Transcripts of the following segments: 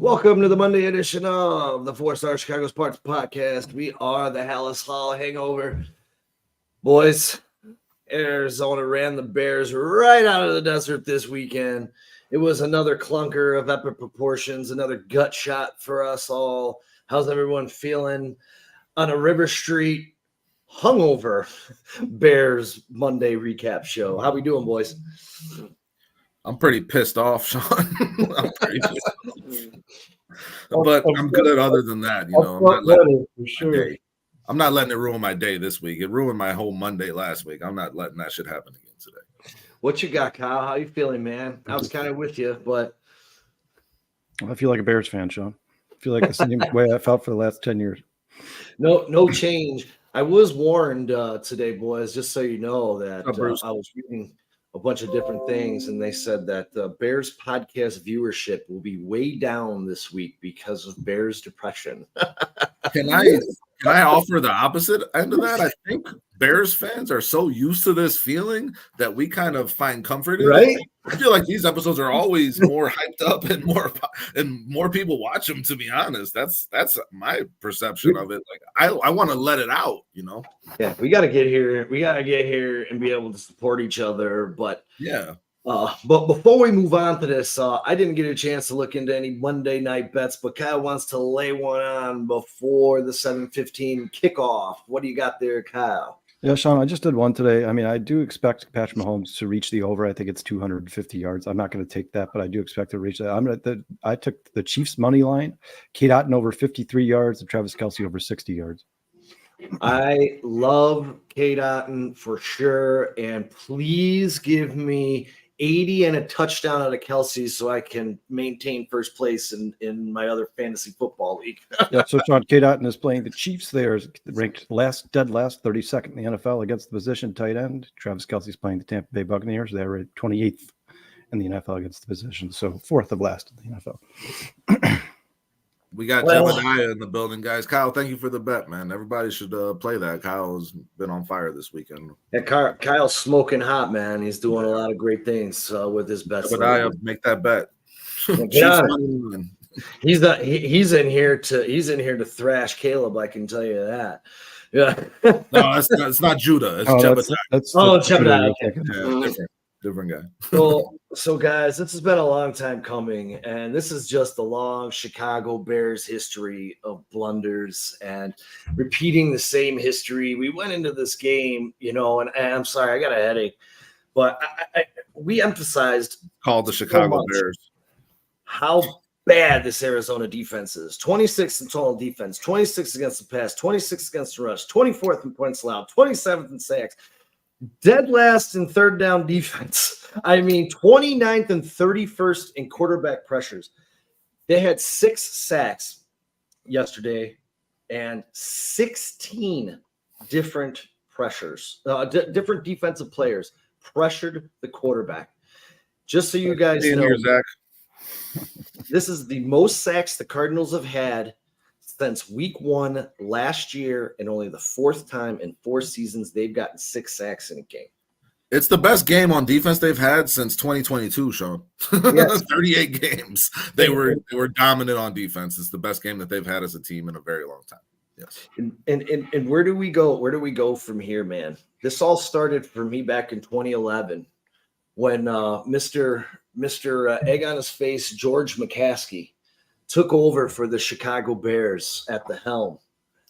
Welcome to the Monday edition of the 4-Star Chicago Sports Podcast. We are the Halas Hangover. Boys, Arizona ran the Bears right out of the desert this weekend. It was another clunker of epic proportions, another gut shot for us all. How's everyone feeling on a River Street hungover Bears Monday recap show? How we doing, boys? I'm pretty pissed off, Sean. I'm pretty pissed off. But I'm good other than that. You know, I'm not letting it ruin my day this week. It ruined my whole Monday last week. I'm not letting that shit happen again today. What you got, Kyle? How you feeling, man? I was kind of with you, but I feel like a Bears fan, Sean. I feel like the same way I felt for the last 10 years. No change. I was warned today, boys, just so you know that I was reading a bunch of different things, and they said that the Bears podcast viewership will be way down this week because of Bears depression. Can I offer the opposite end of that? I think Bears fans are so used to this feeling that we kind of find comfort in right? it. I feel like these episodes are always more hyped up and more people watch them, to be honest. That's my perception of it. Like I want to let it out, you know? Yeah, we got to get here. We got to get here and be able to support each other. But yeah. But before we move on to this, I didn't get a chance to look into any Monday night bets, but Kyle wants to lay one on before the 7:15 kickoff. What do you got there, Kyle? Yeah, Sean, I just did one today. I mean, I do expect Patrick Mahomes to reach the over. I think it's 250 yards. I'm not going to take that, but I do expect to reach that. I took the Chiefs money line, Kate Otten over 53 yards, and Travis Kelce over 60 yards. I love Kate Otten for sure, and please give me 80 and a touchdown out of Kelce so I can maintain first place in my other fantasy football league. Yeah, so Sean, Kate Otten is playing the Chiefs. They are ranked dead last, 32nd in the NFL against the position tight end. Travis Kelce is playing the Tampa Bay Buccaneers. They are 28th in the NFL against the position, so fourth of last in the NFL. We got Jebediah in the building, guys. Kyle, thank you for the bet, man. Everybody should play that. Kyle's been on fire this weekend. Yeah, Kyle's smoking hot, man. He's doing a lot of great things with his bets. Jebediah, make that bet. He's in here to thrash Caleb. I can tell you that. Yeah. No, it's not Judah. It's Jebediah. Jebediah. Yeah, different guy. So guys, this has been a long time coming, and this is just a long Chicago Bears history of blunders and repeating the same history. We went into this game, you know, and I'm sorry, I got a headache, but we emphasized called the Chicago Bears how bad this Arizona defense is. 26th in total defense, 26th against the pass, 26th against the rush, 24th in points allowed, 27th in sacks. Dead last in third down defense. I mean, 29th and 31st in quarterback pressures. They had 6 sacks yesterday and 16 different pressures, different defensive players pressured the quarterback. Just so you guys know, this is the most sacks the Cardinals have had since week 1 last year, and only the 4th time in 4 seasons they've gotten 6 sacks in a game. It's the best game on defense they've had since 2022, Sean. Yes. 38 games. They were dominant on defense. It's the best game that they've had as a team in a very long time. Yes. And where do we go? Where do we go from here, man? This all started for me back in 2011 when Mr. Egg on his face, George McCaskey, took over for the Chicago Bears at the helm.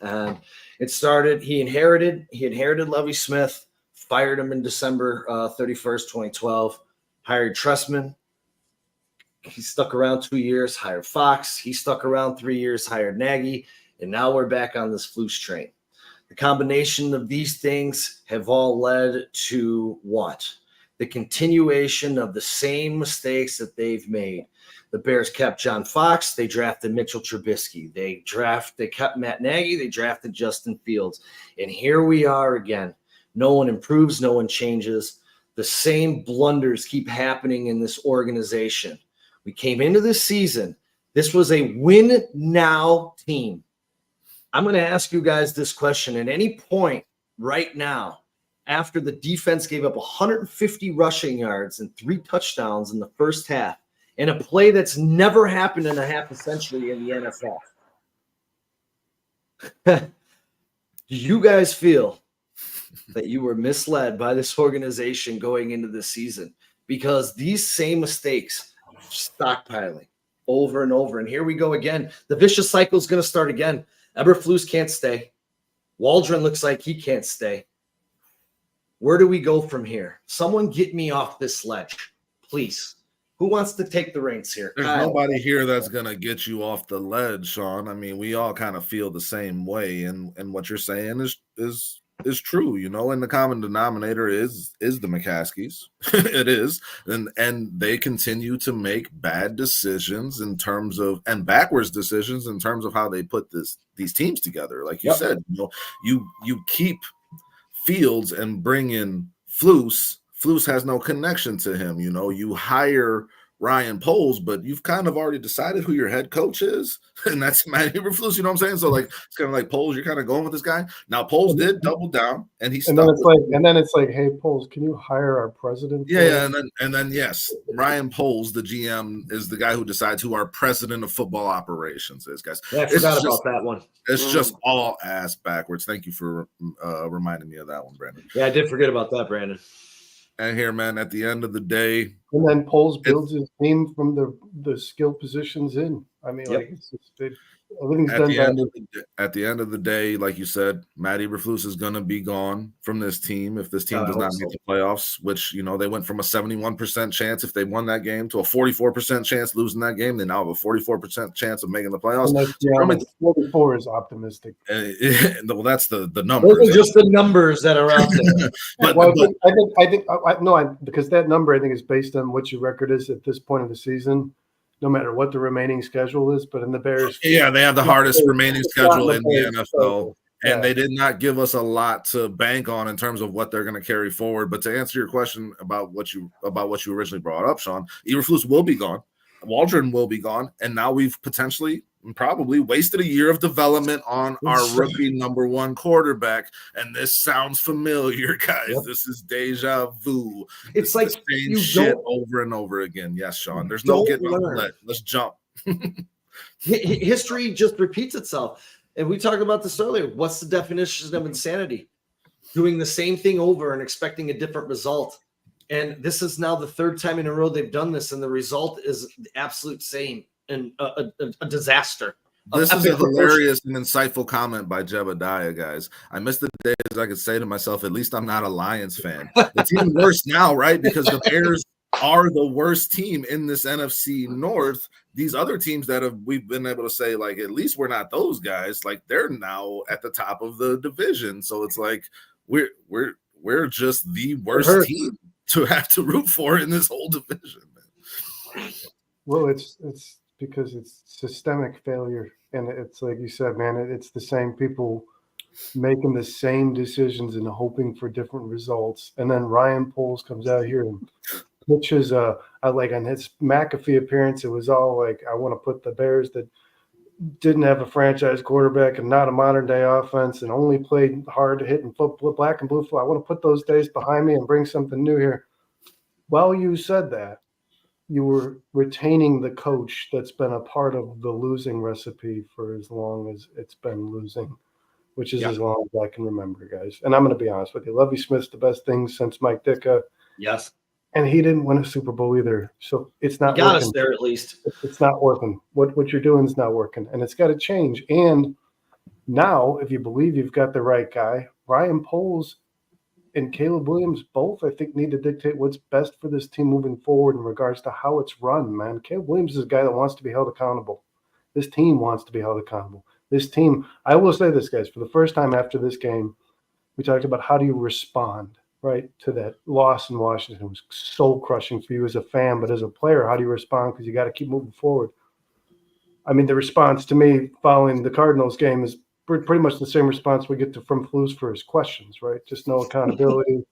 And it started, he inherited Lovie Smith, fired him in December 31st, 2012, hired Trestman. He stuck around 2 years, hired Fox. He stuck around 3 years, hired Nagy. And now we're back on this Flus train. The combination of these things have all led to what? The continuation of the same mistakes that they've made. The Bears kept John Fox. They drafted Mitchell Trubisky. They kept Matt Nagy. They drafted Justin Fields. And here we are again. No one improves. No one changes. The same blunders keep happening in this organization. We came into this season. This was a win now team. I'm going to ask you guys this question. At any point right now, after the defense gave up 150 rushing yards and 3 touchdowns in the first half, in a play that's never happened in a half a century in the NFL. Do you guys feel that you were misled by this organization going into the season? Because these same mistakes, stockpiling over and over. And here we go again. The vicious cycle is going to start again. Eberflus can't stay. Waldron looks like he can't stay. Where do we go from here? Someone get me off this ledge, please. Who wants to take the reins here? There's nobody here that's going to get you off the ledge, Sean. I mean, we all kind of feel the same way. And what you're saying is true, you know, and the common denominator is the McCaskies. It is. And they continue to make bad decisions in terms of, and backwards decisions in terms of how they put these teams together. Like you said, you know, you keep Fields and bring in Flus. Flus has no connection to him. You know, you hire Ryan Poles, but you've kind of already decided who your head coach is, and that's Matt Eberflus. You know what I'm saying? So like, it's kind of like Poles, you're kind of going with this guy. Now Poles did double down, and he. And then it's like, hey Poles, can you hire our president? Yeah, and then yes, Ryan Poles, the GM, is the guy who decides who our president of football operations is, guys. Yeah, I forgot about that one. It's just all ass backwards. Thank you for reminding me of that one, Brandon. Yeah, I did forget about that, Brandon. And here, man, at the end of the day, and then Poles builds his team from the skill positions in. I mean, like it's just everything's done. At the end of the day, like you said, Matt Eberflus is going to be gone from this team if this team does not make the playoffs. Which, you know, they went from a 71% chance if they won that game to a 44% chance losing that game. They now have a 44% chance of making the playoffs. And 44 is optimistic. Well, that's the numbers. Those are just the numbers that are out there. Because that number I think is based on what your record is at this point of the season, no matter what the remaining schedule is. But in the Bears, they have the hardest remaining schedule in the NFL, and they did not give us a lot to bank on in terms of what they're going to carry forward. But to answer your question about what you originally brought up, Sean, Eberflus will be gone, Waldron will be gone, and now we've potentially probably wasted a year of development on our rookie number one quarterback. And this sounds familiar, guys. This is deja vu. It's like the same shit over and over again. Yes, Sean. There's no getting on the ledge. Let's jump. History just repeats itself. And we talked about this earlier. What's the definition of insanity? Doing the same thing over and expecting a different result. And this is now the third time in a row they've done this, and the result is the absolute same. And a disaster. This is a hilarious and insightful comment by Jebediah, guys. I miss the days I could say to myself, at least I'm not a Lions fan. It's even worse now, right? Because the Bears are the worst team in this NFC North. These other teams that we've been able to say, like, at least we're not those guys. Like, they're now at the top of the division. So it's like we're just the worst team to have to root for in this whole division, man. Well, it's because it's systemic failure. And it's like you said, man, it's the same people making the same decisions and hoping for different results. And then Ryan Poles comes out here and pitches like on his McAfee appearance, it was all like, I want to put the Bears that didn't have a franchise quarterback and not a modern day offense and only played hard hitting football, black and blue football. I want to put those days behind me and bring something new here. While you said that, you were retaining the coach that's been a part of the losing recipe for as long as it's been losing, which is as long as I can remember, guys. And I'm going to be honest with you. Lovie Smith's the best thing since Mike Ditka. Yes. And he didn't win a Super Bowl either. So it's not got working. Us there at least. It's not working. What you're doing is not working. And it's got to change. And now, if you believe you've got the right guy, Ryan Poles and Caleb Williams both, I think, need to dictate what's best for this team moving forward in regards to how it's run, man. Caleb Williams is a guy that wants to be held accountable. This team wants to be held accountable. This team, I will say this, guys, for the first time after this game, we talked about how do you respond, right, to that loss in Washington. It was soul crushing for you as a fan, but as a player, how do you respond? Because you got to keep moving forward. I mean, the response to me following the Cardinals game is pretty much the same response we get from Flus for his questions, right? Just no accountability.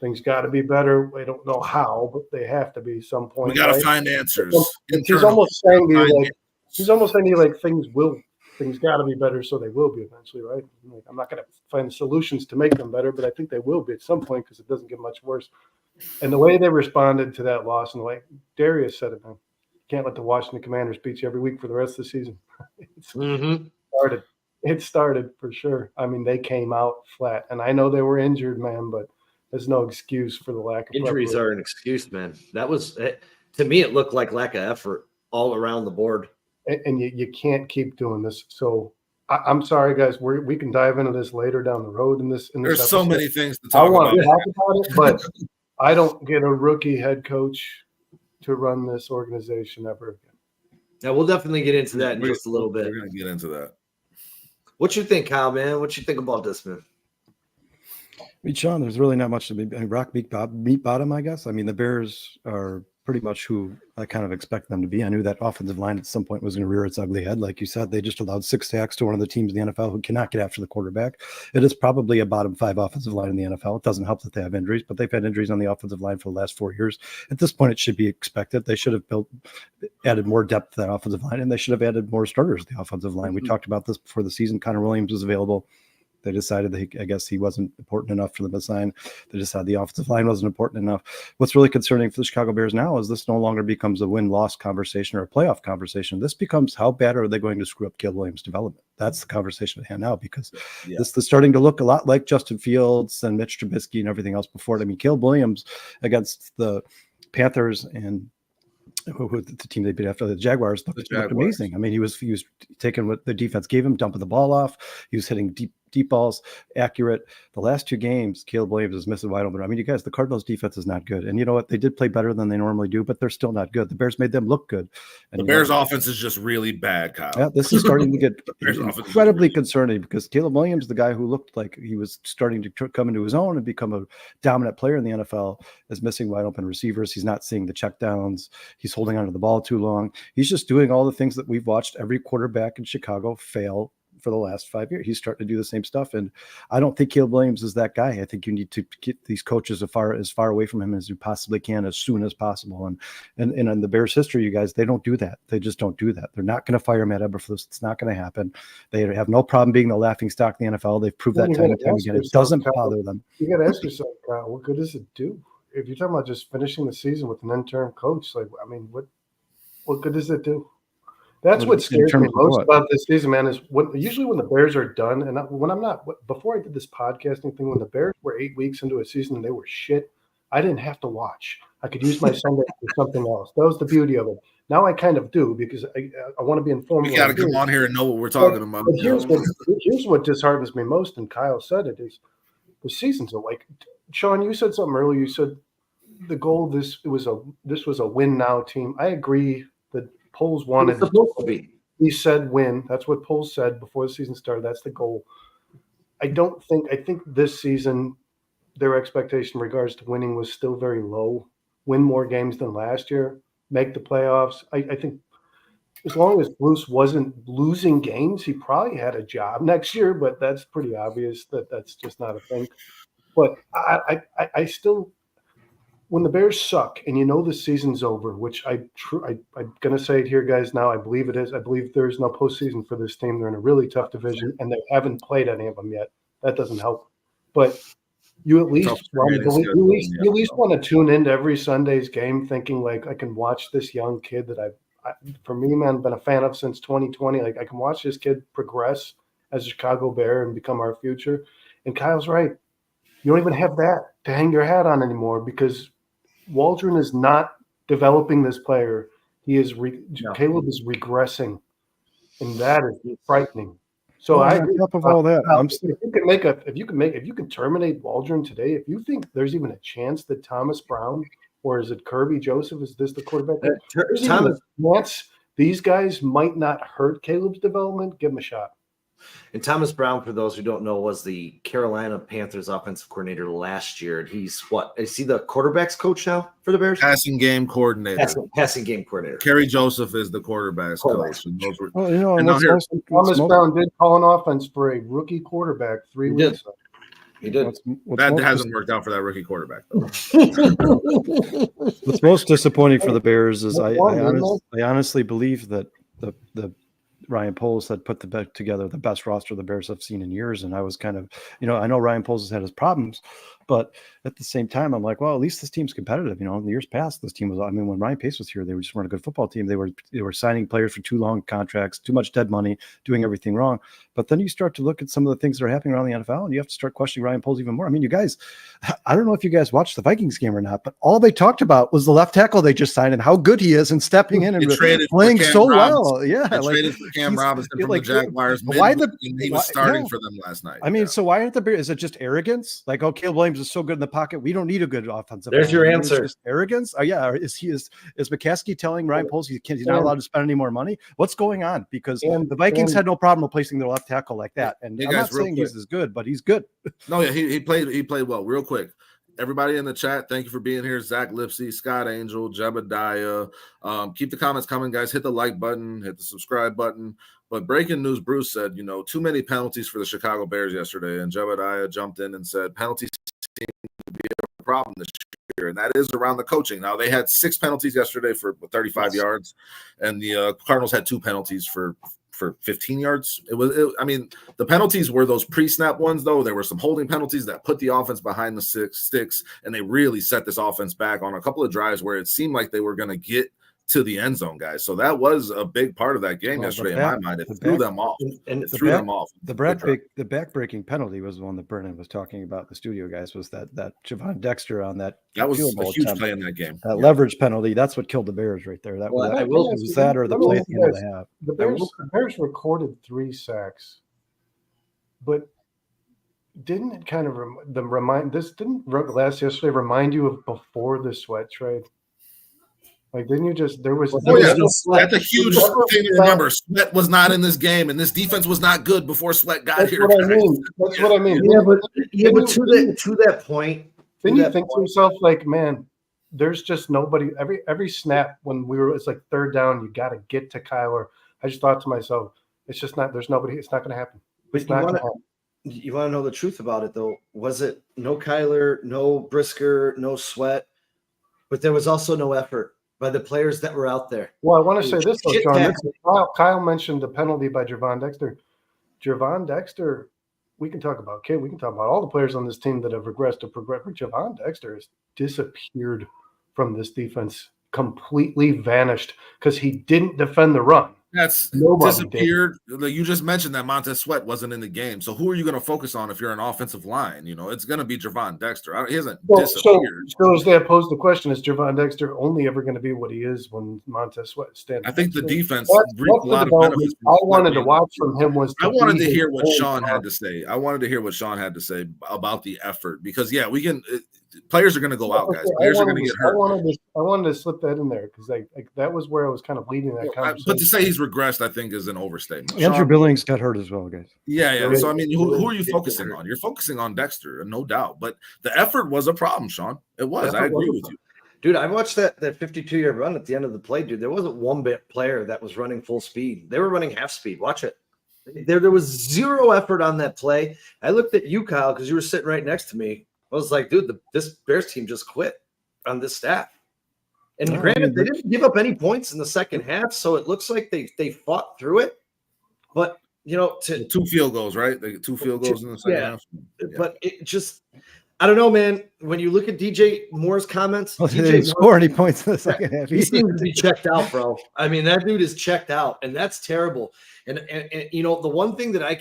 Things got to be better. We don't know how, but they have to be some point. We got to find answers. He's almost saying to you like things got to be better, so they will be eventually, right? Like, I'm not going to find solutions to make them better, but I think they will be at some point because it doesn't get much worse. And the way they responded to that loss, and the way Darius said it, man, can't let the Washington Commanders beat you every week for the rest of the season. Mm-hmm. It started for sure. I mean, they came out flat, and I know they were injured, man, but there's no excuse for the lack of Injuries are an excuse, man. That was to me. It looked like lack of effort all around the board. And you can't keep doing this. So I'm sorry, guys. We can dive into this later down the road in this. There's episode. so many things to talk I want about. to talk about it, but I don't get a rookie head coach to run this organization ever again. Yeah, we'll definitely get into that in just a little bit. We're going to get into that. What you think, Kyle, man? What you think about this, man? I mean, Sean, there's really not much to be rock beat bottom, I guess. I mean, the Bears are pretty much who I kind of expect them to be. I knew that offensive line at some point was going to rear its ugly head. Like you said, they just allowed 6 sacks to one of the teams in the NFL who cannot get after the quarterback. It is probably a bottom 5 offensive line in the NFL. It doesn't help that they have injuries, but they've had injuries on the offensive line for the last 4 years. At this point, it should be expected. They should have added more depth to that offensive line, and they should have added more starters to the offensive line. We talked about this before the season. Connor Williams was available. They decided that I guess he wasn't important enough for them to sign. They decided the offensive line wasn't important enough. What's really concerning for the Chicago Bears now is this no longer becomes a win-loss conversation or a playoff conversation. This becomes how bad are they going to screw up Caleb Williams' development? That's the conversation at hand now, because this is starting to look a lot like Justin Fields and Mitch Trubisky and everything else before it. I mean, Caleb Williams against the Panthers and who the team they beat after the Jaguars looked amazing. I mean, he was taking what the defense gave him, dumping the ball off. He was hitting deep balls, accurate. The last 2 games, Caleb Williams is missing wide open. I mean, you guys, the Cardinals defense is not good. And you know what? They did play better than they normally do, but they're still not good. The Bears made them look good. And the Bears offense is just really bad, Kyle. Yeah, this is starting to get incredibly concerning, because Caleb Williams, the guy who looked like he was starting to come into his own and become a dominant player in the NFL, is missing wide open receivers. He's not seeing the checkdowns. He's holding onto the ball too long. He's just doing all the things that we've watched every quarterback in Chicago fail for the last 5 years. He's starting to do the same stuff. And I don't think Caleb Williams is that guy. I think you need to get these coaches as far away from him as you possibly can, as soon as possible. And in the Bears history, you guys, they don't do that. They just don't do that. They're not going to fire Matt Eberflus. It's not going to happen. They have no problem being the laughing stock in the NFL. They've proved that time and time again. It doesn't bother them. You got to ask yourself, Kyle, what good does it do? If you're talking about just finishing the season with an interim coach, like, I mean, what good does it do? That's what scares me most about this season, man, is usually when the Bears are done, and before I did this podcasting thing, when the Bears were 8 weeks into a season and they were shit, I didn't have to watch. I could use my Sunday for something else. That was the beauty of it. Now I kind of do, because I want to be informed. We got to come on here and know what we're talking about. But here's what disheartens me most, and Kyle said it, is the seasons are like, Sean, you said something earlier. You said the goal, this was a win now team. I agree that Poles wanted to be. He said win. That's what Poles said before the season started. That's the goal. I think this season their expectation in regards to winning was still very low. Win more games than last year, make the playoffs. I think as long as Bruce wasn't losing games, he probably had a job next year, but that's pretty obvious that that's just not a thing. But I still, when the Bears suck and you know the season's over, which I'm going to say it here, guys, now I believe it is. I believe there's no postseason for this team. They're in a really tough division, and they haven't played any of them yet. That doesn't help. But you at least want to tune into every Sunday's game thinking, like, I can watch this young kid that for me, man, been a fan of since 2020. Like, I can watch this kid progress as a Chicago Bear and become our future. And Kyle's right. You don't even have that to hang your hat on anymore, because Waldron is not developing this player. He is Caleb is regressing, and that is frightening. So on top of all that, if you can terminate Waldron today, if you think there's even a chance that Thomas Brown, or is it Kirby Joseph, is this the quarterback? These guys might not hurt Caleb's development. Give him a shot. And Thomas Brown, for those who don't know, was the Carolina Panthers offensive coordinator last year. And he's is he the quarterback's coach now for the Bears? Passing game coordinator. Passing game coordinator. Kerry Joseph is the quarterback's coach. Well, Thomas Brown did call an offense for a rookie quarterback 3 weeks ago. He did. That hasn't worked out for that rookie quarterback, though. What's most disappointing for the Bears is I honestly believe that the Ryan Poles had put together the best roster the Bears have seen in years. And I was kind of, I know Ryan Poles has had his problems, But at the same time, I'm like, well, at least this team's competitive. In the years past, this team was. I mean, when Ryan Pace was here, they just weren't a good football team. They were signing players for too long contracts, too much dead money, doing everything wrong. But then you start to look at some of the things that are happening around the NFL, and you have to start questioning Ryan Poles even more. I mean, you guys, I don't know if you guys watched the Vikings game or not, but all they talked about was the left tackle they just signed and how good he is and stepping in and playing so well. Yeah, traded for Cam Robinson from the Jaguars. He was starting for them last night. I mean, so why aren't the Bears? Is it just arrogance? Like, oh, Caleb Williams is so good in the pocket, we don't need a good offensive. There's your answer. Just arrogance. Oh yeah, is McCaskey telling Ryan Poles he's not allowed to spend any more money? What's going on? Because the Vikings had no problem replacing their left tackle like that. And I'm not saying he's as good, but he's good. No, yeah, he played well. Real quick, everybody in the chat, thank you for being here. Zach Lipsy, Scott Angel, Jebediah. Keep the comments coming, guys. Hit the like button, hit the subscribe button. But breaking news, Bruce said, too many penalties for the Chicago Bears yesterday. And Jebediah jumped in and said penalties seem to be a problem this year. And that is around the coaching. Now, they had 6 penalties yesterday for 35 yards. And the Cardinals had 2 penalties for 15 yards. The penalties were those pre-snap ones, though. There were some holding penalties that put the offense behind the sticks, and they really set this offense back on a couple of drives where it seemed like they were going to get to the end zone, guys. So that was a big part of that game yesterday in my mind. It threw them off. The back-breaking penalty was the one that Brennan was talking about. The studio guys was that Javon Dexter on that. That was a huge play in that game. That leverage penalty. That's what killed the Bears right there. Was that or the play at the end of the half. The Bears recorded 3 sacks, but didn't it kind of yesterday remind you of before the Sweat trade? Like, didn't you just, there was. That's a huge thing to remember. Sweat was not in this game, and this defense was not good before Sweat got here. That's what I mean. Yeah, but to that point. Then you think to yourself, like, man, there's just nobody. Every snap when it's like 3rd down, you got to get to Kyler. I just thought to myself, it's just not, there's nobody, it's not going to happen. It's not going to happen. You want to know the truth about it, though? Was it no Kyler, no Brisker, no Sweat, but there was also no effort by the players that were out there? Well, I want to say this, though, Sean. Kyle mentioned the penalty by Javon Dexter. Javon Dexter, we can talk about we can talk about all the players on this team that have regressed to progress. Javon Dexter has disappeared from this defense, completely vanished because he didn't defend the run. That's disappeared. Like you just mentioned that Montez Sweat wasn't in the game. So who are you going to focus on if you're an offensive line? It's going to be Javon Dexter. He hasn't disappeared. So as they pose the question, is Javon Dexter only ever going to be what he is when Montez Sweat stands? I think the defense reaped a lot of benefits. I wanted to watch from him I wanted to hear what Sean had to say. I wanted to hear what Sean had to say about the effort because, we can players are going to go out, guys. Players are going to get hurt. I wanted to slip that in there because that was where I was kind of leading that conversation. But to say he's regressed, I think, is an overstatement. Andrew Billings got hurt as well, guys. Yeah. So, who are you focusing on? You're focusing on Dexter, no doubt. But the effort was a problem, Sean. It was. I agree with you. Dude, I watched that 52-yard run at the end of the play, dude. There wasn't one player that was running full speed. They were running half speed. Watch it. There was zero effort on that play. I looked at you, Kyle, because you were sitting right next to me. I was like, dude, this Bears team just quit on this staff. And granted, they didn't give up any points in the second half, so it looks like they fought through it. But, 2 field goals, right? They get 2 field goals in the second half. Yeah. But it just – I don't know, man. When you look at DJ Moore's comments – they didn't score any points in the second half. He seems to be checked out, bro. That dude is checked out, and that's terrible. And the one thing that I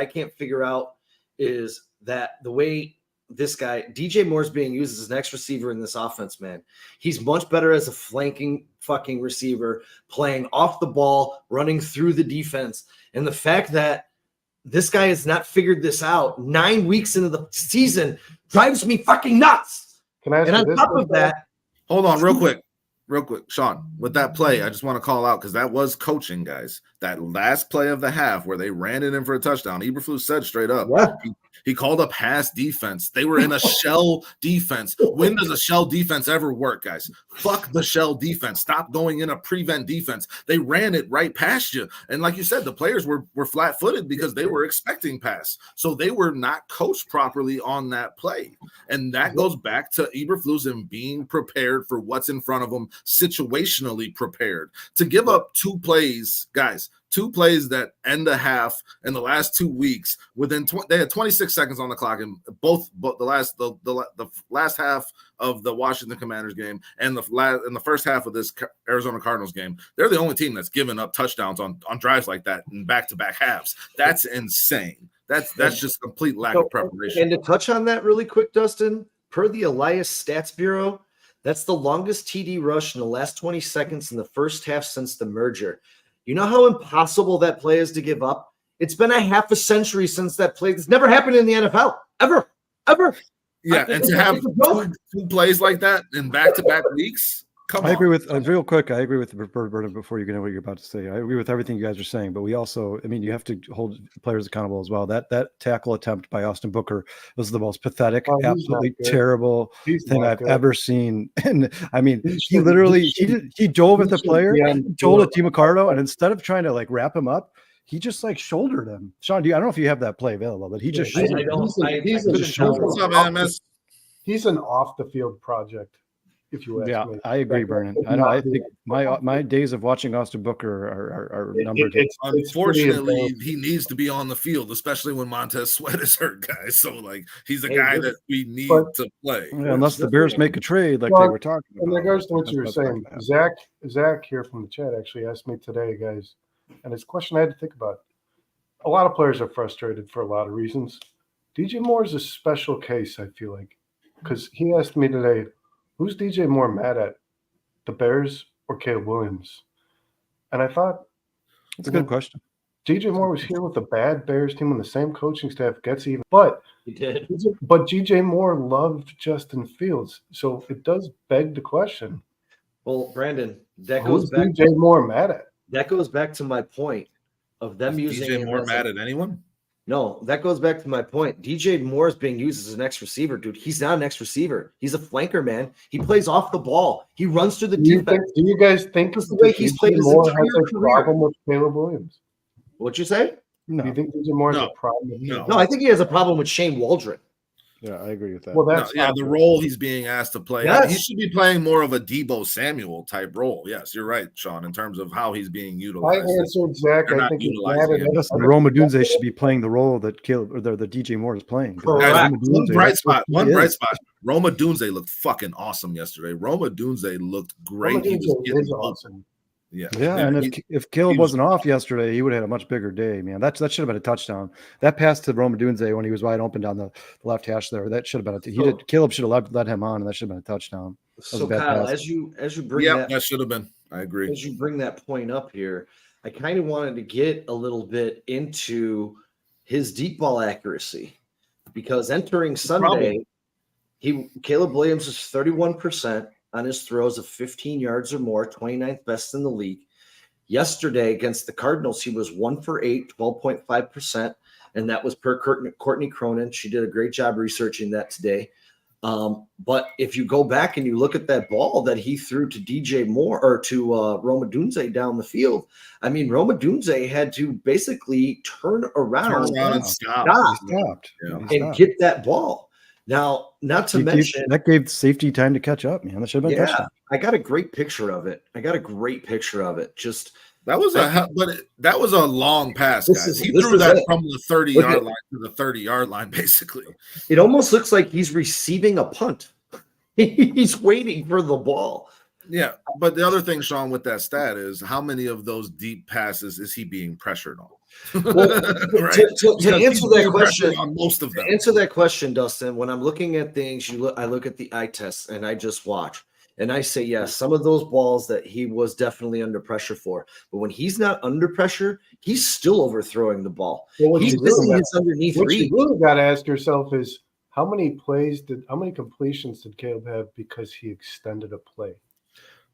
can't figure out is that the way – this guy, DJ Moore's being used as an X receiver in this offense, man. He's much better as a flanking fucking receiver, playing off the ball, running through the defense. And the fact that this guy has not figured this out 9 weeks into the season drives me fucking nuts. Can I ask and on top of that, hold on real quick, Sean, with that play, I just want to call out because that was coaching, guys. That last play of the half where they ran it in for a touchdown, Eberflus said straight up, he called a pass defense. They were in a shell defense. When does a shell defense ever work, guys? Fuck the shell defense. Stop going in a prevent defense. They ran it right past you. And like you said, the players were flat-footed because they were expecting pass. So they were not coached properly on that play. And that goes back to Eberflus and being prepared for what's in front of them, situationally prepared. To give up 2 plays, guys, plays. 2 plays that end a half in the last 2 weeks. They had 26 seconds on the clock in both the last half of the Washington Commanders game and the first half of this Arizona Cardinals game. They're the only team that's given up touchdowns on drives like that in back-to-back halves. That's insane. That's just complete lack of preparation. And to touch on that really quick, Dustin, per the Elias Stats Bureau, that's the longest TD rush in the last 20 seconds in the first half since the merger. You know how impossible that play is to give up? It's been a half a century since that play. It's never happened in the NFL. Ever. Yeah, and to have two plays like that in back-to-back weeks, come on. I agree with real quick. I agree with Roberto before you get into what you're about to say. I agree with everything you guys are saying, but we also, you have to hold players accountable as well. That tackle attempt by Austin Booker was the most pathetic, absolutely terrible thing I've ever seen. And he literally he dove at the player, told it to Ricardo, and instead of trying to wrap him up, he just shouldered him. Sean, I don't know if you have that play available, but he just shouldered him. He's an off the field project. If you ask me. I agree, Vernon. I think my days of watching Austin Booker are numbered. Unfortunately, he needs to be on the field, especially when Montez Sweat is hurt, guys. So he's a guy that we need to play. Yeah, unless the Bears make a trade they were talking about. In regards to what you were saying, Zach here from the chat actually asked me today, guys, and it's a question I had to think about. A lot of players are frustrated for a lot of reasons. DJ Moore is a special case, I feel like, because he asked me today, who's DJ Moore mad at, the Bears or Caleb Williams? And I thought, it's a good question. DJ Moore was here with a bad Bears team when the same coaching staff gets even. But he did. But DJ Moore loved Justin Fields, so it does beg the question. Well, Brandon, who's DJ Moore mad at? That goes back to my point of them using DJ Moore mad at anyone. No, that goes back to my point. DJ Moore is being used as an X receiver, dude. He's not an X receiver. He's a flanker, man. He plays off the ball. He runs through the defense. Do you guys think that's the way he's played his entire career? Problem with Caleb Williams? What'd you say? No. Do you think DJ Moore has a problem with No, I think he has a problem with Shane Waldron. Yeah, I agree with that. Well, that's the role he's being asked to play. Yes. He should be playing more of a Debo Samuel type role. Yes, you're right, Sean, in terms of how he's being utilized. I answered Zach. I think Rome Odunze should be playing the role that Caleb or the DJ Moore is playing. One bright spot. Rome Odunze looked fucking awesome yesterday. Rome Odunze looked great. He was getting awesome. Yeah, and if Caleb wasn't off yesterday, he would have had a much bigger day, man. That should have been a touchdown. That pass to Rome Odunze when he was wide open down the left hash there, that should have been Caleb should have let him on, and that should have been a touchdown. So Kyle, as you bring that should have been. I agree. As you bring that point up here, I kind of wanted to get a little bit into his deep ball accuracy because entering Sunday, Caleb Williams was 31%. On his throws of 15 yards or more, 29th best in the league. Yesterday against the Cardinals, he was 1 for 8, 12.5%, and that was per Courtney Cronin. She did a great job researching that today. But if you go back and you look at that ball that he threw to DJ Moore or to Rome Odunze down the field, Rome Odunze had to basically turn around and stop. And get that ball. Now, not to mention that gave safety time to catch up, man. That should have been touchdown. I got a great picture of it. Just that was that was a long pass, guys. He threw that from the 30-yard line to the 30-yard line, basically. It almost looks like he's receiving a punt. He's waiting for the ball. Yeah, but the other thing, Sean, with that stat is how many of those deep passes is he being pressured on? Well, right? to answer that question, on most of them. To answer that question, Dustin, when I'm looking at things, I look at the eye tests and I just watch. And I say, yes, some of those balls that he was definitely under pressure for. But when he's not under pressure, he's still overthrowing the ball. Well, he's missing his underneath read. What you really got to ask yourself is how many completions did Caleb have because he extended a play?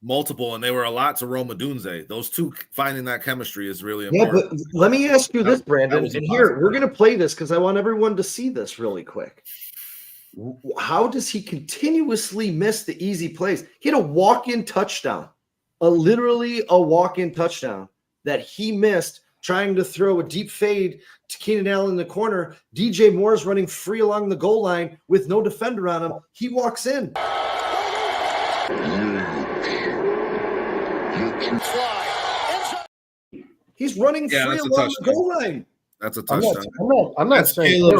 Multiple, and they were a lot to Rome Odunze. Those two finding that chemistry is really important. Yeah, but let me ask you this, Brandon. And here, we're going to play this because I want everyone to see this really quick. How does he continuously miss the easy plays? He had a walk-in touchdown, literally a walk-in touchdown that he missed trying to throw a deep fade to Keenan Allen in the corner. DJ Moore's running free along the goal line with no defender on him. He walks in. He's running Yeah, free that's a along the touchdown. goal line. That's a I'm touchdown. not That's saying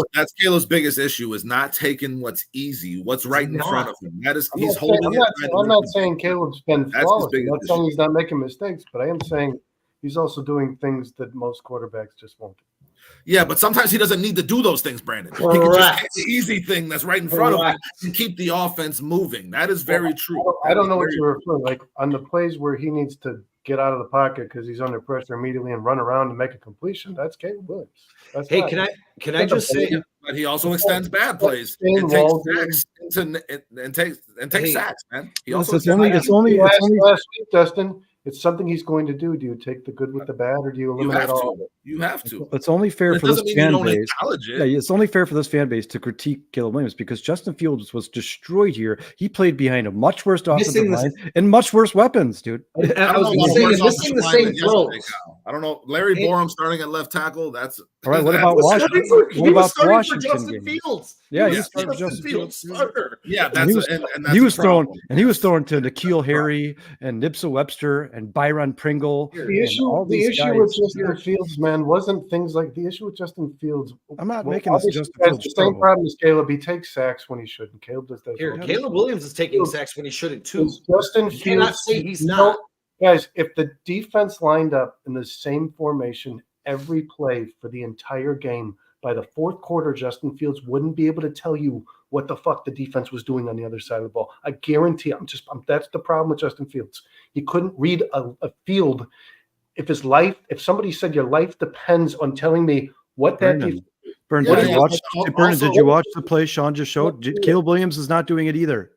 Caleb's biggest issue is not taking what's easy, what's right in front of him. That is, he's holding it. I'm not saying Caleb's been flawless. I'm not saying issue. he's not making mistakes, but I am saying he's also doing things that most quarterbacks just won't do. Yeah, but sometimes he doesn't need to do those things, Brandon. He can just take the easy thing that's right in front of him and keep the offense moving. That is very true. I don't know what you're referring to. Like on the plays where he needs to get out of the pocket because he's under pressure immediately and run around and make a completion. That's Caleb Williams. That's hey, can I just say? But he also extends bad plays and takes sacks, man. He also it's only last week, Dustin. It's something he's going to do. Do you take the good with the bad, or do you eliminate all of it? You have to. It's only fair for this fan base. Yeah, it's only fair for this fan base to critique Caleb Williams because Justin Fields was destroyed here. He played behind a much worse offensive line and much worse weapons, dude. I was going to say, missing the same throws. I don't know. Larry Borum starting at left tackle. That's all right. What about Washington? He was starting for Justin Fields. Yeah, he was Justin Fields starter. Yeah, he was throwing to N'Keal Harry and Nipsa Webster and Byron Pringle. The issue with Justin Fields, man, wasn't things like the issue with Justin Fields. I'm not making this Justin Fields. The same problem as Caleb. He takes sacks when he shouldn't. Caleb does that. Caleb Williams is taking sacks when he shouldn't too. Justin Fields cannot say he's not. Guys, if the defense lined up in the same formation every play for the entire game, by the fourth quarter, Justin Fields wouldn't be able to tell you what the fuck the defense was doing on the other side of the ball. I guarantee. That's the problem with Justin Fields. He couldn't read a field. If somebody said your life depends on telling me what that defense. Did you watch the play Sean just showed? Caleb Williams is not doing it either.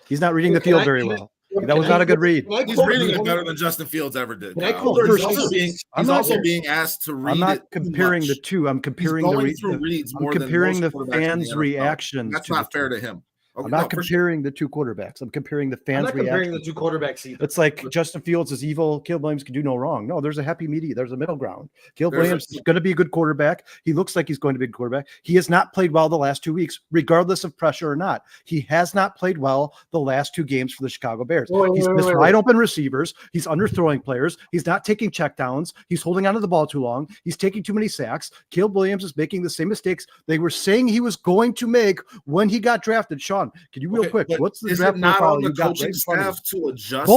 He's not reading the field very well. That was not a good read. He's reading it better than Justin Fields ever did. He's also being asked to read. I'm not comparing the two. I'm comparing the fans' reactions. That's not fair to him. I'm not comparing the two quarterbacks. I'm comparing the fans' reaction. I'm not comparing the two quarterbacks either. It's like Justin Fields is evil. Caleb Williams can do no wrong. No, there's a happy medium. There's a middle ground. Caleb Williams is going to be a good quarterback. He looks like he's going to be a good quarterback. He has not played well the last 2 weeks, regardless of pressure or not. He has not played well the last two games for the Chicago Bears. He's missed wide open receivers. He's underthrowing players. He's not taking checkdowns. He's holding onto the ball too long. He's taking too many sacks. Caleb Williams is making the same mistakes they were saying he was going to make when he got drafted. Sean, can you real quick? What's the draft profile on the coaching staff to adjust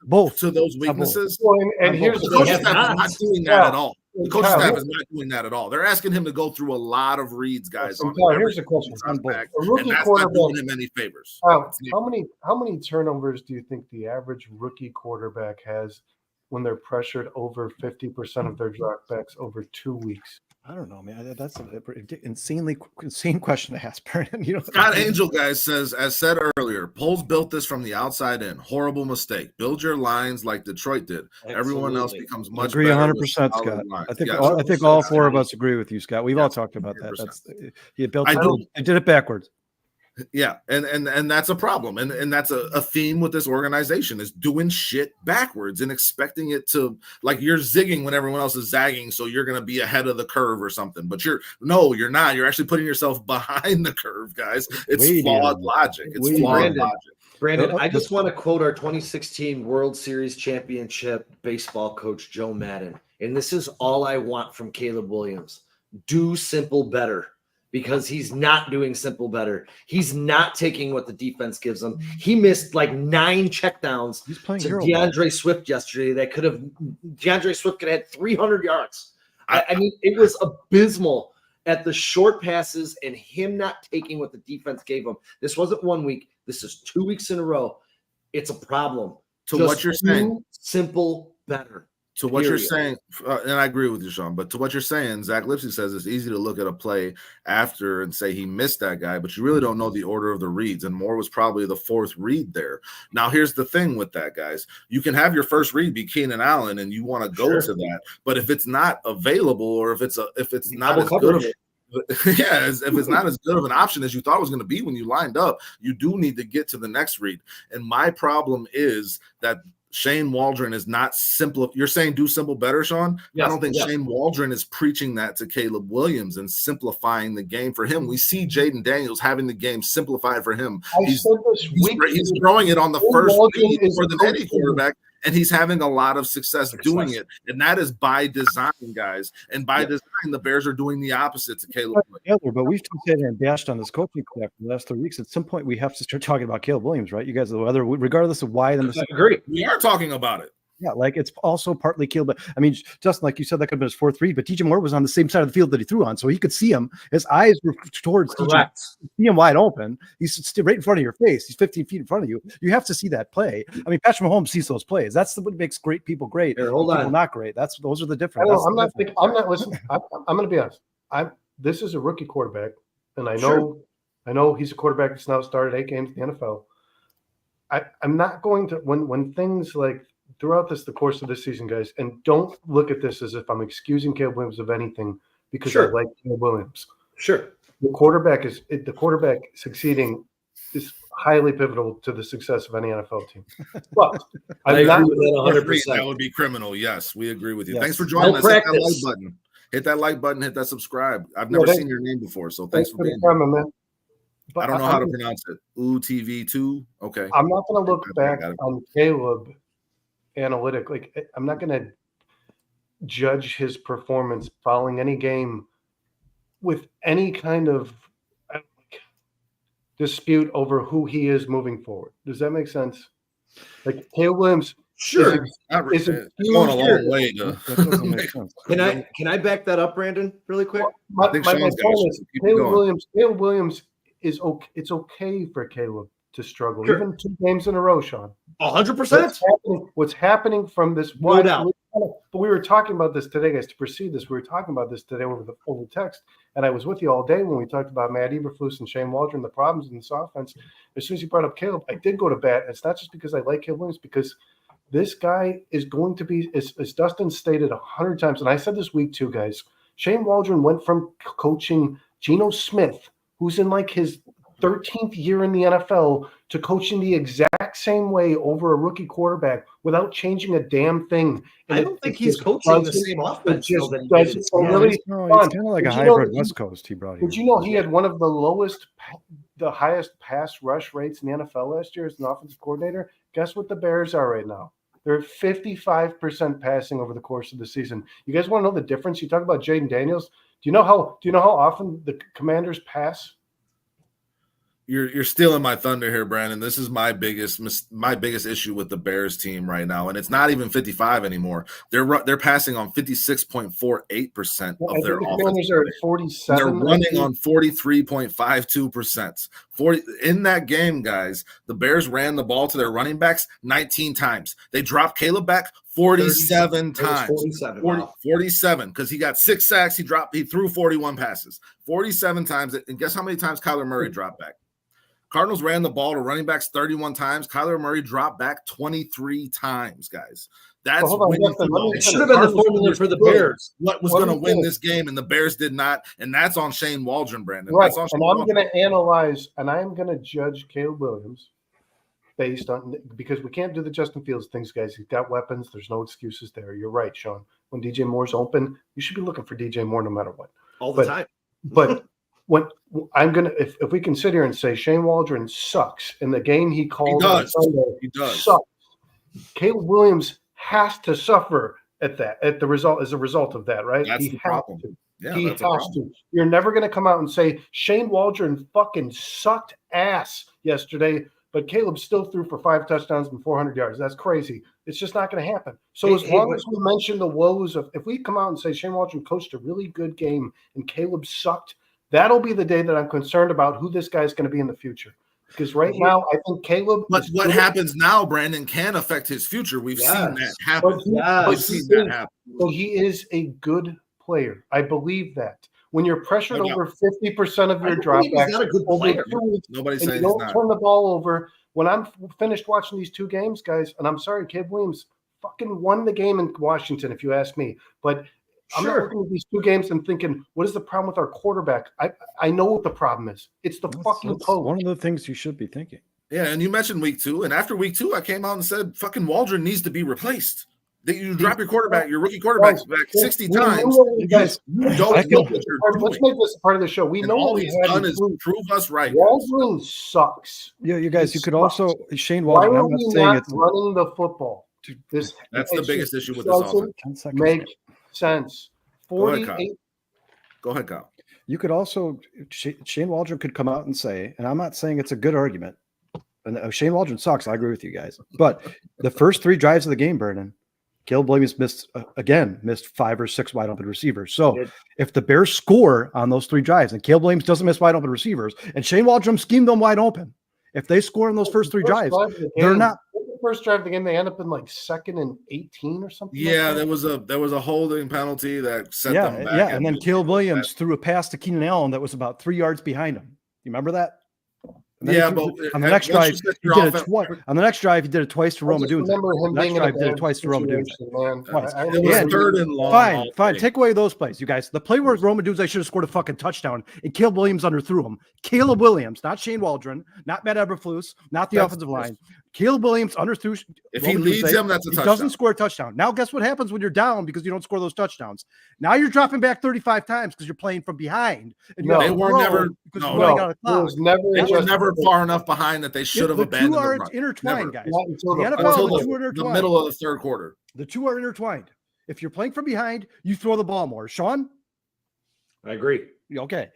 both to those weaknesses? And here's the coaching staff is not doing that at all. The coaching staff is not doing that at all. They're asking him to go through a lot of reads, guys. Here's the question: and that's not doing him any favors. How many turnovers do you think the average rookie quarterback has when they're pressured over 50% of their dropbacks over 2 weeks? I don't know, man. That's an insane question to ask, Brandon. Scott Angel, guys, says, as said earlier, Poles built this from the outside in. Horrible mistake. Build your lines like Detroit did. Absolutely. Everyone else becomes much better. 100%, Scott. I think all four of us agree with you, Scott. We've all talked about that. He did it backwards. Yeah, and that's a problem, and that's a theme with this organization is doing shit backwards and expecting it to, like, you're zigging when everyone else is zagging, so you're going to be ahead of the curve or something. But you're not. You're actually putting yourself behind the curve, guys. It's flawed logic. It's flawed logic. Brandon, I just want to quote our 2016 World Series championship baseball coach Joe Madden, and this is all I want from Caleb Williams: do simple better. Because he's not doing simple better. He's not taking what the defense gives him. He missed like 9 checkdowns to DeAndre Swift yesterday. DeAndre Swift could have had 300 yards. I mean, it was abysmal at the short passes and him not taking what the defense gave him. This wasn't 1 week. This is 2 weeks in a row. It's a problem. What you're saying, simple better. To what you're saying, and I agree with you, Sean, but to what you're saying, Zach Lipsy says it's easy to look at a play after and say he missed that guy, but you really don't know the order of the reads, and Moore was probably the fourth read there. Now, here's the thing with that, guys. You can have your first read be Keenan Allen, and you want to go to that, but if it's not available or if it's not as good of if it's not as good of an option as you thought it was going to be when you lined up, you do need to get to the next read. And my problem is that Shane Waldron is not simple. You're saying do simple better, Sean? Yes, I don't think Shane Waldron is preaching that to Caleb Williams and simplifying the game for him. We see Jaden Daniels having the game simplified for him. He's throwing it on the first read more than any quarterback, and he's having a lot of success doing it. And that is by design, guys. And by design, the Bears are doing the opposite to Caleb. But we've said and bashed on this coaching staff for the last 3 weeks. At some point, we have to start talking about Caleb Williams, right? You guys, whether regardless of why the agree. We are talking about it. Yeah, like it's also partly Caleb. I mean, Justin, like you said, that could have been his 4-3, but DJ Moore was on the same side of the field that he threw on, so he could see him. His eyes were towards DJ. See him wide open. He's right in front of your face. He's 15 feet in front of you. You have to see that play. I mean, Patrick Mahomes sees those plays. That's what makes great people great. Here, hold on. Not great. Those are the difference. I'm not listening. I'm going to be honest. This is a rookie quarterback, and I know he's a quarterback that's now started 8 games in the NFL. I'm not going to when things like throughout the course of this season, guys, and don't look at this as if I'm excusing Caleb Williams of anything because I like Caleb Williams. Sure. The quarterback succeeding is highly pivotal to the success of any NFL team. But I agree with that 100%. That would be criminal. Yes, we agree with you. Yes. Thanks for joining us. Hit that like button. Hit that like button. Hit that subscribe. I've never seen your name before, so thanks for being here. Man. I don't know how to pronounce it. UTV2. Okay. I'm not going to look back on Caleb analytic. Like, I'm not going to judge his performance following any game with any kind of dispute over who he is moving forward. Does that make sense? Like, Caleb Williams Sure. is a going a long way to Can I back that up, Brandon, really quick? My point is Caleb Williams is okay. It's okay for Caleb to struggle. Sure. Even 2 games in a row, Sean. 100%. What's happening from this? No doubt. But we were talking about this today, guys. To proceed this, we were talking about this today over the text, and I was with you all day when we talked about Matt Eberflus and Shane Waldron, the problems in this offense. As soon as you brought up Caleb, I did go to bat. It's not just because I like Caleb Williams, because this guy is going to be, as Dustin stated 100 times, and I said this week too, guys. Shane Waldron went from coaching Geno Smith, who's in like his 13th year in the NFL, to coaching the exact same way over a rookie quarterback without changing a damn thing. And I don't think he's coaching the same offense. It's kind of like a hybrid West Coast he brought here. Did you know he had one of the highest pass rush rates in the NFL last year as an offensive coordinator? Guess what the Bears are right now? They're at 55% passing over the course of the season. You guys want to know the difference? You talk about Jaden Daniels. Do you know how often the Commanders pass? You're stealing my thunder here, Brandon. This is my biggest issue with the Bears team right now, and it's not even 55 anymore. They're passing on 56.48% of their offense. Commanders are at 47. They're running on 43.52%. In that game, guys, the Bears ran the ball to their running backs 19 times. They dropped Caleb back 47 times. 47 because he got 6 sacks. He threw 41 passes, 47 times. And guess how many times Kyler Murray dropped back? Cardinals ran the ball to running backs 31 times. Kyler Murray dropped back 23 times, guys. That's winning football. It should have been the formula for the Bears. What was going to win this game, and the Bears did not. And that's on Shane Waldron, Brandon. Right. That's on and I'm going to analyze, and I'm going to judge Caleb Williams based on, because we can't do the Justin Fields things, guys. He's got weapons. There's no excuses there. You're right, Sean. When DJ Moore's open, you should be looking for DJ Moore no matter what. All the time. But when I'm going to, if we can sit here and say Shane Waldron sucks in the game he called on Sunday, he does. Sucks. Caleb Williams has to suffer as a result of that, right? That's the problem. He has to. You're never going to come out and say Shane Waldron fucking sucked ass yesterday, but Caleb still threw for 5 touchdowns and 400 yards. That's crazy. It's just not going to happen. So as long as we mention the woes of, if we come out and say Shane Waldron coached a really good game and Caleb sucked, that'll be the day that I'm concerned about who this guy's going to be in the future. Because right now, I think Caleb. But what happens now, Brandon, can affect his future. We've seen that happen. But he is a good player. I believe that. When you're pressured over 50% of your dropbacks, he's not a good player. Nobody's saying you don't turn the ball over. When I'm finished watching these 2 games, guys, and I'm sorry, Caleb Williams fucking won the game in Washington, if you ask me. But I'm not looking at these 2 games and thinking, what is the problem with our quarterback? I know what the problem is. It's the fucking coach. One of the things you should be thinking. Yeah, and you mentioned week 2, and after week 2, I came out and said, fucking Waldron needs to be replaced. That you drop your rookie quarterback back 60 times. Guys, let's make this part of the show. We know all he's done is prove us right. Waldron sucks. Yeah, you guys, you could also Shane Waldron. Why are we not running the football? That's the biggest issue with this doesn't offense. 10 seconds. make sense. Go ahead, 48. Go ahead, Kyle. You could also, Shane Waldron could come out and say, and I'm not saying it's a good argument, and Shane Waldron sucks. I agree with you guys. But the first 3 drives of the game, Vernon, Caleb Williams missed 5 or 6 wide open receivers. So if the Bears score on those 3 drives and Caleb Williams doesn't miss wide open receivers and Shane Waldron schemed them wide open, if they score in those first 3 drives, they're not. The first drive of the game, they end up in like 2nd and 18 or something. Yeah, like that. there was a holding penalty that sent them back. Yeah, and then Caleb Williams threw a pass to Keenan Allen that was about 3 yards behind him. You remember that? Yeah, but on the next drive, he did it twice. On the next drive, he did it twice to Roma Dunze. Remember him being in a did it twice to Roma Dunze. It was 3rd and long. Fine. Take away those plays, you guys. The play where Roma Dunze should have scored a fucking touchdown, and Caleb Williams underthrew him. Caleb Williams, not Shane Waldron, not Matt Eberflus, not the offensive line. Caleb Williams underthrew. If he leads him, that's a touchdown. He doesn't score a touchdown. Now, guess what happens when you're down because you don't score those touchdowns? Now you're dropping back 35 times because you're playing from behind. And they were never. They were never far enough behind that they should have abandoned. The 2 are intertwined, guys. Until the NFL, the middle of the 3rd quarter. The 2 are intertwined. If you're playing from behind, you throw the ball more. Sean? I agree. Okay.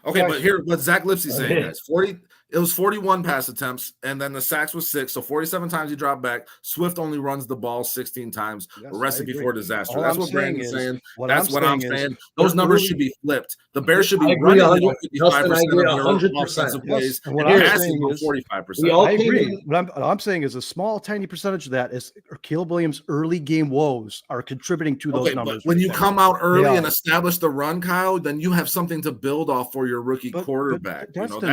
Okay, but here, what Zach Lipsey's saying, guys, 40. It was 41 pass attempts, and then the sacks was 6. So 47 times he dropped back. Swift only runs the ball 16 times. Yes, a recipe for disaster. That's what Brandon's saying. That's what I'm saying. Those numbers should be flipped. The Bears should be running 55% of their offensive plays. And passing 45%. I agree. What I'm saying is a small, tiny percentage of that is Caleb Williams' early game woes are contributing to those numbers. But when you come out early and establish the run, Kyle, then you have something to build off for your rookie quarterback. Dustin,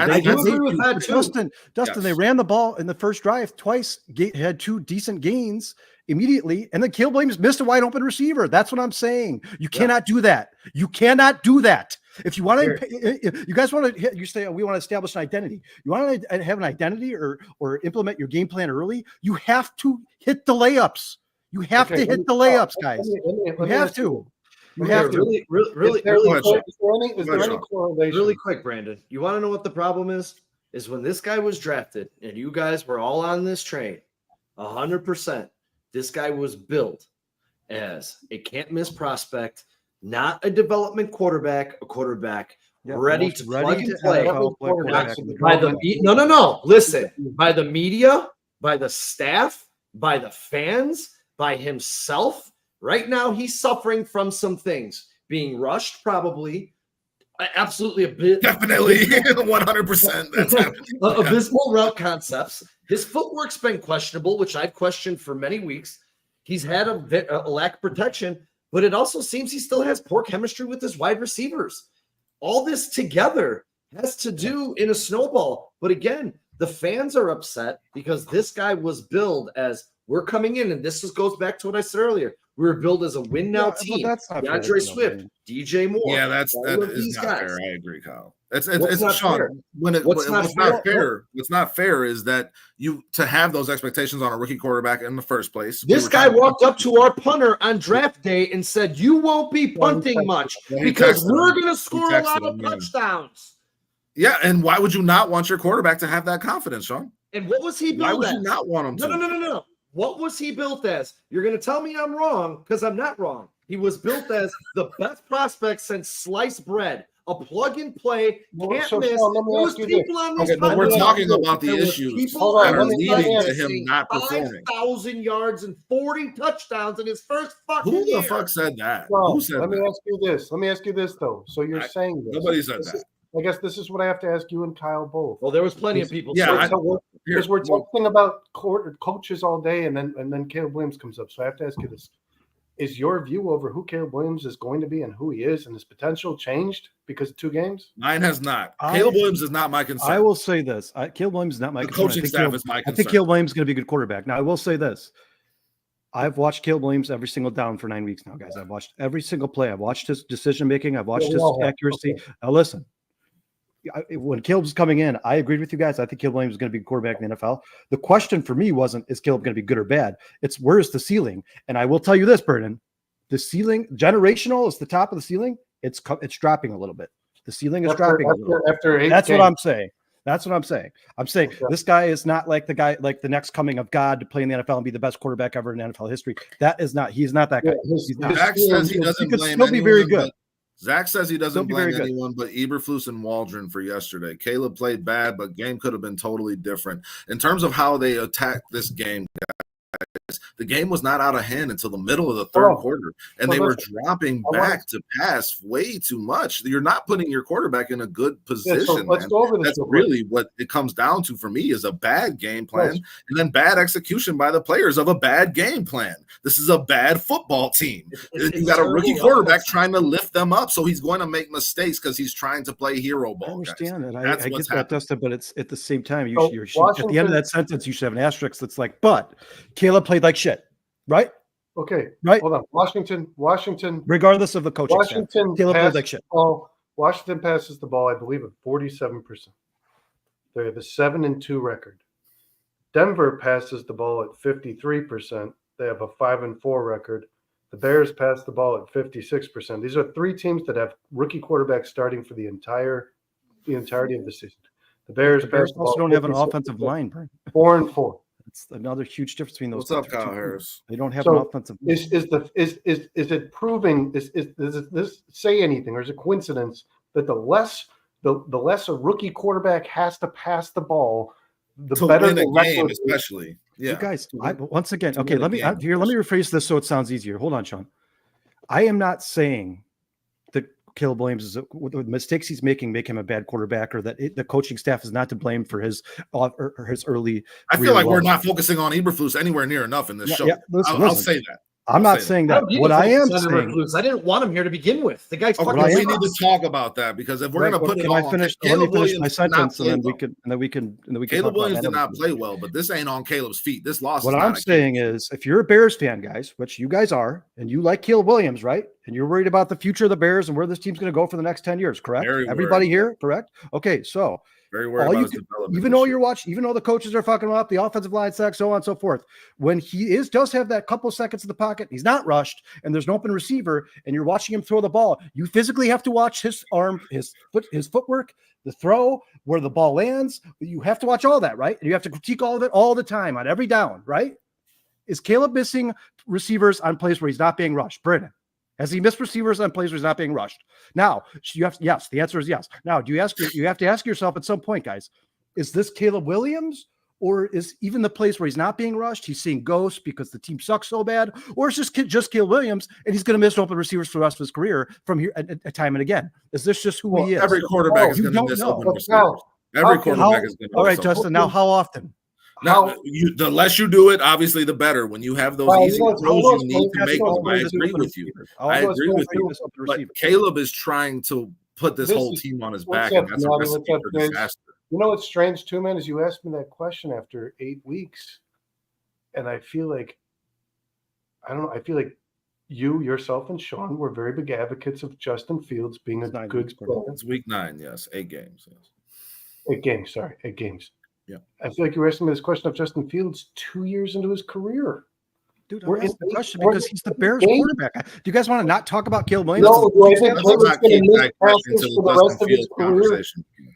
they ran the ball in the first drive twice, had 2 decent gains immediately, and then Caleb Williams missed a wide open receiver. That's what I'm saying. You cannot do that. You cannot do that. If you want to, you guys want to, you say we want to establish an identity. You want to have an identity or implement your game plan early. You have to hit the layups. You have to hit the layups, guys. You have to. You have to. Really quick, Brandon. You want to know what the problem is? Is when this guy was drafted and you guys were all on this train, 100%, this guy was built as a can't miss prospect, not a development quarterback, a quarterback ready to plug and play. Listen, by the media, by the staff, by the fans, by himself. Right now, he's suffering from some things, being rushed, absolutely definitely 100%. That's happening. Abysmal route concepts. His footwork's been questionable, which I've questioned for many weeks. He's had a lack of protection, but it also seems he still has poor chemistry with his wide receivers. All this together has to do in a snowball. But again, the fans are upset because this guy was billed as we're coming in, and goes back to what I said earlier. We were billed as a win now team. DeAndre Swift, DJ Moore. Yeah, that is not fair. I agree, Kyle. It's Sean. Fair? What's not fair? What's not fair is that you to have those expectations on a rookie quarterback in the first place. This guy walked up to our punter on draft day and said, "You won't be punting much because we're going to score a lot of touchdowns." Yeah, and why would you not want your quarterback to have that confidence, Sean? And what was he built as? Why would you not want him to? No. What was he built as? You're going to tell me I'm wrong because I'm not wrong. He was built as the best prospect since sliced bread, a plug and play, can't miss. There was people on this but we're talking about the issues that are leading to him not performing. 5,000 yards and 40 touchdowns in his first fucking year. Who the fuck said that? Well, who said let that? me ask you this though. So you're saying this. Nobody said that. I guess this is what I have to ask you and Kyle both. Well, there was plenty of people. Yeah, because we're talking about coaches all day, and then Caleb Williams comes up. So I have to ask you this: is your view over who Caleb Williams is going to be and who he is and his potential changed because of 2 games? Mine has not. Caleb Williams is not my concern. I will say this: Caleb Williams is not my concern. Coaching staff is my concern. I think Caleb Williams is going to be a good quarterback. Now, I will say this: I've watched Caleb Williams every single down for 9 weeks now, guys. I've watched every single play. I've watched his decision making. I've watched his accuracy. Okay. Now, listen. When Caleb's coming in, I agreed with you guys. I think Caleb Williams is going to be a quarterback in the NFL. The question for me wasn't, is Caleb going to be good or bad? It's where's the ceiling? And I will tell you this, Brennan, the ceiling, generational is the top of the ceiling. It's dropping a little bit. The ceiling is dropping a little bit. After 8 That's games. what I'm saying. That's what I'm saying. I'm saying this guy is not like the guy, like the next coming of God to play in the NFL and be the best quarterback ever in NFL history. That is not. He's not that guy. He's not. Zach says he doesn't blame still be very good. Zach says he doesn't blame anyone but Eberflus and Waldron for yesterday. Caleb played bad, but game could have been totally different. In terms of how they attacked this game, guys, the game was not out of hand until the middle of the third quarter, and they were dropping back to pass way too much. You're not putting your quarterback in a good position. So let's go over this. That's really what it comes down to for me is a bad game plan and then bad execution by the players of a bad game plan. This is a bad football team. You got a rookie quarterback trying to lift them up, so he's going to make mistakes because he's trying to play hero ball. I understand that. I get that, Dustin, but it's at the same time. You're at the end of that sentence, you should have an asterisk that's like, but Caleb played like shit, right? Okay, right. Hold on, Washington. Regardless of the coaching staff, Caleb played like shit. Washington passes the ball, I believe, at 47%. They have a 7-2 record. Denver passes the ball at 53%. They have a 5-4 record. The Bears pass the ball at 56%. These are three teams that have rookie quarterbacks starting for the entirety of the season. The Bears also don't have an offensive line, Brian. 4-4. It's another huge difference between those. What's up, Kyle Harris? They don't have an offensive line. Is it proving? Does this say anything, or is it coincidence that the less a rookie quarterback has to pass the ball, the better the game, especially. Yeah, you guys. Once again, okay. Let me rephrase this so it sounds easier. Hold on, Sean. I am not saying that Caleb Williams is the mistakes he's making make him a bad quarterback, or that the coaching staff is not to blame for his early. I feel like we're not focusing on Eberflus anywhere near enough in this show. Yeah, I'll say that. I'm not saying that. What I am saying, I didn't want him here to begin with. The guy's fucking. We need to talk about that because if we're going to put it all, let me finish my sentence, and then we can. Caleb Williams did not play well, but this ain't on Caleb's feet. This loss. What I'm saying is, if you're a Bears fan, guys, which you guys are, and you like Caleb Williams, right, and you're worried about the future of the Bears and where this team's going to go for the next 10 years, correct? Everybody here, correct? Okay, so. Very worried about his development. Even though the coaches are fucking him up, the offensive line sucks, so on and so forth. When he does have that couple seconds in the pocket, he's not rushed, and there's an open receiver, and you're watching him throw the ball. You physically have to watch his arm, his footwork, the throw, where the ball lands. You have to watch all that, right? And you have to critique all of it all the time on every down, right? Is Caleb missing receivers on plays where he's not being rushed? Brennan. Has he missed receivers on plays where he's not being rushed? Now, yes, the answer is yes. Now, you have to ask yourself at some point, guys, is this Caleb Williams, or is even the place where he's not being rushed, he's seeing ghosts because the team sucks so bad, or it's just Caleb Williams and he's going to miss open receivers for the rest of his career from here at time and again? Is this just who he is? Every quarterback is going to miss open receivers. Every quarterback is going to. All right, Justin. Now, how often? Now, the less you do it, obviously, the better. When you have those easy throws, you need to make them. I agree with you. But Caleb is trying to put this whole team on his back, and that's a recipe for disaster. You know what's strange too, man, is you asked me that question after 8 weeks, and I feel like you, yourself, and Sean were very big advocates of Justin Fields being a good player. It's week 9, yes. 8 games. Yes. 8 games, sorry. 8 games. Yeah. I feel like you were asking me this question of Justin Fields 2 years into his career. Dude, I'm asking the question because he's the Bears quarterback. Do you guys want to not talk about Caleb Williams? No, do I think Caleb's going to miss passes for the rest of his career?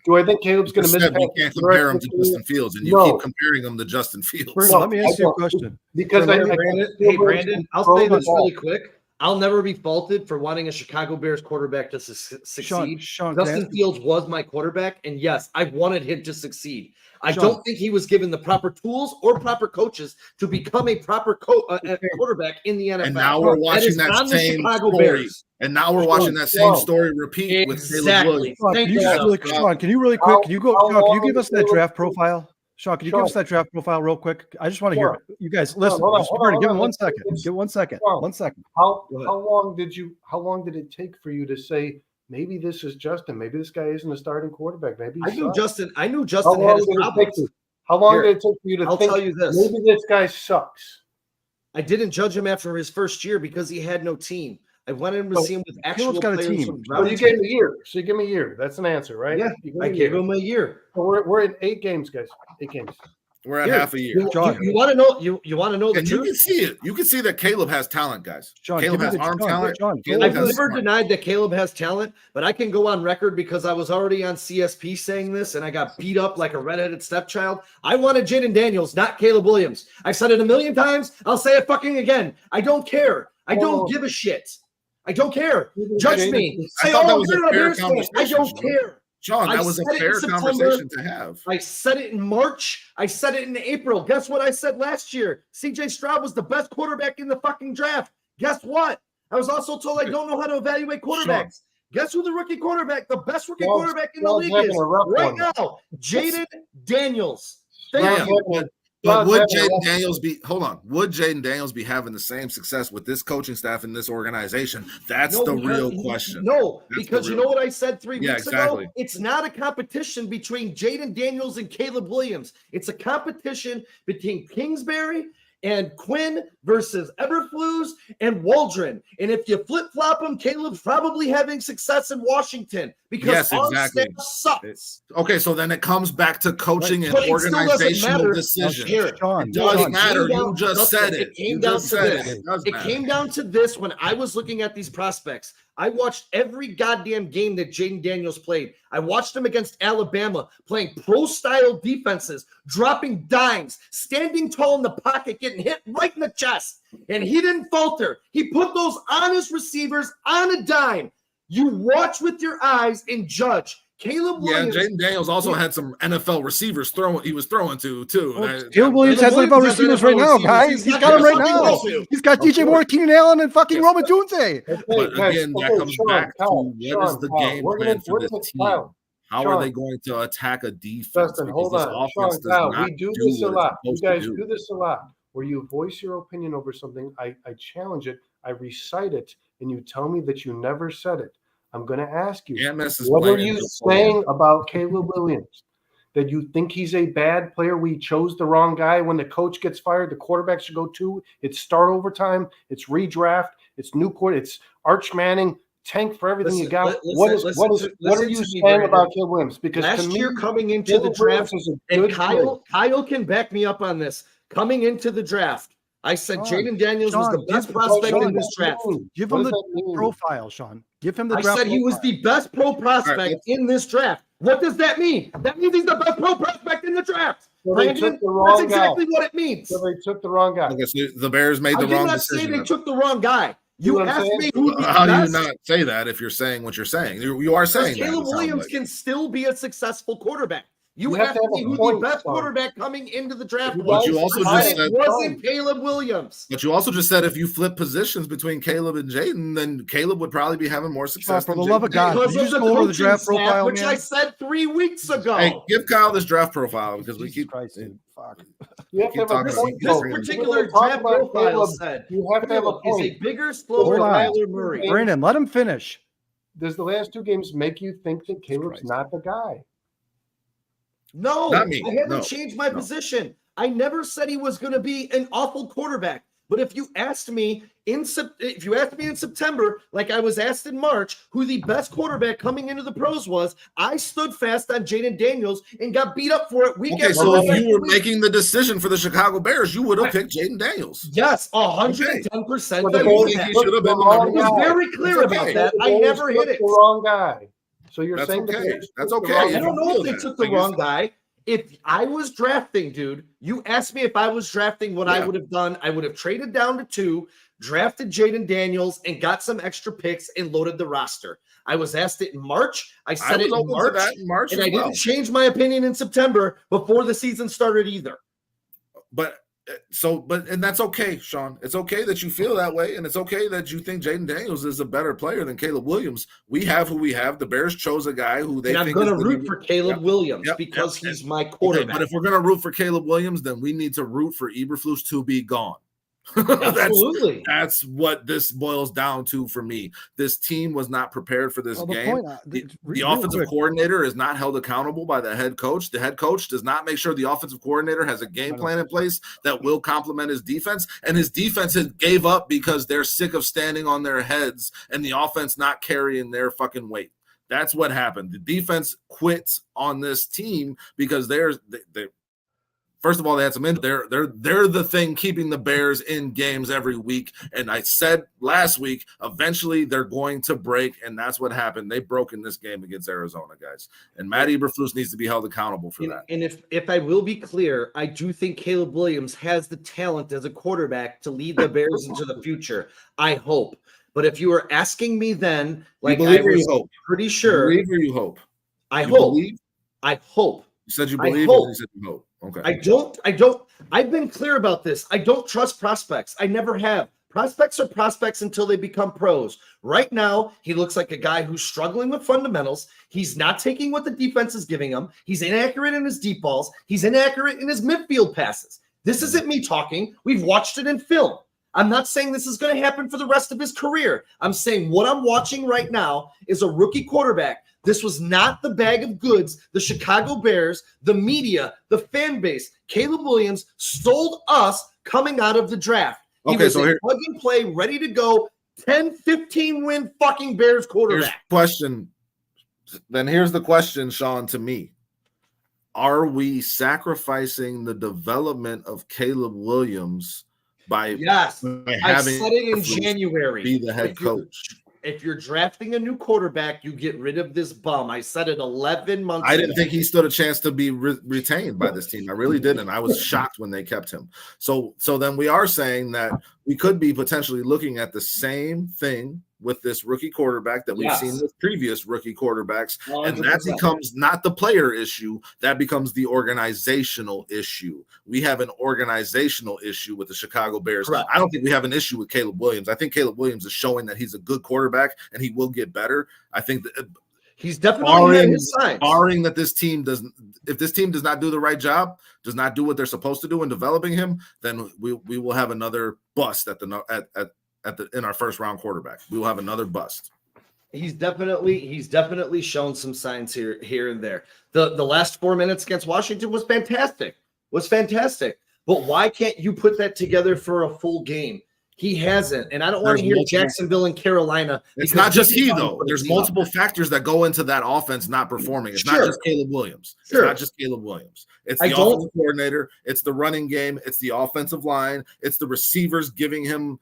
Do I think Caleb's going to miss passes? You can't compare him to Justin Fields, and you keep comparing him to Justin Fields. Let me ask you a question. Because Brandon, I'll say this really quick. I'll never be faulted for wanting a Chicago Bears quarterback to succeed. Sean, Justin Fields was my quarterback, and yes, I wanted him to succeed. I don't think he was given the proper tools or proper coaches to become a proper quarterback in the NFL. And now we're watching that same story. And now we're watching that same story repeat with Caleb Williams. Sean, can you really quick? Can you give us that draft profile? Sean, can you give us that draft profile real quick? I just want to hear it. You guys, listen. Give him 1 second. Give 1 second. 1 second. How long did it take for you to say, maybe this is Justin? Maybe this guy isn't a starting quarterback. Maybe I knew Justin had his problems. How long did it take for you to think, tell you this. Maybe this guy sucks? I didn't judge him after his first year because he had no team. I wanted him to see him with actual players. So you gave him a year. So you give him a year. That's an answer, right? Yeah, I gave him a year. So we're in 8 games, guys. 8 games. We're at half a year. You want to know? You want to know the And you truth? can see it. You can see that Caleb has talent, guys. John, Caleb has arm talent. I've never denied that Caleb has talent, but I can go on record because I was already on CSP saying this, and I got beat up like a redheaded stepchild. I wanted Jaden Daniels, not Caleb Williams. I've said it a million times. I'll say it fucking again. I don't care. I don't give a shit. I don't care. Judge me. Say, that oh, was you're a a fair Bears fan. I conversation, don't care. Sean, that was a fair conversation to have. I said it in March. I said it in April. Guess what I said last year? CJ Stroud was the best quarterback in the fucking draft. Guess what? I was also told I don't know how to evaluate quarterbacks. Guess who the rookie quarterback, the best rookie quarterback in the league is right now? Jaden Daniels. Thank you. But would Jaden Daniels be? Hold on. Would Jaden Daniels be having the same success with this coaching staff in this organization? That's the real question. No, because you know what I said 3 weeks ago? It's not a competition between Jaden Daniels and Caleb Williams. It's a competition between Kingsbury and Quinn versus Eberflus and Waldron. And if you flip-flop them, Caleb's probably having success in Washington because our staff sucks. Okay, so then it comes back to coaching and organizational decisions. It does matter. You just said it. It came down to this when I was looking at these prospects. I watched every goddamn game that Jaden Daniels played. I watched him against Alabama playing pro-style defenses, dropping dimes, standing tall in the pocket, getting hit right in the chest. And he didn't falter. He put those honest receivers on a dime. You watch with your eyes and judge. Caleb Williams. Yeah, Jaden Daniels also had some NFL receivers he was throwing to, too. Caleb Williams has NFL receivers right now, guys. He's got them right now. He's got DJ Moore, Keenan Allen, and fucking Roman Tunze. But again, that comes back to what is the game plan for this team? How are they going to attack a defense? Justin, hold on. Sean, we do this a lot. You guys do this a lot. Where you voice your opinion over something, I challenge it, I recite it, and you tell me that you never said it. I'm going to ask you, what are you saying about Caleb Williams? That you think he's a bad player? We chose the wrong guy. When the coach gets fired, the quarterback should go to. It's start overtime. It's redraft. It's new court. It's Arch Manning. Tank for everything you got. What are you saying about Caleb Williams? Because last year coming into the draft, and Kyle can back me up on this. Coming into the draft, I said Jaden Daniels was the best prospect in this draft. Give him the profile, Sean. Give him the draft. I said he was the best pro prospect in this draft. What does that mean? That means he's the best pro prospect in the draft. So that's exactly what it means. So they took the wrong guy. Okay, so the Bears made the wrong decision. I did not say they took the wrong guy. You asked me who how do you not say that if you're saying what you're saying? You are saying Caleb Williams can still be a successful quarterback. You asked me who the best quarterback coming into the draft was. But you also just said it wasn't Caleb Williams. But you also just said if you flip positions between Caleb and Jaden, then Caleb would probably be having more success. For the love of God, because of the coaching draft profile, which I said 3 weeks ago. Hey, give Kyle this draft profile because we keep. Christ, fuck. You have to have this particular draft profile said you have to have a point. Is a bigger, slower Kyler Murray. Brandon, let him finish. Does the last 2 games make you think that Caleb's not the guy? No, I haven't changed my position. I never said he was going to be an awful quarterback. But if you asked me in September, like I was asked in March, who the best quarterback coming into the pros was, I stood fast on Jaden Daniels and got beat up for it week after so if you were making the decision for the Chicago Bears, you would have picked Jaden Daniels. Yes, 110%. He should have been I was very clear about that. I never hit it. The wrong guy. So you're That's saying okay. That's okay. I don't know if they took the wrong guy. If I was drafting, dude, you asked me if I was drafting what I would have done. I would have traded down to 2, drafted Jaden Daniels, and got some extra picks and loaded the roster. I was asked it in March. I said it in March, and I didn't change my opinion in September before the season started either. And that's okay, Sean. It's okay that you feel that way, and it's okay that you think Jaden Daniels is a better player than Caleb Williams. We have who we have. The Bears chose a guy who they think I'm going to root for Caleb Williams because he's my quarterback. But if we're going to root for Caleb Williams, then we need to root for Eberflus to be gone. Absolutely. That's what this boils down to for me. This team was not prepared for this game. The offensive coordinator is not held accountable by the head coach. The head coach does not make sure the offensive coordinator has a game plan in place that will complement his defense. And his defense gave up because they're sick of standing on their heads and the offense not carrying their fucking weight. That's what happened. The defense quits on this team because First of all, they had some injuries. They're the thing keeping the Bears in games every week. And I said last week, eventually they're going to break, and that's what happened. They broke in this game against Arizona, guys. And Matt Eberflus needs to be held accountable for that. And if I will be clear, I do think Caleb Williams has the talent as a quarterback to lead the Bears into the future. I hope. But if you were asking me then, like I was pretty sure. You believe or you hope? I hope. Believe? I hope. You said you believe or you said you hope? Okay. I don't. I've been clear about this. I don't trust prospects. I never have. Prospects are prospects until they become pros. Right now, he looks like a guy who's struggling with fundamentals. He's not taking what the defense is giving him. He's inaccurate in his deep balls. He's inaccurate in his midfield passes. This isn't me talking. We've watched it in film. I'm not saying this is going to happen for the rest of his career. I'm saying what I'm watching right now is a rookie quarterback. This was not the bag of goods the Chicago Bears, the media, the fan base, Caleb Williams sold us coming out of the draft. He was a plug and play, ready to go, 10, 15 win fucking Bears quarterback. Here's the question, Sean, to me. Are we sacrificing the development of Caleb Williams by having I said it in January. Be the head coach? If you're drafting a new quarterback, you get rid of this bum. I said it 11 months ago. I didn't think he stood a chance to be retained by this team. I really didn't. I was shocked when they kept him. So then we are saying that we could be potentially looking at the same thing with this rookie quarterback that we've seen with previous rookie quarterbacks. 100%. And that becomes not the player issue. That becomes the organizational issue. We have an organizational issue with the Chicago Bears. Correct. I don't think we have an issue with Caleb Williams. I think Caleb Williams is showing that he's a good quarterback and he will get better. I think that he's definitely in his signs. Barring that this team doesn't, if this team does not do the right job, does not do what they're supposed to do in developing him, then we will have another bust in our first round quarterback. We will have another bust. He's definitely shown some signs here and there. The last 4 minutes against Washington was fantastic. But why can't you put that together for a full game? He hasn't, and I don't want to hear Jacksonville and Carolina. It's not just he, though. There's multiple factors that go into that offense not performing. It's not just Caleb Williams. It's not just Caleb Williams. It's the offensive coordinator. It's the running game. It's the offensive line. It's the receivers giving him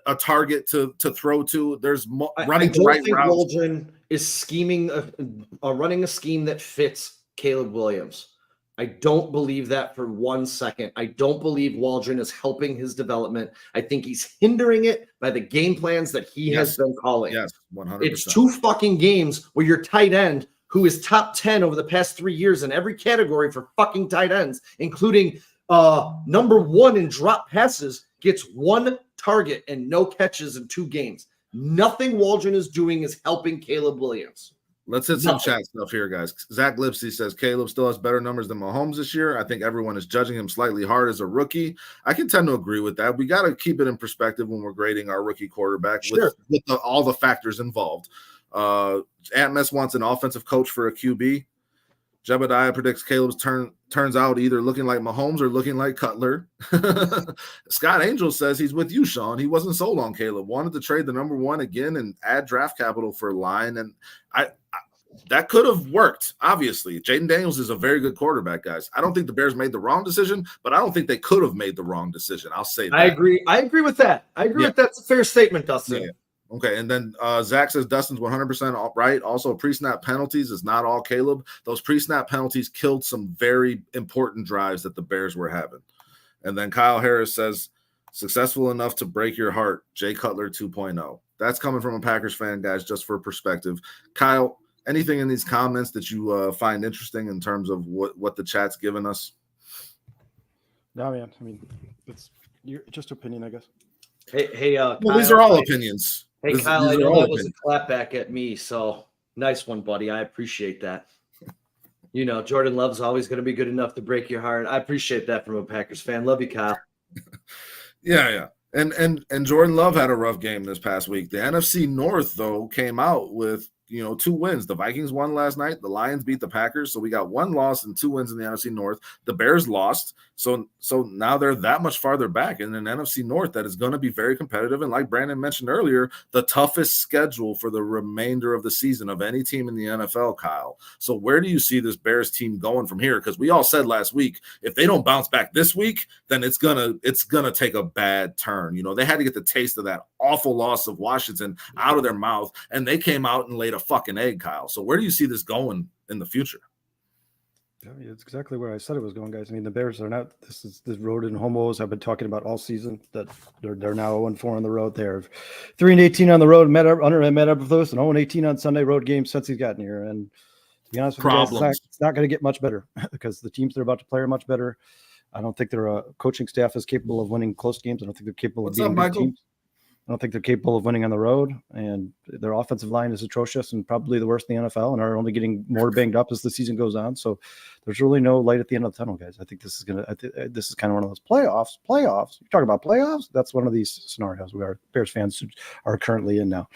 a target to throw to. There's running the right routes. I don't think Waldron is scheming, running a scheme that fits Caleb Williams. I don't believe that for 1 second. I don't believe Waldron is helping his development. I think he's hindering it by the game plans that he has been calling. Yes, 100%. It's 2 fucking games where your tight end, who is top 10 over the past 3 years in every category for fucking tight ends, including number 1 in drop passes, gets 1 target and no catches in 2 games. Nothing Waldron is doing is helping Caleb Williams. Let's hit some chat stuff here, guys. Zach Lipsy says Caleb still has better numbers than Mahomes this year. I think everyone is judging him slightly hard as a rookie. I can tend to agree with that. We got to keep it in perspective when we're grading our rookie quarterback with all the factors involved. Atmos wants an offensive coach for a QB. Jebediah predicts Caleb's turns out either looking like Mahomes or looking like Cutler. Scott Angel says he's with you, Sean. He wasn't sold on Caleb. Wanted to trade the number 1 again and add draft capital for a line. And that could have worked, obviously. Jaden Daniels is a very good quarterback, guys. I don't think the Bears made the wrong decision, but I don't think they could have made the wrong decision. I'll say that. I agree with that. That's a fair statement, Dustin. Yeah. Okay, and then Zach says Dustin's 100% right. Also, pre-snap penalties is not all Caleb. Those pre-snap penalties killed some very important drives that the Bears were having. And then Kyle Harris says, successful enough to break your heart, Jay Cutler 2.0. That's coming from a Packers fan, guys, just for perspective. Kyle, anything in these comments that you find interesting in terms of what the chat's given us? No, man. I mean, it's just opinion, I guess. Hey, well, these are all opinions. Hey, Kyle, I know that was a clap back at me, so nice one, buddy. I appreciate that. You know, Jordan Love's always going to be good enough to break your heart. I appreciate that from a Packers fan. Love you, Kyle. Yeah. And Jordan Love had a rough game this past week. The NFC North, though, came out with 2 wins. The Vikings won last night. The Lions beat the Packers. So we got 1 loss and 2 wins in the NFC North. The Bears lost. So now they're that much farther back in an NFC North that is going to be very competitive. And like Brandon mentioned earlier, the toughest schedule for the remainder of the season of any team in the NFL, Kyle. So where do you see this Bears team going from here? Because we all said last week, if they don't bounce back this week, then it's gonna take a bad turn. They had to get the taste of that awful loss of Washington out of their mouth, and they came out and laid a fucking egg, Kyle. So where do you see this going in the future? Yeah, it's exactly where I said it was going, guys. I mean, the Bears are not. This is the road and home woes I've been talking about all season. That they're now 0-4 on the road. They're 3-18 on the road. Under Matt Eberflus, and 0-18 on Sunday road games since he's gotten here. And to be honest with you guys, it's not going to get much better because the teams they're about to play are much better. I don't think their coaching staff is capable of winning close games. I don't think they're capable of beating good teams. I don't think they're capable of winning on the road, and their offensive line is atrocious and probably the worst in the NFL, and are only getting more banged up as the season goes on. So there's really no light at the end of the tunnel, guys. I think this is this is kind of one of those playoffs. You talk about playoffs. That's one of these scenarios where Bears fans are currently in now.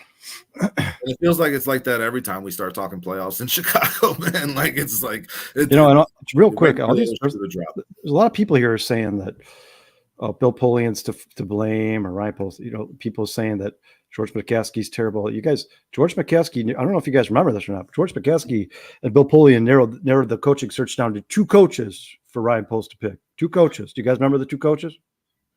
It feels like it's like that every time we start talking playoffs in Chicago, man. Like it's real quick. There's a lot of people here are saying that. Bill Polian's to blame, or Ryan Poles. People saying that George McCaskey's terrible. You guys, George McCaskey. I don't know if you guys remember this or not. But George McCaskey and Bill Polian narrowed the coaching search down to 2 coaches for Ryan Poles to pick. 2 coaches. Do you guys remember the 2 coaches?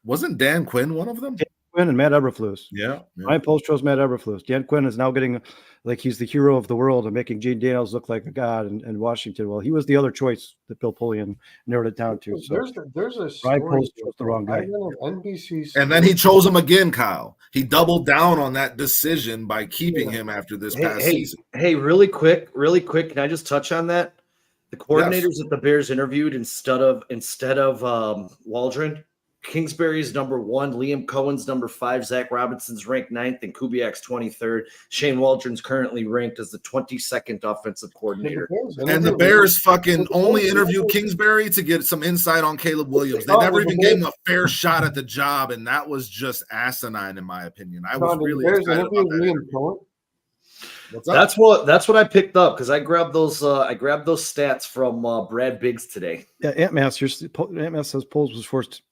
Wasn't Dan Quinn one of them? Dan Quinn and Matt Eberflus. Yeah. Ryan Poles chose Matt Eberflus. Dan Quinn is now getting like he's the hero of the world and making Gene Daniels look like a god in Washington. Well, he was the other choice that Bill Polian narrowed it down to. So there's a story. Ryan Poles chose the wrong guy. NBC, and then he chose him again, Kyle. He doubled down on that decision by keeping him after this past season. Hey, really quick. Can I just touch on that? The coordinators that the Bears interviewed instead of Waldron, Kingsbury's number 1, Liam Cohen's number 5, Zach Robinson's ranked 9th, and Kubiak's 23rd. Shane Waldron's currently ranked as the 22nd offensive coordinator. And the Bears fucking only interviewed Kingsbury to get some insight on Caleb Williams. They never even gave him a fair shot at the job, and that was just asinine, in my opinion. I was really excited about that. That's what I picked up because I grabbed those stats from Brad Biggs today. Yeah, Ant Mass says Poles was forced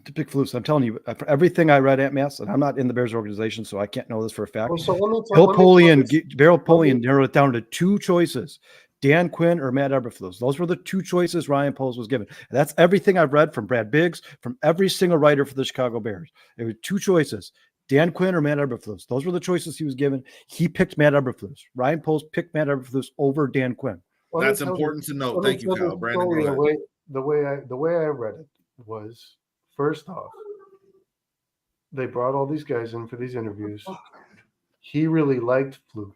to pick Flus. I'm telling you, for everything I read, Ant Mass, and I'm not in the Bears organization, so I can't know this for a fact. Bill Polian narrowed it down to 2 choices: Dan Quinn or Matt Eberflus. Those were the 2 choices Ryan Poles was given. And that's everything I've read from Brad Biggs, from every single writer for the Chicago Bears. There were 2 choices: Dan Quinn or Matt Eberflus. Those were the choices he was given. He picked Matt Eberflus. Ryan Poles picked Matt Eberflus over Dan Quinn. That's important to note. Thank you, Kyle. Brandon, the way I read it was, first off, they brought all these guys in for these interviews. He really liked Flus.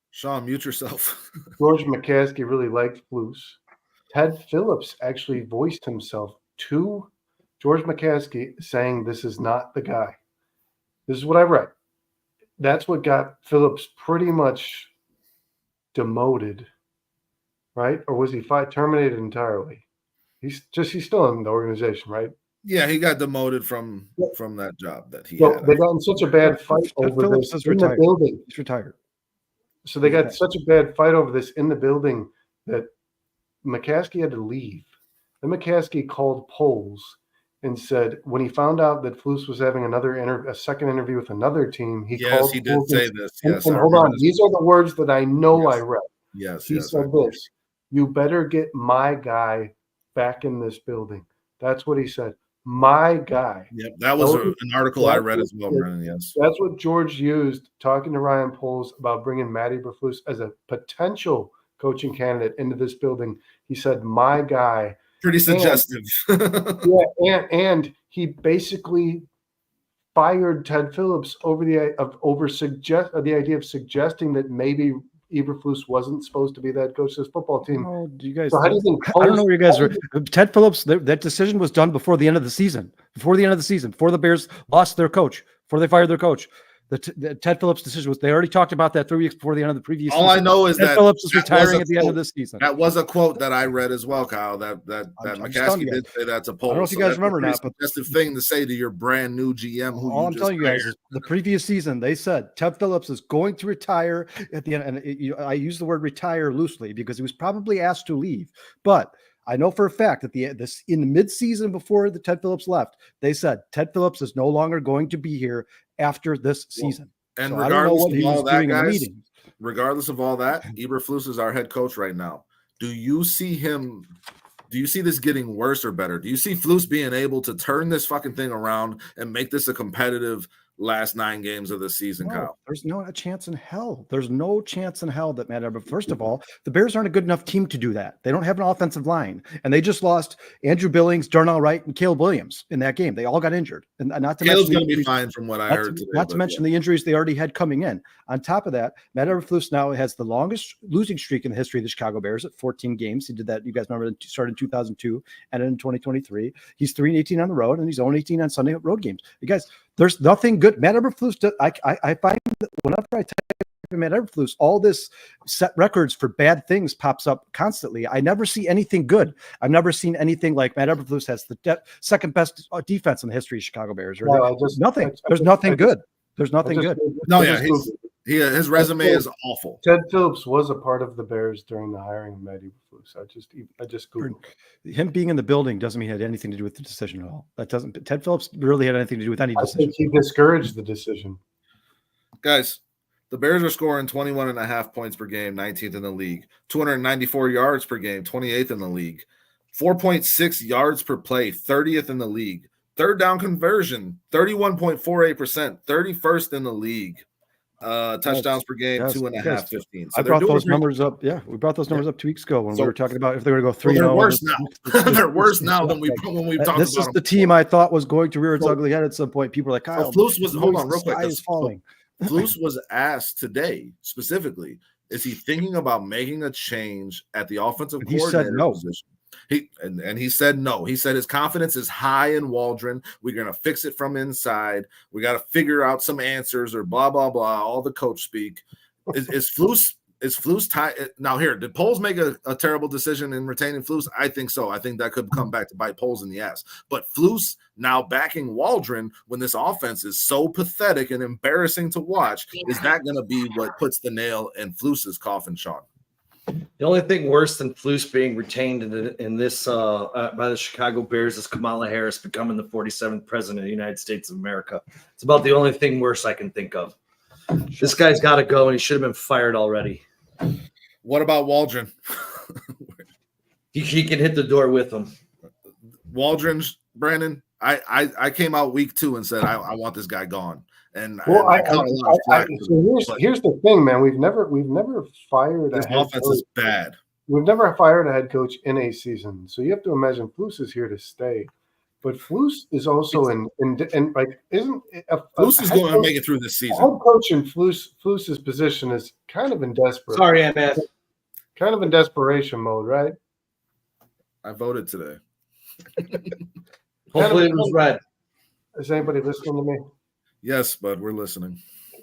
Sean, mute yourself. George McCaskey really liked Flus. Ted Phillips actually voiced himself to George McCaskey saying this is not the guy. This is what I read. That's what got Phillips pretty much demoted, right? Or was he terminated entirely? He's still in the organization, right? Yeah, he got demoted from that job that he had. They got in such a bad fight over this in the building. He's retired. So they got such a bad fight over this in the building that McCaskey had to leave. Then McCaskey called Poles and said when he found out that Flus was having a second interview with another team, he called. He did say this. Yes, and hold on, these are the words that I know I read. Yes, he said this: "You better get my guy back in this building." That's what he said. My guy. Yep, that was an article I read as well, Brennan. Yes, that's what George used talking to Ryan Poles about bringing Matty Eberflus as a potential coaching candidate into this building. He said, "My guy." Pretty suggestive. And he basically fired Ted Phillips over the idea of suggesting that maybe Eberflus wasn't supposed to be that coach of this football team. Oh, do you guys? So how do you think? I don't know where you guys are. Ted Phillips. That decision was done before the end of the season. Before the Bears lost their coach. Before they fired their coach. The Ted Phillips decision was. They already talked about that 3 weeks before the end of the previous. All season. I know is Ted that Phillips is retiring was at the end of this season. That was a quote that I read as well, Kyle. That McCaskey did say that to Poles. I don't know if you guys remember or not, but that's the thing to say to your brand new GM. Who all I'm telling you guys is the previous season they said Ted Phillips is going to retire at the end, and I use the word retire loosely because he was probably asked to leave, but I know for a fact that in the midseason before the Ted Phillips left, they said Ted Phillips is no longer going to be here after this season. And so regardless of all that, guys, regardless of all that, Eberflus is our head coach right now. Do you see this getting worse or better? Do you see Flus being able to turn this fucking thing around and make this a competitive last 9 games of the season, Kyle? There's no chance in hell. There's no chance in hell that Matt Eberflus. First of all, the Bears aren't a good enough team to do that. They don't have an offensive line, and they just lost Andrew Billings, Darnell Wright, and Caleb Williams in that game. They all got injured, and not to Caleb's mention going to be fine from what I heard today. Not to mention the injuries they already had coming in. On top of that, Matt Eberflus now has the longest losing streak in the history of the Chicago Bears at 14 games. He did that. You guys remember? Started in 2002 and in 2023. He's 3-18 on the road, and he's 0-18 on Sunday road games. You guys. There's nothing good. Matt Eberflus, I find that whenever I type in Matt Eberflus, all this set records for bad things pops up constantly. I never see anything good. I've never seen anything like Matt Eberflus has the second best defense in the history of Chicago Bears. Nothing. There's nothing good. There's nothing good. No, yeah. His resume is awful. Ted Phillips was a part of the Bears during the hiring of Matt Eberflus. I just Googled. Him being in the building doesn't mean he had anything to do with the decision at all. Ted Phillips really had anything to do with any decision. I think he discouraged the decision. Guys, the Bears are scoring 21.5 points per game, 19th in the league. 294 yards per game, 28th in the league. 4.6 yards per play, 30th in the league. Third down conversion, 31.48%, 31st in the league. Touchdowns per game, 2.5, 15. So I brought those numbers up. Yeah, we brought those numbers up 2 weeks ago when we were talking about if they were going to go 3-0. They're worse now. They're worse now than when we talked about. This is the team I thought was going to rear its ugly head at some point. People are like, Kyle, Flus was hold on real quick. Falling. Flus was asked today specifically, is he thinking about making a change at the offensive coordinator position? He said no. He said his confidence is high in Waldron. We're gonna fix it from inside. We got to figure out some answers or blah blah blah. All the coach speak. Is Flus tied now? Here, did Poles make a terrible decision in retaining Flus? I think so. I think that could come back to bite Poles in the ass. But Flus now backing Waldron when this offense is so pathetic and embarrassing to watch. Is that going to be what puts the nail in Flus's coffin, Sean? The only thing worse than Flus being retained in this by the Chicago Bears is Kamala Harris becoming the 47th president of the United States of America. It's about the only thing worse I can think of. This guy's got to go, and he should have been fired already. What about Waldron? He can hit the door with him. Waldron's, Brandon, I came out week 2 and said I want this guy gone. And well, so here's the thing, man. We've never fired. This offense is bad. We've never fired a head coach in a season, so you have to imagine Flus is here to stay. But Flus is also in like isn't Flus is going to make it through this season. Head coach in Flus's position is kind of in desperate. Sorry, MS. Kind of in desperation mode, right? I voted today. Hopefully it was red. Is anybody listening to me? Yes, bud, we're listening.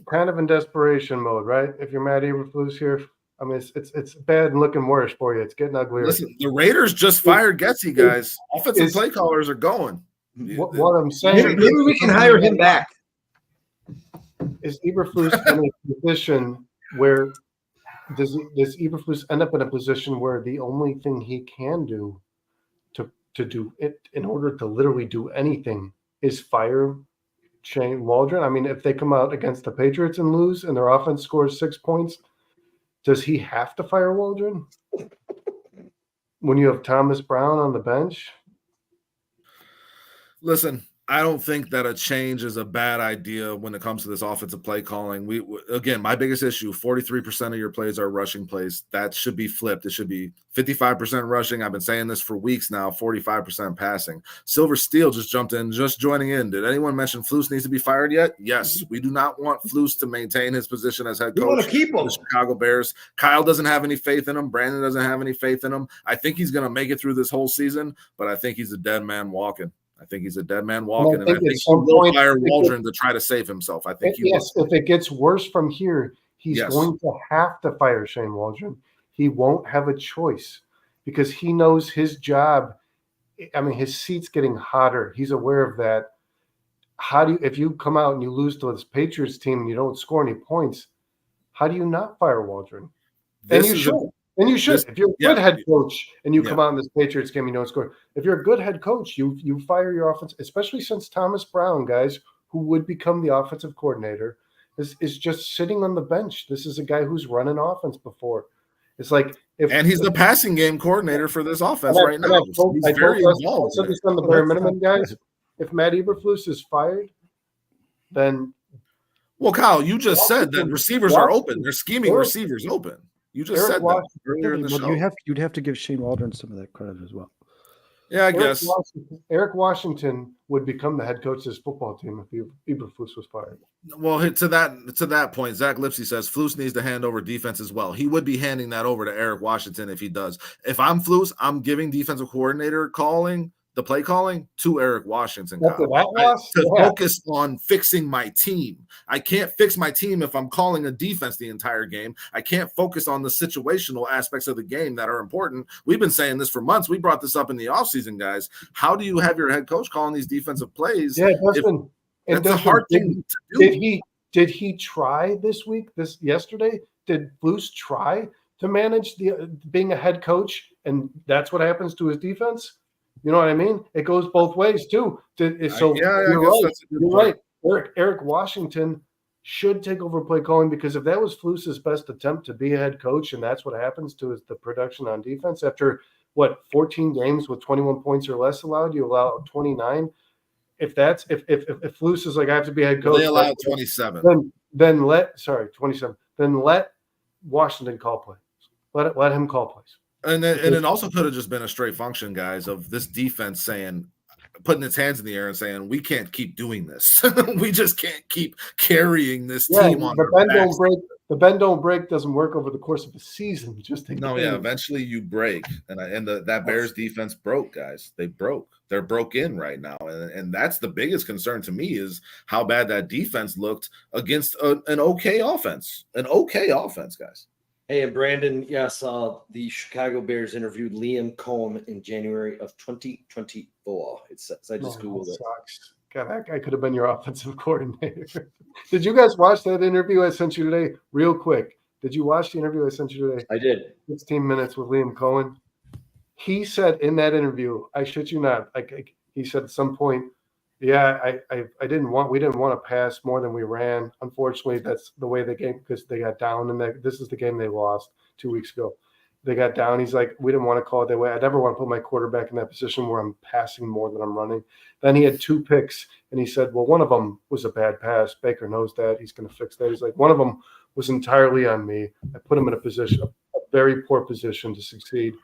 Kind of in desperation mode, right? If you're Matt Eberflus here, I mean, it's bad and looking worse for you. It's getting uglier. Listen, the Raiders just fired Getsy, guys. Offensive play callers are going. What I'm saying, maybe we can hire him back. Is Eberflus in a position where does Eberflus end up in a position where the only thing he can do to do it in order to literally do anything is fire Shane Waldron? I mean, if they come out against the Patriots and lose and their offense scores 6 points, does he have to fire Waldron when you have Thomas Brown on the bench? Listen, I don't think that a change is a bad idea when it comes to this offensive play calling. Again, my biggest issue, 43% of your plays are rushing plays. That should be flipped. It should be 55% rushing. I've been saying this for weeks now, 45% passing. Silver Steel just jumped in, just joining in. Did anyone mention Flus needs to be fired yet? Yes. We do not want Flus to maintain his position as head coach. We want to keep him. The Chicago Bears. Kyle doesn't have any faith in him. Brandon doesn't have any faith in him. I think he's going to make it through this whole season, but I think he's a dead man walking. I think he's a dead man walking, and I think he some will point, fire Waldron to try to save himself. I think he yes, will. if it gets worse from here, he's going to have to fire Shane Waldron. He won't have a choice because he knows his job. I mean, his seat's getting hotter. He's aware of that. If you come out and you lose to this Patriots team and you don't score any points, how do you not fire Waldron? And you should. If you're a good head coach and you come out in this Patriots game and you don't score, if you're a good head coach, you fire your offense, especially since Thomas Brown, guys, who would become the offensive coordinator, is just sitting on the bench. This is a guy who's run an offense before. It's like he's the passing game coordinator for this offense right now. He's very involved. I said this on the bare minimum, guys. If Matt Eberflus is fired, then Kyle, you just said that receivers are open. They're scheming receivers open. You just said that earlier in the show. You'd have to give Shane Waldron some of that credit as well. Yeah, I guess. Eric Washington would become the head coach of this football team if Eberflus was fired. Well, to that point, Zach Lipsy says Flus needs to hand over defense as well. He would be handing that over to Eric Washington if he does. If I'm Flus, I'm giving defensive coordinator the play calling to Eric Washington to focus on fixing my team. I can't fix my team if I'm calling a defense the entire game. I can't focus on the situational aspects of the game that are important. We've been saying this for months. We brought this up in the offseason, guys. How do you have your head coach calling these defensive plays? Yeah, Dustin. That's a hard thing to do. Did he try yesterday? Did Flus try to manage being a head coach, and that's what happens to his defense? You know what I mean? It goes both ways too. You're right. Eric Washington should take over play calling, because if that was Flus's best attempt to be a head coach, and that's what happens to the production on defense after 14 games with 21 points or less allowed, you allow 29. If Flus is like, I have to be a head coach, they allowed 27. Then let 27. Then let Washington call plays. Let him call plays. And it also could have just been a straight function, guys, of this defense putting its hands in the air and saying, we can't keep doing this. We just can't keep carrying this team on our backs. The bend don't break doesn't work over the course of a season. Eventually you break. And that Bears defense broke, guys. They broke. They're broke in right now. And that's the biggest concern to me, is how bad that defense looked against an okay offense. An okay offense, guys. Hey, and Brandon, yes, the Chicago Bears interviewed Liam Cohen in January of 2024. It says, I just Googled it. God, that guy could have been your offensive coordinator. Did you guys watch that interview I sent you today? Real quick. Did you watch the interview I sent you today? I did. 16 minutes with Liam Cohen. He said in that interview, I shit you not, he said at some point, we didn't want to pass more than we ran. Unfortunately, that's the way the game, because they got down, and this is the game they lost 2 weeks ago. They got down. He's like, we didn't want to call it that way. I never want to put my quarterback in that position where I'm passing more than I'm running. Then he had 2 picks, and he said, well, one of them was a bad pass. Baker knows that. He's going to fix that. He's like, one of them was entirely on me. I put him in a very poor position to succeed.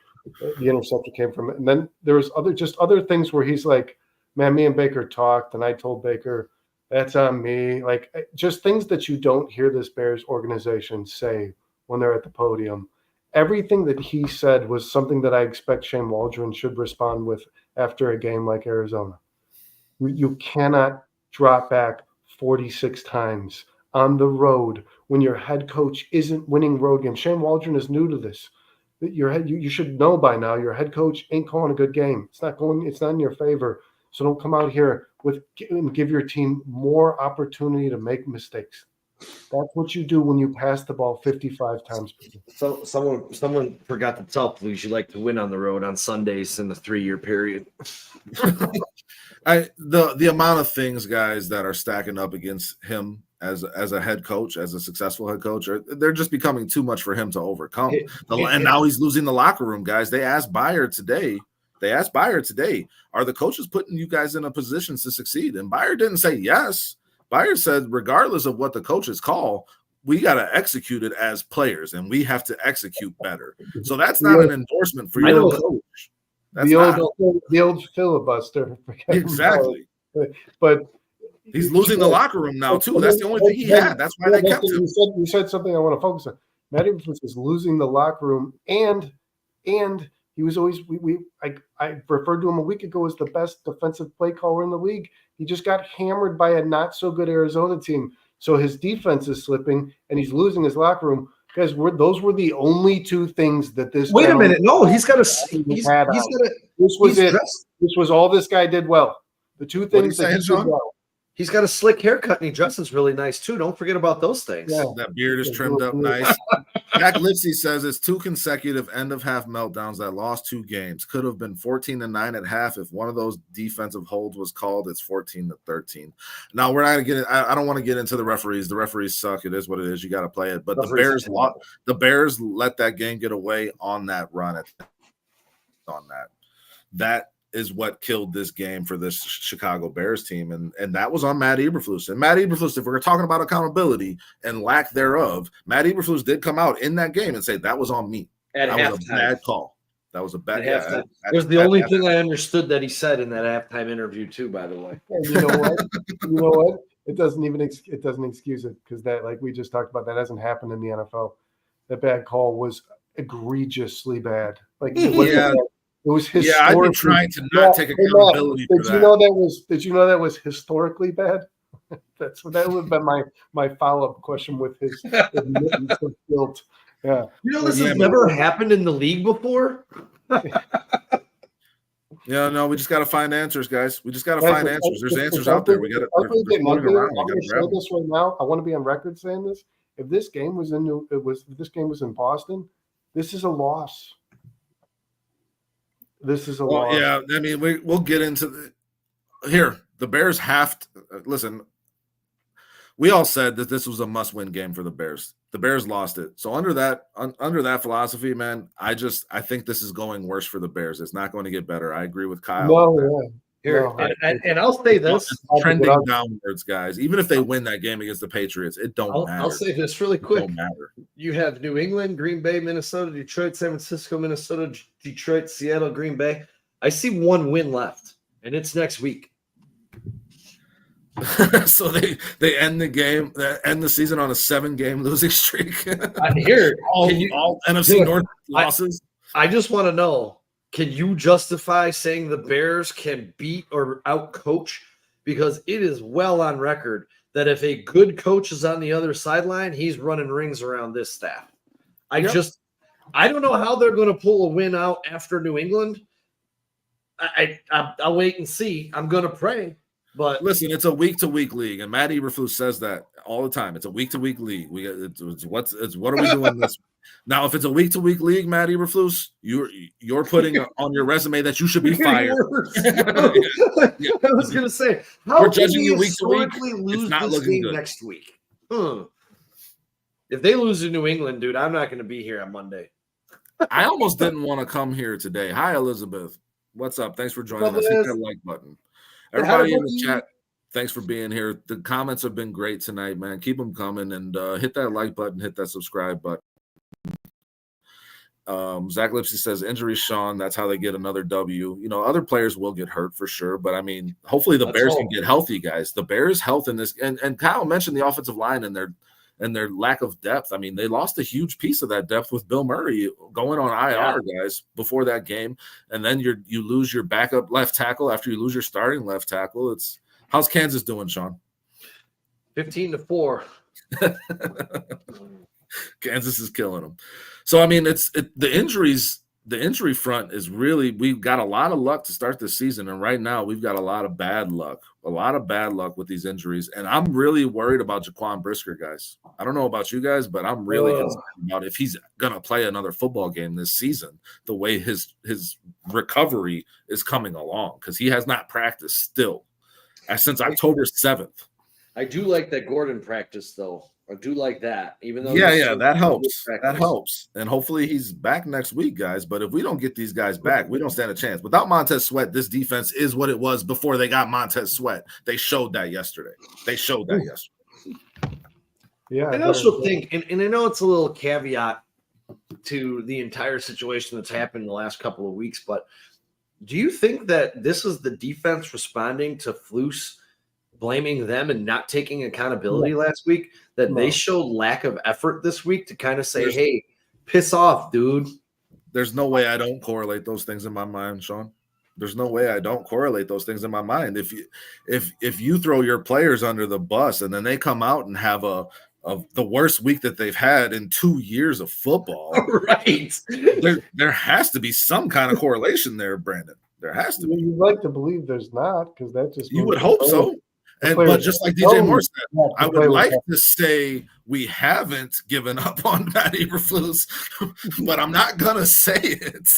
The interceptor came from it. And then there was other things where he's like, man, me and Baker talked, and I told Baker, that's on me. Like, just things that you don't hear this Bears organization say when they're at the podium. Everything that he said was something that I expect Shane Waldron should respond with after a game like Arizona. You cannot drop back 46 times on the road when your head coach isn't winning road games. Shane Waldron is new to this. You should know by now your head coach ain't calling a good game. It's not in your favor. So don't come out here and give your team more opportunity to make mistakes. That's what you do when you pass the ball 55 times. So someone forgot to tell Flus you like to win on the road on Sundays in the 3-year period. The amount of things, guys, that are stacking up against him as a head coach, as a successful head coach, they're just becoming too much for him to overcome. And now he's losing the locker room, guys. They asked Bayer today, are the coaches putting you guys in a position to succeed? And Bayer didn't say yes. Bayer said, regardless of what the coaches call, we got to execute it as players, and we have to execute better. So that's not an endorsement for your coach. The old filibuster. Exactly. But he's losing the locker room now, too. That's the only thing he had. That's why they kept him. You said something I want to focus on. Matt Eberflus is losing the locker room, and He was always I referred to him a week ago as the best defensive play caller in the league. He just got hammered by a not so good Arizona team. So his defense is slipping and he's losing his locker room. Guys, those were the only two things that this. Wait a minute. No, he's got a. He's got a. This was it. This was all this guy did well. The two things that he did well. He's got a slick haircut and he dresses really nice too. Don't forget about those things. Yeah. That beard is trimmed up nice. Jack Lipsy says it's 2 consecutive end-of-half meltdowns that lost 2 games. Could have been 14-9 at half if one of those defensive holds was called. It's 14-13. Now we're not gonna get. I don't want to get into the referees. The referees suck. It is what it is. You got to play it. But the Bears let that game get away on that run. That is what killed this game for this Chicago Bears team. And that was on Matt Eberflus. And Matt Eberflus, if we're talking about accountability and lack thereof, Matt Eberflus did come out in that game and say, that was on me. That was a bad call. That was a bad call. It was the only thing I understood that he said in that halftime interview too, by the way. And you know what? It doesn't excuse it because that, like we just talked about, that hasn't happened in the NFL. That bad call was egregiously bad. Like it was historically. Yeah, I've been trying to not take accountability for that. Did you know that was historically bad? That would have been my follow-up question with his admittance of guilt. Yeah. You know, this has never happened in the league before. Yeah, no, we just got to find answers, guys. We just got to find answers. There's answers out there. We got to floating around. I'm going to say this right now. I want to be on record saying this. If this game was in Boston, this is a loss. This is a loss. Yeah, I mean, we'll get into here. The Bears have to listen. We all said that this was a must-win game for the Bears. The Bears lost it. So under that philosophy, man, I think this is going worse for the Bears. It's not going to get better. I agree with Kyle. And I'll say this: it's trending downwards, guys. Even if they win that game against the Patriots, it don't matter. I'll say this really quick: it don't matter. You have New England, Green Bay, Minnesota, Detroit, San Francisco, Minnesota, Detroit, Seattle, Green Bay. I see one win left, and it's next week. So they end the season on a 7-game losing streak. I hear it. all NFC North losses. I just want to know. Can you justify saying the Bears can beat or out-coach? Because it is well on record that if a good coach is on the other sideline, he's running rings around this staff. I don't know how they're going to pull a win out after New England. I'll wait and see. I'm going to pray. But listen, it's a week-to-week league, and Matt Eberflus says that all the time. It's a week-to-week league. What are we doing this? Now, if it's a week-to-week league, Matt Eberflus, you're putting on your resume that you should be fired. I was going to say, how we're judging you week to week. Lose this game good. Next week? If they lose to New England, dude, I'm not going to be here on Monday. I almost didn't want to come here today. Hi, Elizabeth. What's up? Thanks for joining us. Hit that like button. Everybody in the chat, thanks for being here. The comments have been great tonight, man. Keep them coming and hit that like button, hit that subscribe button. Zach Lipsy says injuries, Sean. That's how they get another W. You know, other players will get hurt for sure, but I mean, hopefully the Bears can get healthy, guys. The Bears' health in this, and Kyle mentioned the offensive line and their lack of depth. I mean, they lost a huge piece of that depth with Bill Murray going on IR, guys, before that game, and then you lose your backup left tackle after you lose your starting left tackle. How's Kansas doing, Sean? 15-4. Kansas is killing them. So I mean, the injuries. The injury front is really, we've got a lot of luck to start this season. And right now we've got a lot of bad luck with these injuries. And I'm really worried about Jaquan Brisker, guys. I don't know about you guys, but I'm really concerned about if he's going to play another football game this season, the way his recovery is coming along, because he has not practiced still since October 7th. I do like that Gordon practiced, though. I do like that, even though that helps. That helps, and hopefully he's back next week, guys. But if we don't get these guys back, we don't stand a chance. Without Montez Sweat, this defense is what it was before they got Montez Sweat. They showed that yesterday. Yeah, I also think, and I know it's a little caveat to the entire situation that's happened in the last couple of weeks, but do you think that this is the defense responding to Flus blaming them and not taking accountability last week, that they showed lack of effort this week to kind of say, hey, piss off, dude? There's no way I don't correlate those things in my mind, Sean. There's no way I don't correlate those things in my mind. If you throw your players under the bus and then they come out and have the worst week that they've had in 2 years of football, right? There has to be some kind of correlation there, Brandon. There has to be. You'd like to believe there's not, because that just you would hope so. But just like DJ Moore said, I would like to say we haven't given up on Matt Eberflus, but I'm not gonna say it.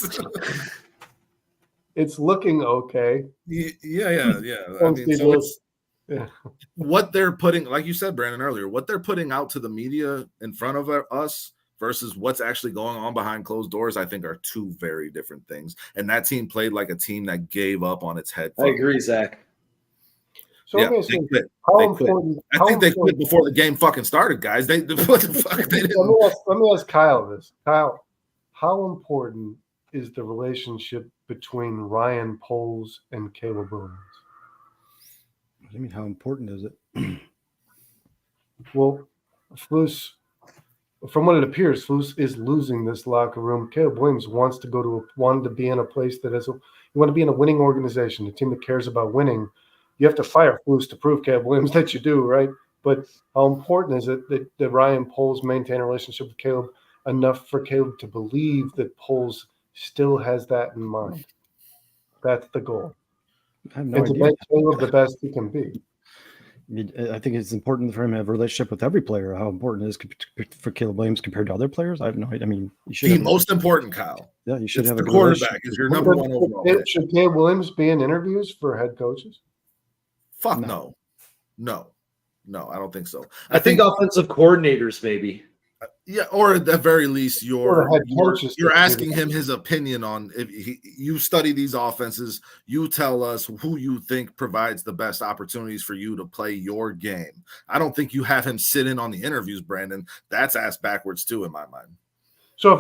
It's looking okay. Yeah. I mean, so what they're putting, like you said, Brandon, earlier, what they're putting out to the media in front of us versus what's actually going on behind closed doors, I think are two very different things. And that team played like a team that gave up on its head. I agree, Zach. So yeah, they quit. I think they quit before the game fucking started, guys. What the fuck? They didn't. Let me ask Kyle this. Kyle, how important is the relationship between Ryan Poles and Caleb Williams? What do you mean, how important is it? Well, Flus, from what it appears, Flus is losing this locker room. Caleb Williams wanted to be in a place that you want to be in a winning organization, a team that cares about winning. You have to fire Flus to prove, Caleb Williams, that you do, right? But how important is it that Ryan Poles maintain a relationship with Caleb enough for Caleb to believe that Poles still has that in mind? That's the goal. I have no and to idea. make Caleb the best he can be. I think it's important for him to have a relationship with every player. How important it is for Caleb Williams compared to other players? I have no idea. I mean, you should most important, Kyle. Yeah, you should have a good quarterback is your number one overall. Should Caleb Williams be in interviews for head coaches? Fuck no. I don't think so. I think offensive coordinators, maybe. Yeah, or at the very least, you're asking him his opinion on if you study these offenses. You tell us who you think provides the best opportunities for you to play your game. I don't think you have him sit in on the interviews, Brandon. That's ass backwards too, in my mind. So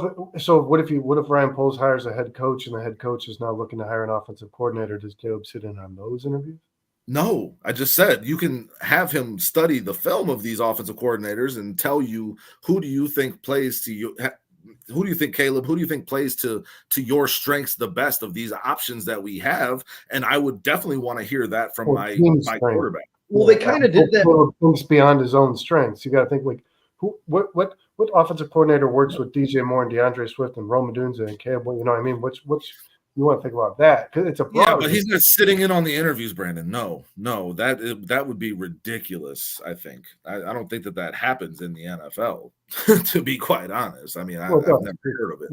what if Ryan Poles hires a head coach and the head coach is now looking to hire an offensive coordinator? Does Caleb sit in on those interviews? No, I just said you can have him study the film of these offensive coordinators and tell you who do you think plays to you. Who do you think, Caleb? Who do you think plays to your strengths the best of these options that we have? And I would definitely want to hear that from my quarterback. Well, they kind of did that. Things beyond his own strengths. You got to think like what offensive coordinator works with DJ Moore and DeAndre Swift and Rome Odunze and Caleb? You know what I mean? Which you want to think about that because it's a broad. Yeah, but he's not sitting in on the interviews, Brandon. No, that would be ridiculous. I think I don't think that happens in the NFL. To be quite honest, I mean, I've never heard of it.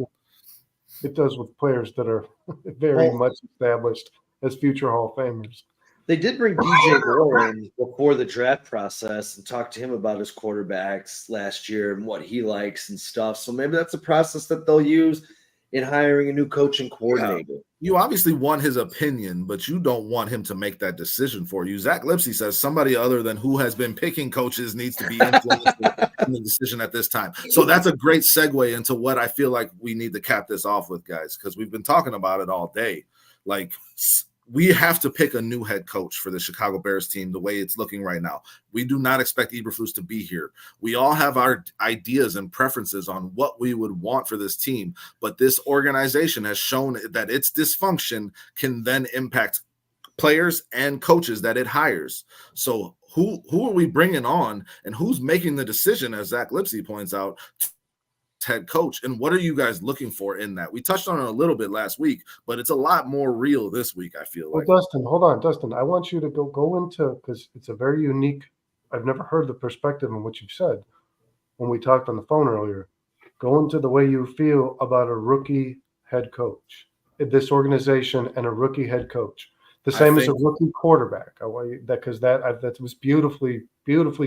It does with players that are very much established as future Hall of Famers. They did bring DJ Moore in before the draft process and talk to him about his quarterbacks last year and what he likes and stuff. So maybe that's a process that they'll use in hiring a new coach and coordinator. Yeah. You obviously want his opinion, but you don't want him to make that decision for you. Zach Lipsy says somebody other than who has been picking coaches needs to be influenced in the decision at this time. So that's a great segue into what I feel like we need to cap this off with, guys, because we've been talking about it all day. Like, we have to pick a new head coach for the Chicago Bears team the way it's looking right now. We do not expect Eberflus to be here. We all have our ideas and preferences on what we would want for this team, but this organization has shown that its dysfunction can then impact players and coaches that it hires. So who are we bringing on and who's making the decision, as Zach Lipsy points out, head coach, and what are you guys looking for in that? We touched on it a little bit last week, but it's a lot more real this week, I feel like. Well, Dustin, hold on. Dustin, I want you to go into, because it's a very unique, I've never heard the perspective in what you've said when we talked on the phone earlier. Go into the way you feel about a rookie head coach, this organization and a rookie head coach. The same as a rookie quarterback. I want you because that was beautifully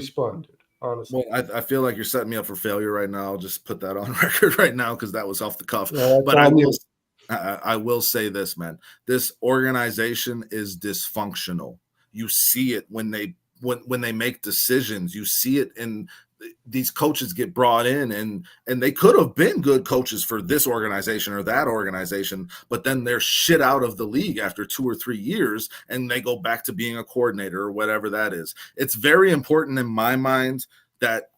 spun, dude. Honestly. Well, I feel like you're setting me up for failure right now. I'll just put that on record right now because that was off the cuff. Yeah, but I will say this, man. This organization is dysfunctional. You see it when they make decisions. You see it in these coaches get brought in and they could have been good coaches for this organization or that organization, but then they're shit out of the league after 2 or 3 years and they go back to being a coordinator or whatever that is. It's very important in my mind that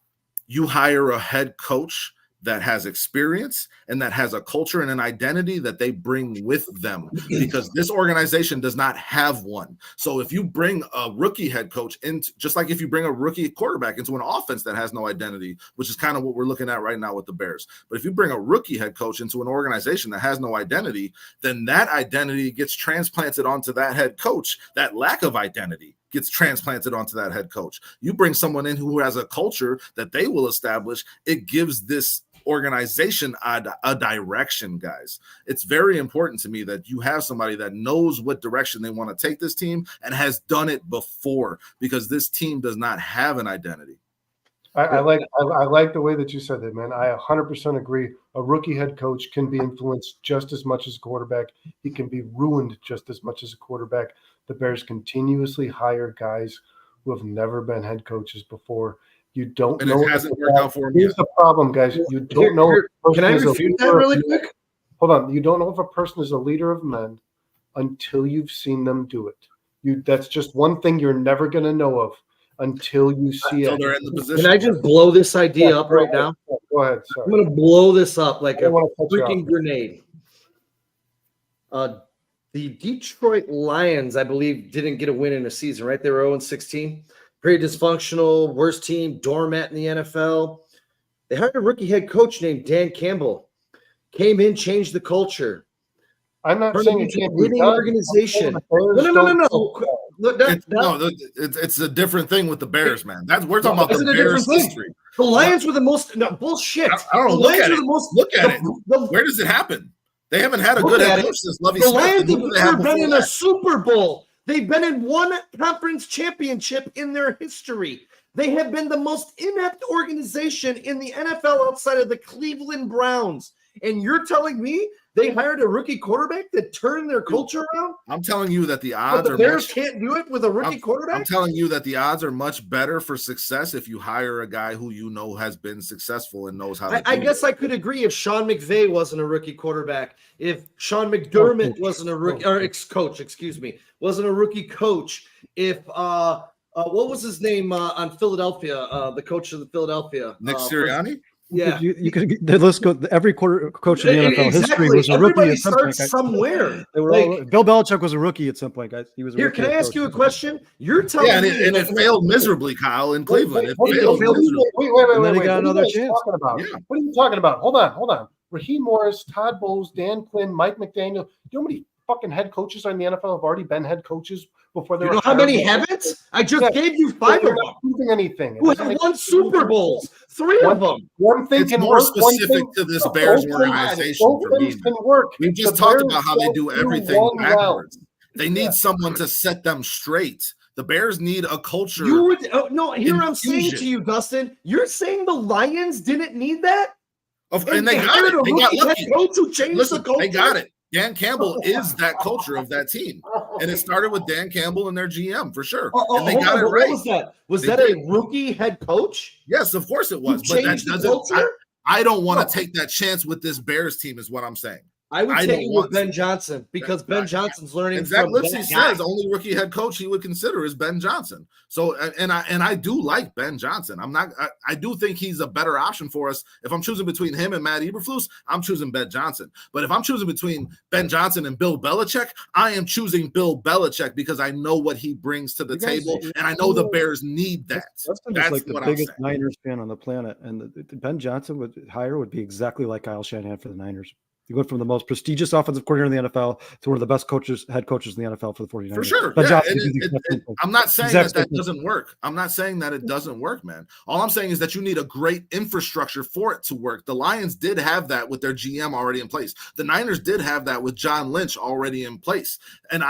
you hire a head coach that has experience and that has a culture and an identity that they bring with them, because this organization does not have one. So if you bring a rookie head coach in, just like if you bring a rookie quarterback into an offense that has no identity, which is kind of what we're looking at right now with the Bears. But if you bring a rookie head coach into an organization that has no identity, then that identity gets transplanted onto that head coach. That lack of identity gets transplanted onto that head coach. You bring someone in who has a culture that they will establish. It gives this organization a direction, guys. It's very important to me that you have somebody that knows what direction they want to take this team and has done it before, because this team does not have an identity. I like the way that you said that, man. I 100% agree. A rookie head coach can be influenced just as much as a quarterback. He can be ruined just as much as a quarterback. The Bears continuously hire guys who have never been head coaches before. You don't know. It hasn't worked out for him. Here's the problem, guys. You don't know. Can I refute that really quick? Hold on. You don't know if a person is a leader of men until you've seen them do it. That's just one thing you're never going to know of until you see it. They're in the position. Can I just blow this idea up right now? Go ahead. Sorry. I'm going to blow this up like a freaking grenade. The Detroit Lions, I believe, didn't get a win in a season, right? They were 0-16. Pretty dysfunctional, worst team, doormat in the NFL. They hired a rookie head coach named Dan Campbell. Came in, changed the culture. I'm not saying it's a winning organization. No. It's a different thing with the Bears, man. We're talking about the Bears history. The Lions were the most bullshit. I don't know. Look at it. Where does it happen? They haven't had a good head coach since Lovie Smith. The Lions have never been in a Super Bowl. They've been in one conference championship in their history. They have been the most inept organization in the NFL outside of the Cleveland Browns. And you're telling me they hired a rookie quarterback that turned their culture around? I'm telling you that the odds the Bears can't do it with a rookie quarterback? I'm telling you that the odds are much better for success if you hire a guy who you know has been successful and knows how to I guess I could agree if Sean McVay wasn't a rookie quarterback, if Sean McDermott wasn't a rookie, or ex-coach, wasn't a rookie coach, if what was his name on Philadelphia, the coach of the Philadelphia? Nick Sirianni? Yeah, you could let's go. Every coach in the NFL history was a rookie at some point. Somewhere. They were all, Bill Belichick was a rookie at some point, guys. He was. Can I ask you a question? You're telling me, and it failed miserably, Kyle, in Cleveland. Wait. And then he got another chance. What are you talking about? Hold on. Raheem Morris, Todd Bowles, Dan Quinn, Mike McDaniel. You know how many fucking head coaches in the NFL have already been head coaches before they were? You know how many haven't? I just gave you 5 of them. Not proving anything. Who have won Super Bowls? 3 of them. One thing it's can more work, specific to this Bears organization. Both things can work. We've just talked about how they do everything backwards. They need someone to set them straight. The Bears need a culture. I'm saying to you, Dustin, you're saying the Lions didn't need that? And they got it. They got lucky. Coach who changed the culture. They got it. Dan Campbell is that culture of that team. And it started with Dan Campbell and their GM for sure. And they got it right. What was that? Was that a rookie head coach? Yes, of course it was. But that doesn't. I don't want to take that chance with this Bears team, is what I'm saying. I would take it with Ben Johnson because Ben Johnson's learning. Zach Lipsy says only rookie head coach he would consider is Ben Johnson. So, and I do like Ben Johnson. I do think he's a better option for us. If I'm choosing between him and Matt Eberflus, I'm choosing Ben Johnson. But if I'm choosing between Ben Johnson and Bill Belichick, I am choosing Bill Belichick because I know what he brings to the table, and I know the Bears need that. That's like the biggest Niners fan on the planet, and the Ben Johnson would be exactly like Kyle Shanahan for the Niners. You went from the most prestigious offensive coordinator in the NFL to one of the best head coaches in the NFL for the 49ers. For sure. I'm not saying that doesn't work. I'm not saying that it doesn't work, man. All I'm saying is that you need a great infrastructure for it to work. The Lions did have that with their GM already in place. The Niners did have that with John Lynch already in place. And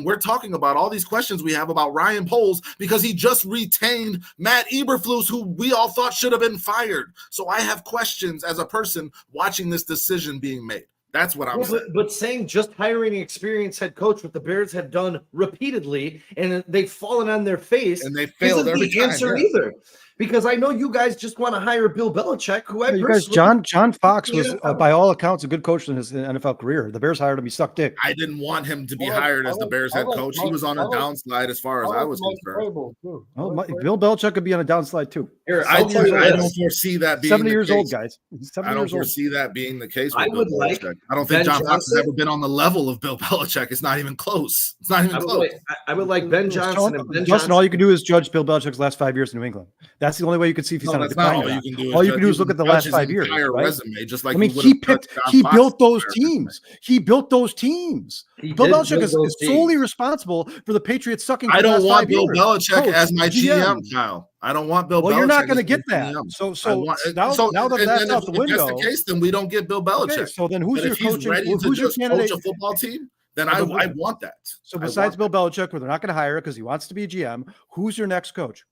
we're talking about all these questions we have about Ryan Poles because he just retained Matt Eberflus, who we all thought should have been fired. So I have questions as a person watching this decision being made. That's what I'm saying. But saying just hiring an experienced head coach, what the Bears have done repeatedly, and they've fallen on their face, and they failed every time. Answer either. because I know you guys just want to hire Bill Belichick, who I You guys, personally John Fox was, Yeah. by all accounts, a good coach in his NFL career. The Bears hired him. He sucked dick. I didn't want him to be I like- hired I as the like- Bears I head like coach. Mike- He was on I a like- downslide as far as I was Mike concerned. Vrabel, too. I Oh, like Vrabel. Bill Belichick could be on a downslide too. Here, I I'll tell you don't this. foresee that being 70 the years case. old, guys. He's 70 I don't years old. foresee that being the case with I Bill would like Belichick. I don't Ben think John Fox has Johnson. ever been on the level of Bill Belichick. It's not even close. It's not even close. I would like Ben Johnson and Ben Justin, Johnson. all you can do is judge Bill Belichick's last 5 years in New England. That's the only way you can see if he's No, on a that's not decline. all or you not. can do. All you can do is look at the last 5 years. Entire Right? resume, just like I mean, you would have judged John he Fox's built those entire teams. He built those teams. He Bill did Belichick build is those solely teams. responsible for the Patriots sucking. I for the don't last want 5 Bill years. Belichick Coach, as my GM, GM. Kyle. I don't want Bill Belichick. Well, you're not going to as get my that. GM. So And now that that's out the if window. that's the case, then we don't get Bill Belichick. Okay, so then who's But your if he's coaching? ready to Who's your just candidate? coach a football team, then Yeah, I but want that. So I besides want Bill Belichick, where they're not going to hire because he wants to be GM, who's your next coach?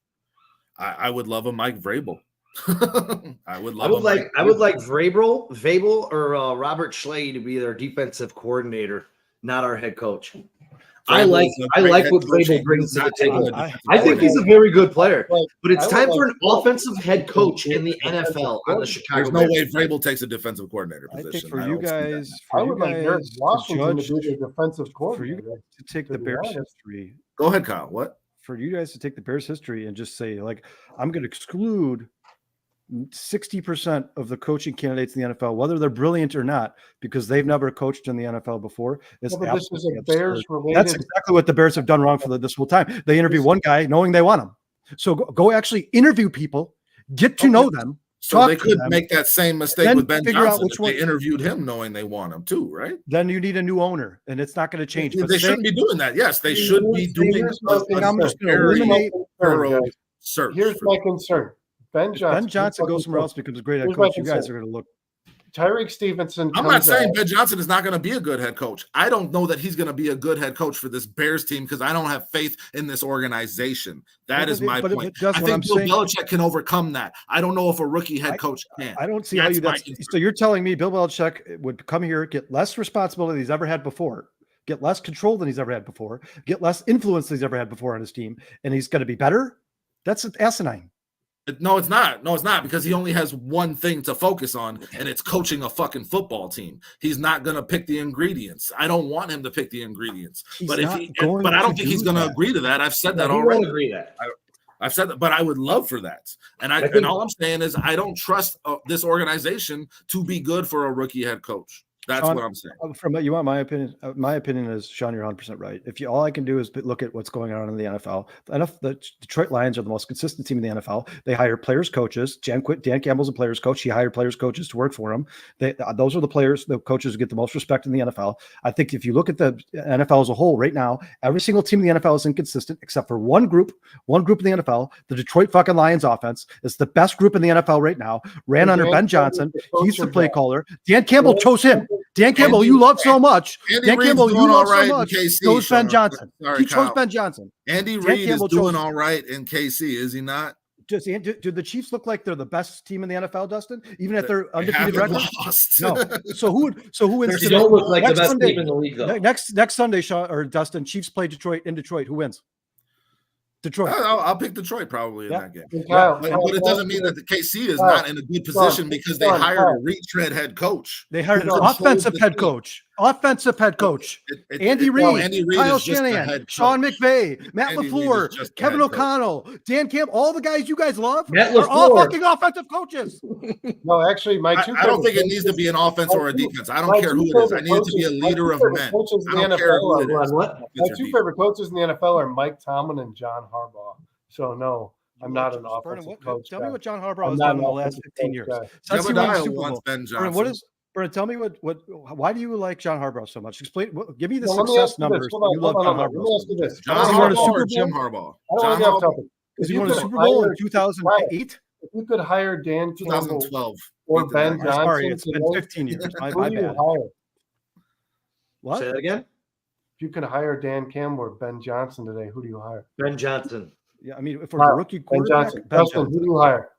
I would love a Mike Vrabel. I would I would like Vrabel or Robert Schley to be their defensive coordinator, not our head coach. I like what Vrabel brings to the table. I think he's a very good player, but it's time for an offensive head coach in the NFL on the Chicago There's no Bears. way Vrabel takes a defensive coordinator I position. think for I you don't see that. guys, I would like Eric Washington judge, to be the defensive for you coordinator. guys to take to the be Bears honest. history, Go ahead, Kyle. What? for you guys to take the Bears history and just say, like, I'm going to exclude 60% of the coaching candidates in the NFL, whether they're brilliant or not, because they've never coached in the NFL before. Is Yeah, but this is absolutely a absurd. Bears related. That's exactly what the Bears have done wrong for this whole time. They interview one guy knowing they want him. So go actually interview people, get to know them. So they talk to could them, make that same mistake then with Ben figure out Johnson which if one- they interviewed him knowing they want him too, right? Then you need a new owner, and it's not going to change. But They shouldn't be doing that. Yes, they should be doing Here's my And I'm just going to very eliminate. thorough guys. search. Here's for my concern. Ben Johnson. Ben Johnson goes somewhere else, becomes a great head Here's my coach. You guys concern. are going to look. Tyreek Stevenson. I'm not comes saying out. Ben Johnson is not going to be a good head coach. I don't know that he's going to be a good head coach for this Bears team because I don't have faith in this organization. That But is my but point. that's I what think I'm Bill saying. Belichick can overcome that. I don't know if a rookie head coach can. I don't see how you. That's my So you're telling me Bill Belichick would come here, get less responsibility than he's ever had before, get less control than he's ever had before, get less influence than he's ever had before on his team, and he's going to be better? That's asinine. No, it's not. No, it's not because he only has one thing to focus on, and it's coaching a fucking football team. He's not going to pick the ingredients. I don't want him to pick the ingredients. He's But not I going don't to think he's do going to that. agree to that. I've said that He already. won't agree to that. I've said that, but I would love for that. And I think- and all I'm saying is I don't trust this organization to be good for a rookie head coach. That's Sean, what I'm saying. From you want my opinion? My opinion is, Sean, you're 100% right. If you all I can do is look at what's going on in the NFL. The Detroit Lions are the most consistent team in the NFL. They hire players, coaches. Dan Campbell's a players coach. He hired players, coaches to work for him. Those are the coaches who get the most respect in the NFL. I think if you look at the NFL as a whole right now, every single team in the NFL is inconsistent except for one group in the NFL. The Detroit fucking Lions offense is the best group in the NFL right now. Ran under Ben Johnson. He's the play caller. Dan Campbell chose him. Dan Campbell, you love so much. Dan Campbell, you love so much. Chose Ben Johnson. He chose Ben Johnson. Andy Dan Reid is Campbell doing chose- all right in KC, is he not? Do the Chiefs look like they're the best team in the NFL, Dustin? Even at their They undefeated haven't record? lost. No. So who wins? They don't look like the next best Sunday, team in the league, though. next Sunday, Sean or Dustin, Chiefs play Detroit in Detroit. Who wins? Detroit. I'll pick Detroit probably in Yeah. that game. Kyle, But it doesn't mean that the KC is Kyle, not in a good position because they Sean, hired Kyle. a retread head coach. They hired an Who controls offensive the head team. coach. Offensive head coach. Andy Reid, Andy Reid Kyle is just the Shanahan, head Sean coach. McVay, Matt Andy Reid is LaFleur, just the Kevin head coach. O'Connell, Dan Campbell, all the guys you guys love Matt are all LaFleur. fucking offensive coaches. No, actually, my I two. don't think it favorite needs to be an offense or a defense. I my don't care two who it is. I favorite need it to be a coaches- my leader two of favorite men. coaches in I the don't care NFL who it are- is. what? offense My or two defense. favorite coaches in the NFL are Mike Tomlin and John Harbaugh. So no, I'm not an Vernon, offensive coach. Tell me guy. what John Harbaugh I'm has not done in an the last offensive 15 coach years. guy. Since he won the Jebediah Super wants Bowl. Ben Vernon, Johnson. Vernon, tell me why do you like John Harbaugh so much? Explain. Give me the Well, let me success ask you this. numbers. Hold on, You love hold on, John hold on. Let me Harbaugh. ask you this. John Does he win a Harbaugh Super or Bowl? Jim Harbaugh? I don't John want to get off Harbaugh, topic. Does If he you win a could Super Bowl in hire- 2008? If you could hire Dan Campbell 2012. or Beat the Ben Niners. Johnson, Sorry, it's been today, 15 years. My who do you bad. hire? What? Say that again. If you could hire Dan Campbell or Ben Johnson today, who do you hire? Ben Johnson. Yeah, I mean, for Wow. a rookie Ben quarterback, Johnson. Ben Dustin, Johnson. who do you hire?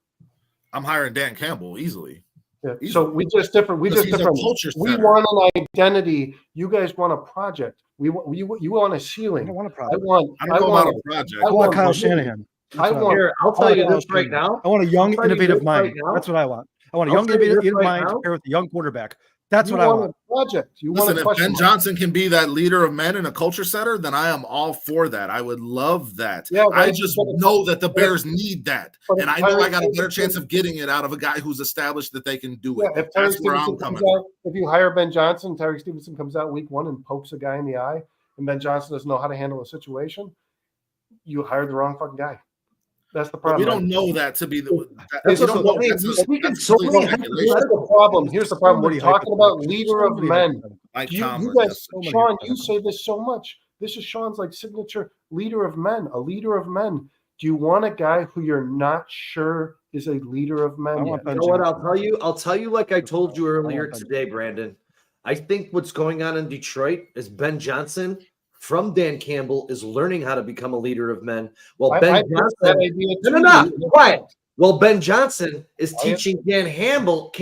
I'm hiring Dan Campbell easily. Yeah. Easy. So we just different. We Because just he's a different. culture We setter. want an identity. You guys want a project. You want a I ceiling. don't want a I project. want. I don't know about want. a project. I I want want Kyle validity. Shanahan. I'll tell you this right now. I want a young, innovative mind. Right now. That's what I want. I want a young, innovative mind to pair with a young quarterback. That's what I want. Project. Listen, if Ben Johnson can be that leader of men and a culture setter, then I am all for that. I would love that. Yeah, I just know that the Bears need that. And I know I got a better chance of getting it out of a guy who's established that they can do it. That's where I'm coming from. If you hire Ben Johnson, Tyreek Stevenson comes out week 1 and pokes a guy in the eye, and Ben Johnson doesn't know how to handle a situation, you hired the wrong fucking guy. That's the problem. We don't know that to be the. Here's the problem. Here's the problem. We're talking about leader of men. You guys, Sean, you say this so much. This is Sean's like signature leader of men. A leader of men. Do you want a guy who you're not sure is a leader of men? You know what? I'll tell you like I told you earlier today, Brandon. I think what's going on in Detroit is Ben Johnson from Dan Campbell is learning how to become a leader of men. Well, Ben Johnson is teaching Dan Campbell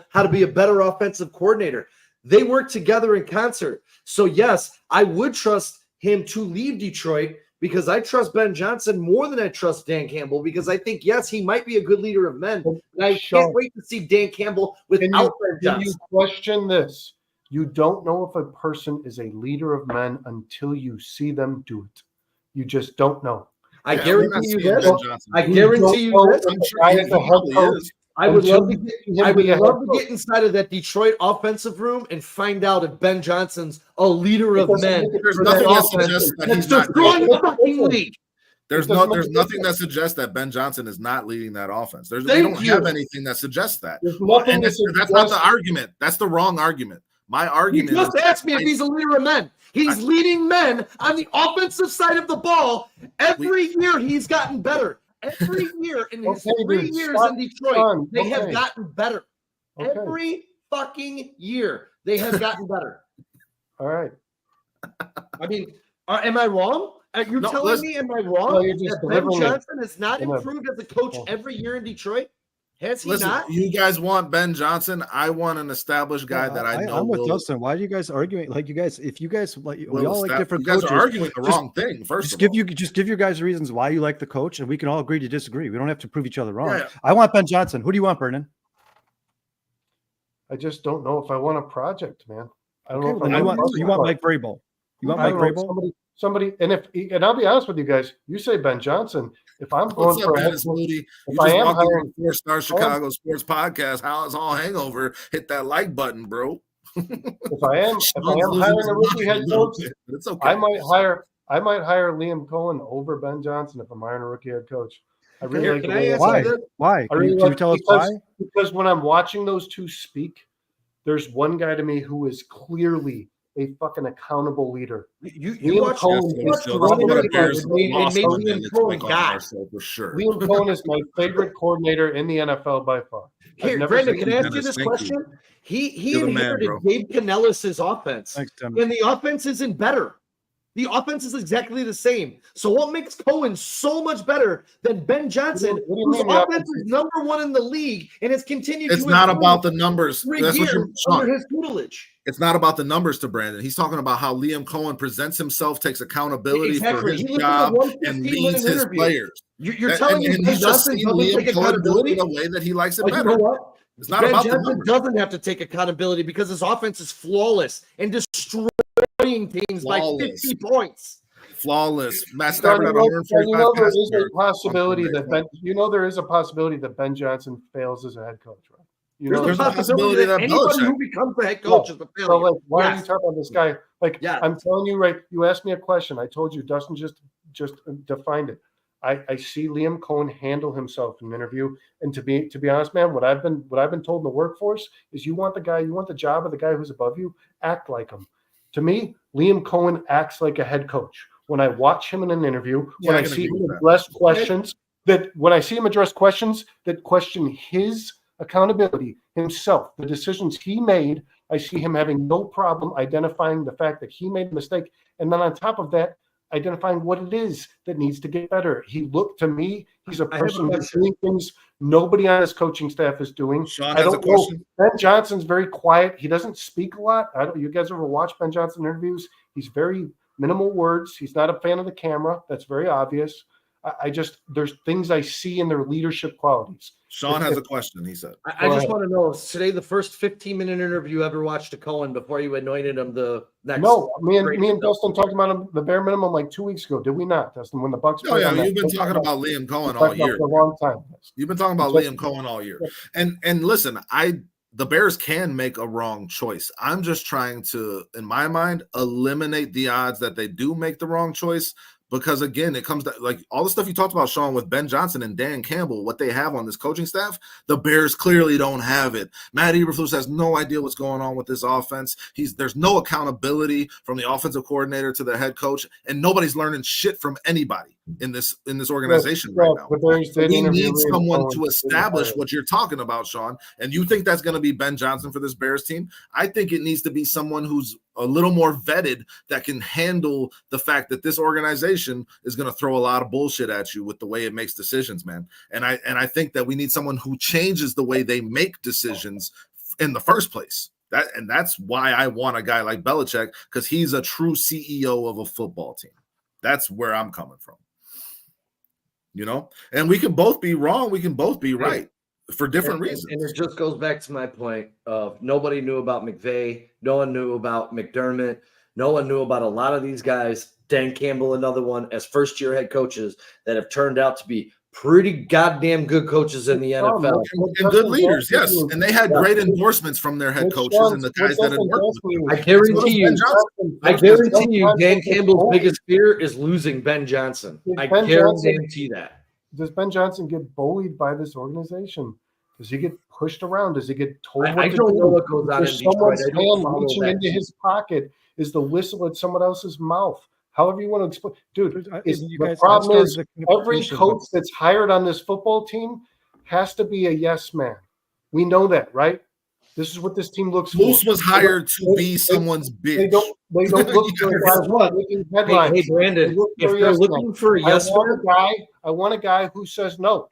how to be a better offensive coordinator. They work together in concert. So yes, I would trust him to leave Detroit because I trust Ben Johnson more than I trust Dan Campbell because I think, yes, he might be a good leader of men. And I can't wait to see Dan Campbell without Ben Johnson. Can you question this? You don't know if a person is a leader of men until you see them do it. You just don't know. I guarantee you this. I guarantee you this. I'm sure I would love to get inside of that Detroit offensive room and find out if Ben Johnson's a leader of men. There's nothing that suggests that he's not leading the fucking league. There's nothing that suggests that Ben Johnson is not leading that offense. We don't have anything that suggests that. That's not the argument. That's the wrong argument. My argument is just ask me if he's a leader of men. He's leading men on the offensive side of the ball. Every year he's gotten better. Every year in his 3 years in Detroit, they have gotten better. Every fucking year they have gotten better. All right. I mean, am I wrong? You're telling me, am I wrong? That Ben Johnson has not improved as a coach every year in Detroit? Has he not? You guys want Ben Johnson. I want an established guy that I know. I'm with Dustin. Why are you guys arguing? Like you guys, if you guys like, we all like different coaches. You guys are arguing the wrong thing. First, just give your guys reasons why you like the coach, and we can all agree to disagree. We don't have to prove each other wrong. Yeah. I want Ben Johnson. Who do you want, Vernon? I just don't know if I want a project, man. I don't know. If you want Mike Vrabel. You want Mike Vrabel? Somebody, and I'll be honest with you guys. You say Ben Johnson. If I'm going for a Moody, if I am hiring 4-star Chicago sports podcast, Halas all Hangover, hit that like button, bro. if I am hiring a rookie head coach, it's okay. I might hire Liam Cohen over Ben Johnson if I'm hiring a rookie head coach. I really like why? Can you tell us why? Because when I'm watching those two speak, there's one guy to me who is clearly a fucking accountable leader. You watch Cohen. Liam Cohen is my favorite coordinator in the NFL by far. Here, Brandon, can I ask you this question? He inherited Gabe Canellis' offense, and the offense isn't better. The offense is exactly the same. So what makes Cohen so much better than Ben Johnson, whose offense is number 1 in the league and has continued to improve? It's not about the numbers. That's what you're under his tutelage. It's not about the numbers to Brandon. He's talking about how Liam Cohen presents himself, takes accountability for his job, and leads his players. You're telling me Ben Johnson doesn't take accountability in a way that he likes it better. You know what? It's not Ben about Johnson the numbers. Doesn't have to take accountability because his offense is flawless and destroying teams by 50 points. Flawless. Matt Stafford at 145. There is a possibility that there is a possibility that Ben Johnson fails as a head coach, right? There's a possibility that anybody who becomes a head coach is a failure. So, why are you talking about this guy? I'm telling you, right? You asked me a question. I told you, Dustin just defined it. I see Liam Cohen handle himself in an interview, and to be honest, man, what I've been told in the workforce is you want the job of the guy who's above you, act like him. To me, Liam Cohen acts like a head coach. When I watch him in an interview, when I see him address questions that question his accountability, himself, the decisions he made, I see him having no problem identifying the fact that he made a mistake. And then on top of that, identifying what it is that needs to get better. He's a person who's doing things nobody on his coaching staff is doing. Sean has a question. Ben Johnson's very quiet. He doesn't speak a lot. You guys ever watch Ben Johnson interviews? He's very minimal words. He's not a fan of the camera. That's very obvious. I just there's things I see in their leadership qualities. Sean has a question, he said. I just want to know, today the first 15-minute interview you ever watched to Cohen before you anointed him the next. No, me and Dustin talked about him the bare minimum like 2 weeks ago. Did we not, Dustin? When the Bucks? Oh yeah, you've been talking about Liam Cohen all year. For a long time. You've been talking about Liam Cohen all year. And listen, the Bears can make a wrong choice. I'm just trying to, in my mind, eliminate the odds that they do make the wrong choice. Because again, it comes to like all the stuff you talked about, Sean, with Ben Johnson and Dan Campbell, what they have on this coaching staff, the Bears clearly don't have it. Matt Eberflus has no idea what's going on with this offense. There's no accountability from the offensive coordinator to the head coach, and nobody's learning shit from anybody in this organization right now. We need someone to establish what you're talking about, Sean. And you think that's going to be Ben Johnson for this Bears team? I think it needs to be someone who's a little more vetted that can handle the fact that this organization is going to throw a lot of bullshit at you with the way it makes decisions, man. And I think that we need someone who changes the way they make decisions in the first place. That's why I want a guy like Belichick, because he's a true CEO of a football team. That's where I'm coming from. You know, and we can both be wrong. We can both be right for different reasons. And it just goes back to my point of nobody knew about McVay. No one knew about McDermott. No one knew about a lot of these guys. Dan Campbell, another one, as first-year head coaches that have turned out to be pretty goddamn good coaches in the NFL. And good leaders, yes. And they had great endorsements from their head coaches and the guys that had worked with them. I guarantee you, Dan Campbell's biggest fear is losing Ben Johnson. I guarantee that. Does Ben Johnson get bullied by this organization? Does he get pushed around? Does he get told what to do? Know what goes on in Detroit. Someone's hand reaching into his pocket is the whistle at someone else's mouth. However you want to explain, dude. The problem is every coach that's hired on this football team has to be a yes man. We know that, right? This is what this team looks for. Moose was hired to be someone's bitch. They don't look for guys what? Headlines. Hey, Brandon, if they're looking for a yes man, I want a guy who says no.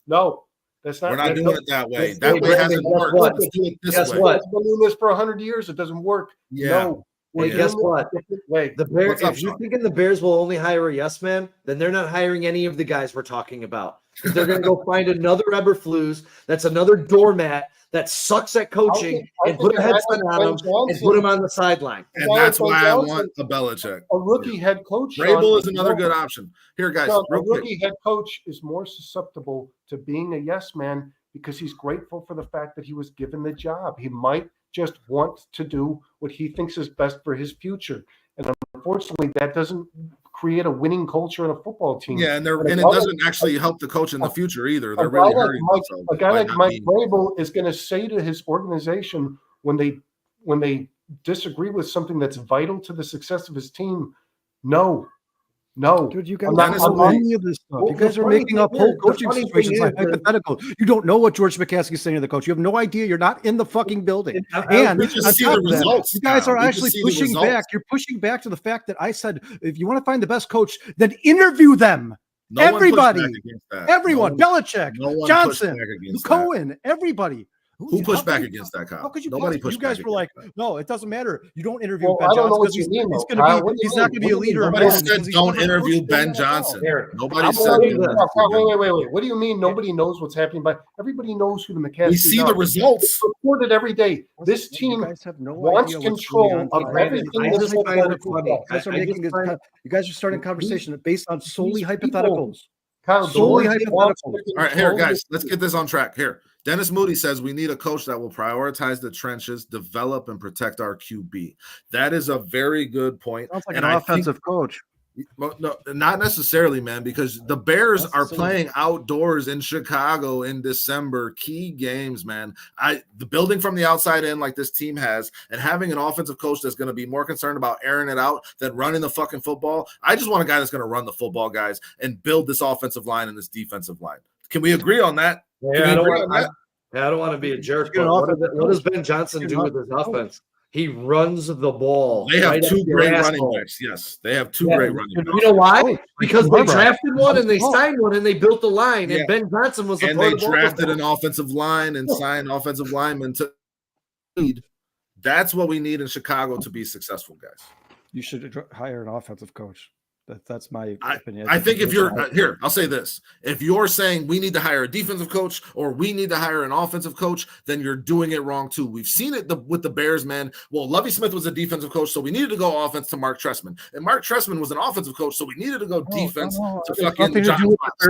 No. That's not. We're not doing it that way. That way hasn't worked. Let's do it this way. What? I've been doing this for 100 years. It doesn't work. Yeah. No. Hey, guess what? The Bears. If you're thinking the Bears will only hire a yes man, then they're not hiring any of the guys we're talking about. Because they're going to go find another Eberflus. That's another doormat that sucks at coaching and put a headset on him and put him on the sideline. And that's why I want a Belichick. A rookie head coach. Vrabel is another good option. Here, guys. A rookie head coach is more susceptible to being a yes man because he's grateful for the fact that he was given the job. He might just want to do what he thinks is best for his future. And unfortunately, that doesn't create a winning culture in a football team. Yeah, and it doesn't actually help the coach in the future either. They're really hurting themselves. A guy like Mike Vrabel is going to say to his organization when they disagree with something that's vital to the success of his team, no. Dude, you guys are any of this stuff. You guys are making up whole coaching situations like hypothetical. You don't know what George McCaskey is saying to the coach. You have no idea. You're not in the fucking building. And on top of that, you guys are actually pushing back. You're pushing back to the fact that I said, if you want to find the best coach, then interview them. Everybody, everyone, Belichick, Johnson, Cohen, everybody. Who pushed back against that, Kyle? How could you? Nobody pushed back. You guys were like, no, it doesn't matter. You don't interview Ben Johnson because he's not going to be a leader. Nobody said don't interview Ben Johnson. Nobody said. Wait. What do you mean? Nobody knows what's happening, but everybody knows who the McCaskies are. We see the results. It's reported every day. This team wants control of everything. You guys are starting conversation based on solely hypotheticals. Solely hypotheticals. All right, here, guys, let's get this on track. Here, Dennis Moody says we need a coach that will prioritize the trenches, develop and protect our QB. That is a very good point. Sounds like an offensive coach. No, not necessarily, man, because the Bears are playing outdoors in Chicago in December. Key games, man. The building from the outside in like this team has, and having an offensive coach that's going to be more concerned about airing it out than running the fucking football. I just want a guy that's going to run the football, guys, and build this offensive line and this defensive line. Can we agree on that? Yeah, I don't want to be a jerk. But what does Ben Johnson do with his offense? He runs the ball. They have two great running backs. Yes, they have two great running backs. You know why? Because they drafted one and they signed one and they built the line. And Ben Johnson was and they drafted an offensive line and signed offensive linemen to lead. That's what we need in Chicago to be successful, guys. You should hire an offensive coach. That's my opinion. I think if you're here, I'll say this. If you're saying we need to hire a defensive coach or we need to hire an offensive coach, then you're doing it wrong too. We've seen it with the Bears, man. Well, Lovie Smith was a defensive coach, so we needed to go offense to Mark Trestman. And Mark Trestman was an offensive coach, so we needed to go defense to fucking John Fox.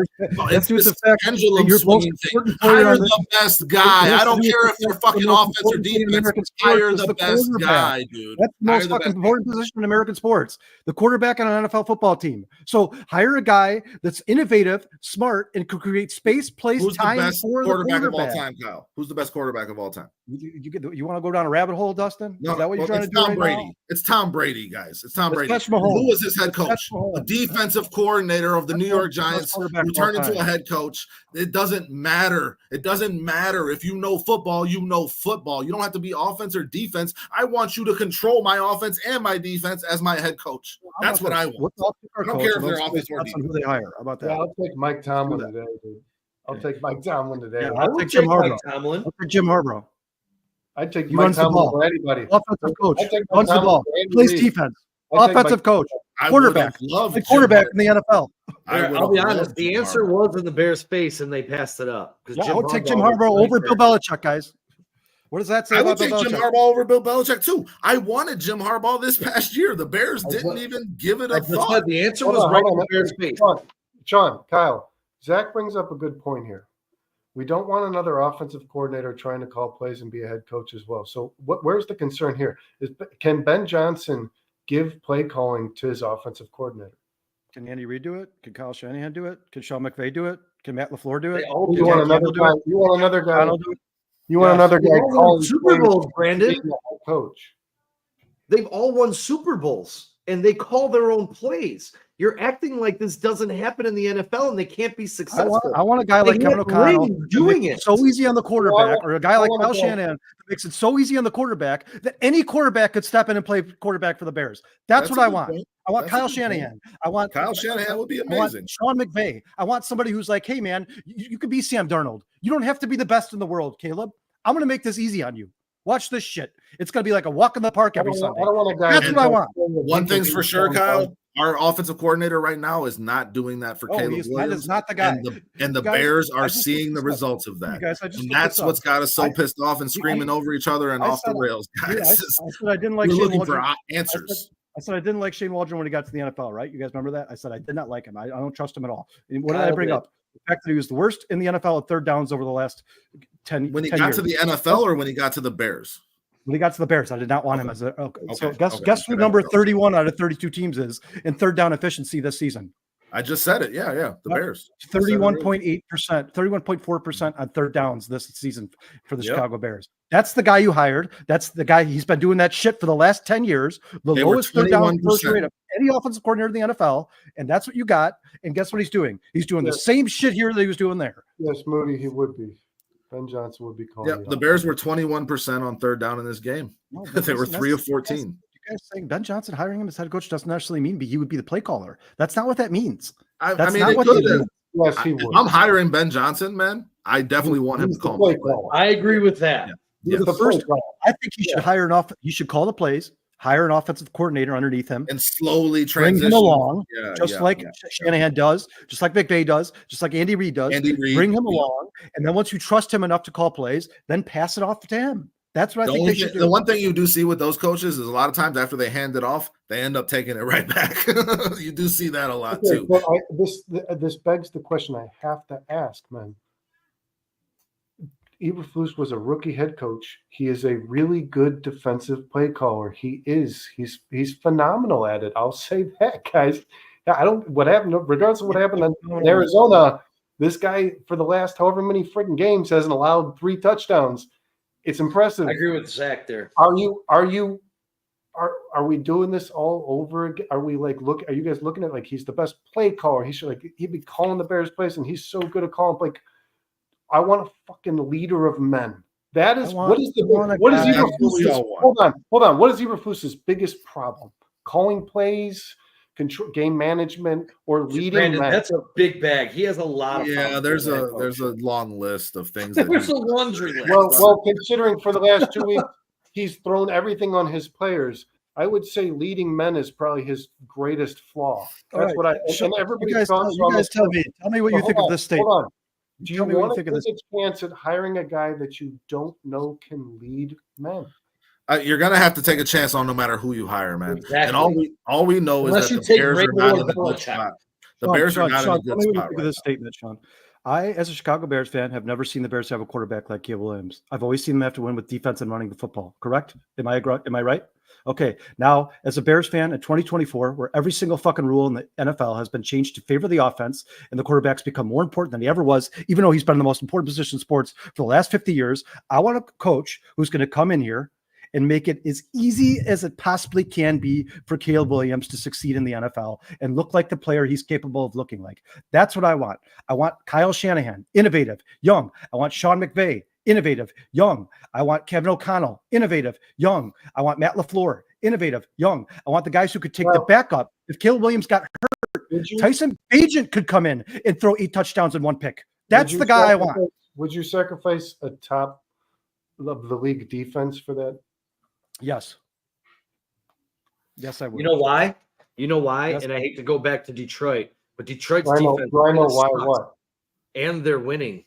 It's this pendulum swinging thing. Hire the best guy. I don't care if they're fucking offense or defense. Hire the best guy, dude. That's the most fucking important position in American sports. The quarterback on an NFL football team. So hire a guy that's innovative, smart, and could create space, place, time for the quarterback of all time, Kyle. Who's the best quarterback of all time? You want to go down a rabbit hole, Dustin? No, is that what you're trying to do? Tom right Brady. now? It's Tom Brady, guys. It's Tom Brady. Who was his head coach? A defensive coordinator of the New York Giants who turned into a head coach. It doesn't matter. It doesn't matter. If you know football, you know football. You don't have to be offense or defense. I want you to control my offense and my defense as my head coach. That's what I want. I don't care if they're offense or defense. Who they hire. How about that? Yeah, I'll take Mike Tomlin today, dude. I'll take Mike Tomlin today. Yeah, I'll take Jim Harbaugh. I'll take Jim Harbaugh. I'd take Mike Tomlin for anybody. Offensive coach. Runs the ball. Plays defense. Offensive coach. Quarterback. The quarterback in the NFL. I'll be honest. The answer was in the Bears' face, and they passed it up. I would take Jim Harbaugh over Bill Belichick, guys. What does that say? I would take Jim Harbaugh over Bill Belichick too. I wanted Jim Harbaugh this past year. The Bears didn't even give it a thought. The answer was right in the Bears' face. Sean, Kyle, Zach brings up a good point here. We don't want another offensive coordinator trying to call plays and be a head coach as well. So where's the concern here? Can Ben Johnson give play calling to his offensive coordinator? Can Andy Reid do it? Can Kyle Shanahan do it? Can Sean McVay do it? Can Matt LaFleur do it? You want another guy? You want another guy? You want another guy calling Super Bowls, Brandon? Coach. They've all won Super Bowls, and they call their own plays. You're acting like this doesn't happen in the NFL, and they can't be successful. I want a guy like Kevin O'Connell doing it so easy on the quarterback, or a guy like Kyle Shanahan that makes it so easy on the quarterback that any quarterback could step in and play quarterback for the Bears. That's what I want. I want Kyle Shanahan. I want Kyle Shanahan would be amazing. Sean McVay. I want somebody who's like, hey man, you could be Sam Darnold. You don't have to be the best in the world, Caleb. I'm going to make this easy on you. Watch this shit. It's going to be like a walk in the park every Sunday. That's what I want. One thing's for sure, Kyle. Our offensive coordinator right now is not doing that for Caleb Williams. That is not the guy. And the Bears are seeing the results of that. And that's what's got us so pissed off and screaming over each other and off the rails, guys. I said I didn't like We're Shane looking Waldron. for answers. I said I didn't like Shane Waldron when he got to the NFL, right? You guys remember that? I said I did not like him. I don't trust him at all. And what did I bring up? The fact that he was the worst in the NFL at third downs over the last 10 years. When he got to the NFL or when he got to the Bears? When he got to the Bears, I did not want him as a. So guess who number 31 out of 32 teams is in third down efficiency this season? I just said it. Yeah. The Bears. 31.8%, 31.4% on third downs this season for the Chicago Bears. That's the guy you hired. That's the guy. He's been doing that shit for the last 10 years. The lowest third down rate of any offensive coordinator in the NFL. And that's what you got. And guess what he's doing? He's doing the same shit here that he was doing there. Yes, Moody, he would be. Ben Johnson would be calling. Yeah, the Bears were 21% on third down in this game. No, they were 3 of 14. You guys saying Ben Johnson hiring him as head coach doesn't necessarily mean he would be the play caller. That's not what that means. I mean, it could. Yes, he would. If I'm hiring Ben Johnson, man, I definitely want him to call play. I agree with that. Yeah. I think he should hire he should call the plays, hire an offensive coordinator underneath him, and slowly transition him along, like Shanahan does, just like McVay does, just like Andy Reid does. Bring him along, and then once you trust him enough to call plays, then pass it off to him. That's what I think they should do. The one thing you do see with those coaches is a lot of times after they hand it off, they end up taking it right back. You do see that a lot too. But this begs the question I have to ask, man. Eberflus was a rookie head coach. He is a really good defensive play caller. He's phenomenal at it. I'll say that, guys. What happened, regardless of what happened in Arizona, this guy for the last however many freaking games hasn't allowed 3 touchdowns. It's impressive. I agree with Zach there. Are we doing this all over again? Are you guys looking at like he's the best play caller? He'd be calling the Bears plays, and he's so good at calling. Like, I want a fucking leader of men. That is what is Eberflus's? Hold on. What is Eberflus's biggest problem? Calling plays, control, game management, or leading Brandon, men? That's a big bag. He has a lot of. Yeah, there's a long list of things. There's a laundry list. Well, considering for the last 2 weeks he's thrown everything on his players. I would say leading men is probably his greatest flaw. All That's right. what I Sure. and everybody You guys tell me. Tell me what you think of this statement. Hold on. Do you Tell me what you want think to of take this? a chance at hiring a guy that you don't know can lead men? You're gonna have to take a chance on no matter who you hire, man. Exactly. And all we know Unless is you that the take Bears are Vrabel not or in a good Belichick. spot. The Bears are not in a good tell me what you spot think right of this now. statement, Sean. I, as a Chicago Bears fan, have never seen the Bears have a quarterback like Caleb Williams. I've always seen them have to win with defense and running the football. Correct? Am I right? Okay. Now, as a Bears fan in 2024, where every single fucking rule in the NFL has been changed to favor the offense and the quarterback's become more important than he ever was, even though he's been in the most important position in sports for the last 50 years, I want a coach who's going to come in here and make it as easy as it possibly can be for Caleb Williams to succeed in the NFL and look like the player he's capable of looking like. That's what I want. I want Kyle Shanahan, innovative, young. I want Sean McVay, innovative, young. I want Kevin O'Connell, innovative, young. I want Matt LaFleur, innovative, young. I want the guys who could take the backup. If Caleb Williams got hurt, Tyson Bagent could come in and throw 8 touchdowns and 1 pick. That's the guy I want. Would you sacrifice a top of the league defense for that? Yes, I would. You know why? Yes. And I hate to go back to Detroit, but Detroit's I know defense why sucks. what? And they're winning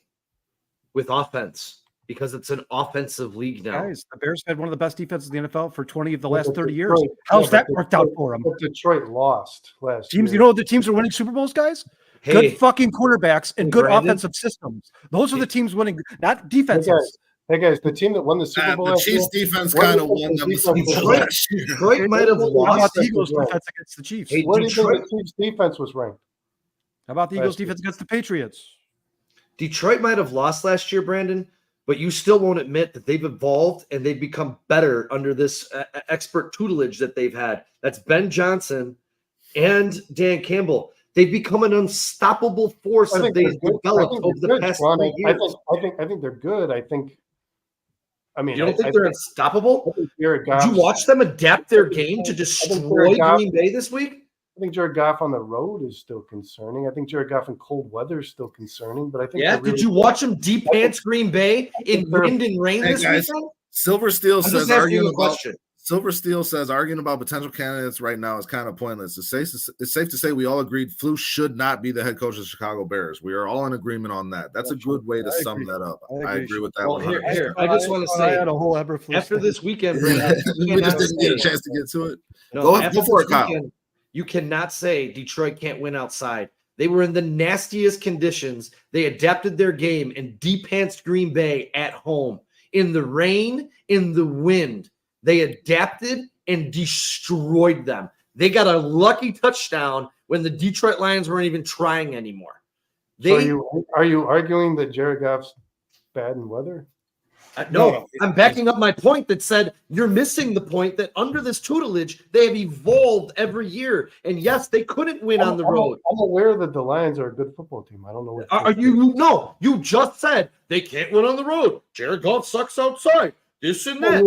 with offense because it's an offensive league now. Guys, the Bears had one of the best defenses in the NFL for 20 of the last 30 Detroit, years. How's that worked out for them? But Detroit lost last Teams, year. you know, the teams are winning Super Bowls, guys. Hey, Good fucking quarterbacks and good Brandon? offensive systems. Those are the teams winning, not defenses. Hey guys, the team that won the Super Bowl The last Chiefs year, defense what do kind you of think won the them the defense Super Bowl was last year. Detroit might have How lost. about the Eagles defense against the Chiefs? Hey, where do you think Detroit- the Chiefs defense was ranked? How about the Eagles last year? defense against the Patriots? Detroit might have lost last year, Brandon, but you still won't admit that they've evolved and they've become better under this expert tutelage that they've had. That's Ben Johnson and Dan Campbell. They've become an unstoppable force that they've developed over the past 3 years. I think they're good. I mean, You don't think they're unstoppable? I think Jared Did Goff. you watch them adapt their game to destroy Green Bay this week? I think Jared Goff on the road is still concerning. I think Jared Goff in cold weather is still concerning. But I think Did you watch them deep pants Green Bay in wind and rain Hey, this guys, weekend? Silver Steel I'm says just asking you a arguing about question. Silver Steel says arguing about potential candidates right now is kind of pointless. It's safe to say we all agreed Flus should not be the head coach of the Chicago Bears. We are all in agreement on that. That's a good way to sum that up. I agree with that. Well, 100%. here, I just want to say, had a whole Eberflus after thing. this weekend, Brandon, you we just cannot didn't get a say- chance to get to it. No, Go after for it, this Kyle. weekend, you cannot say Detroit can't win outside. They were in the nastiest conditions. They adapted their game and deep-pantsed Green Bay at home. In the rain, in the wind, they adapted and destroyed them. They got a lucky touchdown when the Detroit Lions weren't even trying anymore. So are you arguing that Jared Goff's bad in weather? No, I'm backing up my point that said you're missing the point that under this tutelage, they have evolved every year. And yes, they couldn't win on the road. I'm aware that the Lions are a good football team. I don't know what. Are you? No, you just said they can't win on the road. Jared Goff sucks outside. This and that.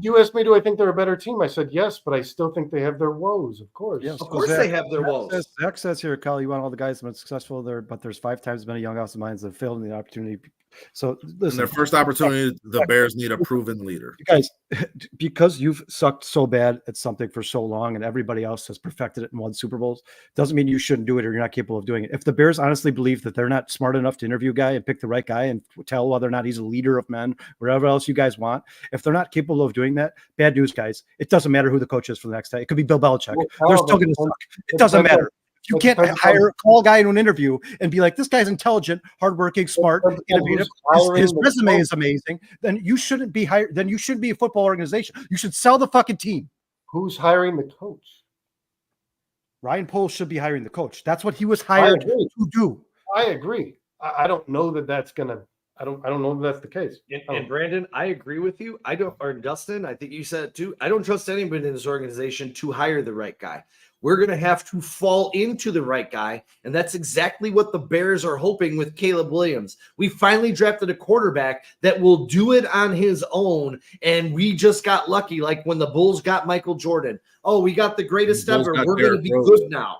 You asked me, do I think they're a better team? I said yes, but I still think they have their woes, of course. Yes. Of course they have their woes. Zach says here, Kyle, you want all the guys that have been successful there, but there's 5 times as many young offensive minds that have failed in the opportunity. So In listen, their first opportunity, the Bears need a proven leader. you guys, because you've sucked so bad at something for so long and everybody else has perfected it and won Super Bowls, doesn't mean you shouldn't do it or you're not capable of doing it. If the Bears honestly believe that they're not smart enough to interview a guy and pick the right guy and tell whether or not he's a leader of men, whatever else you guys want, if they're not capable of doing that, bad news, guys. It doesn't matter who the coach is for the next day. It could be Bill Belichick. They're still going to suck. It doesn't matter. You can't call a guy into an interview and be like, this guy's intelligent, hardworking, smart, innovative. His resume is amazing. Then you shouldn't be hired. Then you shouldn't be a football organization. You should sell the fucking team. Who's hiring the coach? Ryan Poles should be hiring the coach. That's what he was hired to do. I agree. I don't know that that's gonna. I don't know that that's the case. And Brandon, I agree with you. Or Dustin, I think you said it too. I don't trust anybody in this organization to hire the right guy. We're going to have to fall into the right guy. And that's exactly what the Bears are hoping with Caleb Williams. We finally drafted a quarterback that will do it on his own. And we just got lucky. Like when the Bulls got Michael Jordan. Oh, we got the greatest ever. We're going to be good now.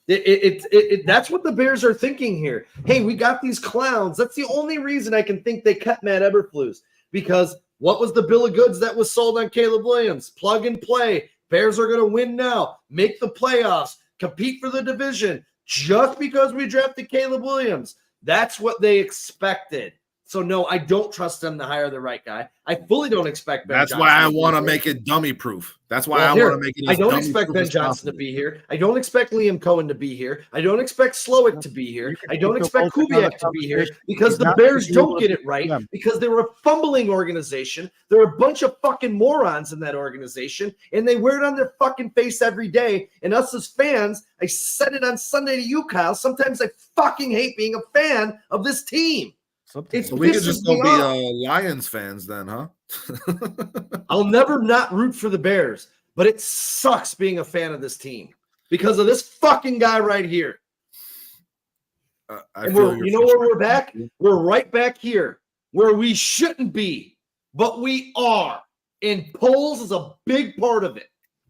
That's what the Bears are thinking here. Hey, we got these clowns. That's the only reason I can think they cut Matt Eberflus, because What was the bill of goods that was sold on Caleb Williams? Plug and play. Bears are going to win now, make the playoffs, compete for the division just because we drafted Caleb Williams. That's what they expected. So, no, I don't trust them to hire the right guy. I fully don't expect Ben Johnson. That's why I want to make it dummy proof. That's why I want to make it I don't expect Ben Johnson to be here. I don't expect Liam Cohen to be here. I don't expect Slowick to be here. I don't expect Kubiak to be here because the Bears don't get it right because they're a fumbling organization. There are a bunch of fucking morons in that organization, and they wear it on their fucking face every day. And us as fans, I said it on Sunday to you, Kyle, sometimes I fucking hate being a fan of this team. So we could just go be Lions fans then, huh? I'll never not root for the Bears, but it sucks being a fan of this team because of this fucking guy right here. And you know where we're back? We're right back here where we shouldn't be, but we are. And Poles is a big part of it.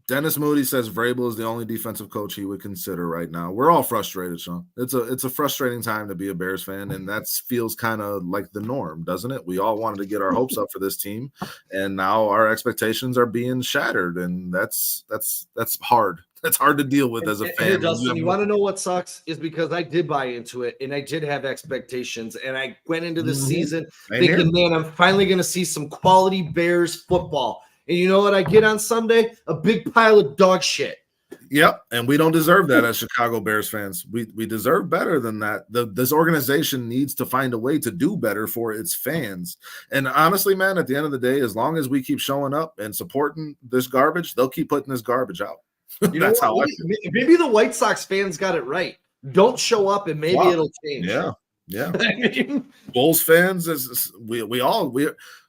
Dennis Moody says Vrabel is the only defensive coach he would consider right now. We're all frustrated, Sean. It's a frustrating time to be a Bears fan, and that feels kind of like the norm, doesn't it? We all wanted to get our hopes up for this team, and now our expectations are being shattered, and that's hard. That's hard to deal with as a fan. Dustin, you want to know what sucks is because I did buy into it, and I did have expectations, and I went into the season thinking, man, I'm finally going to see some quality Bears football. And you know what I get on Sunday? A big pile of dog shit. Yep, and we don't deserve that as Chicago Bears fans. We deserve better than that. This organization needs to find a way to do better for its fans. And honestly, man, at the end of the day, as long as we keep showing up and supporting this garbage, they'll keep putting this garbage out. That's how I feel. Maybe the White Sox fans got it right. Don't show up, and maybe it'll change. Yeah. Bulls fans,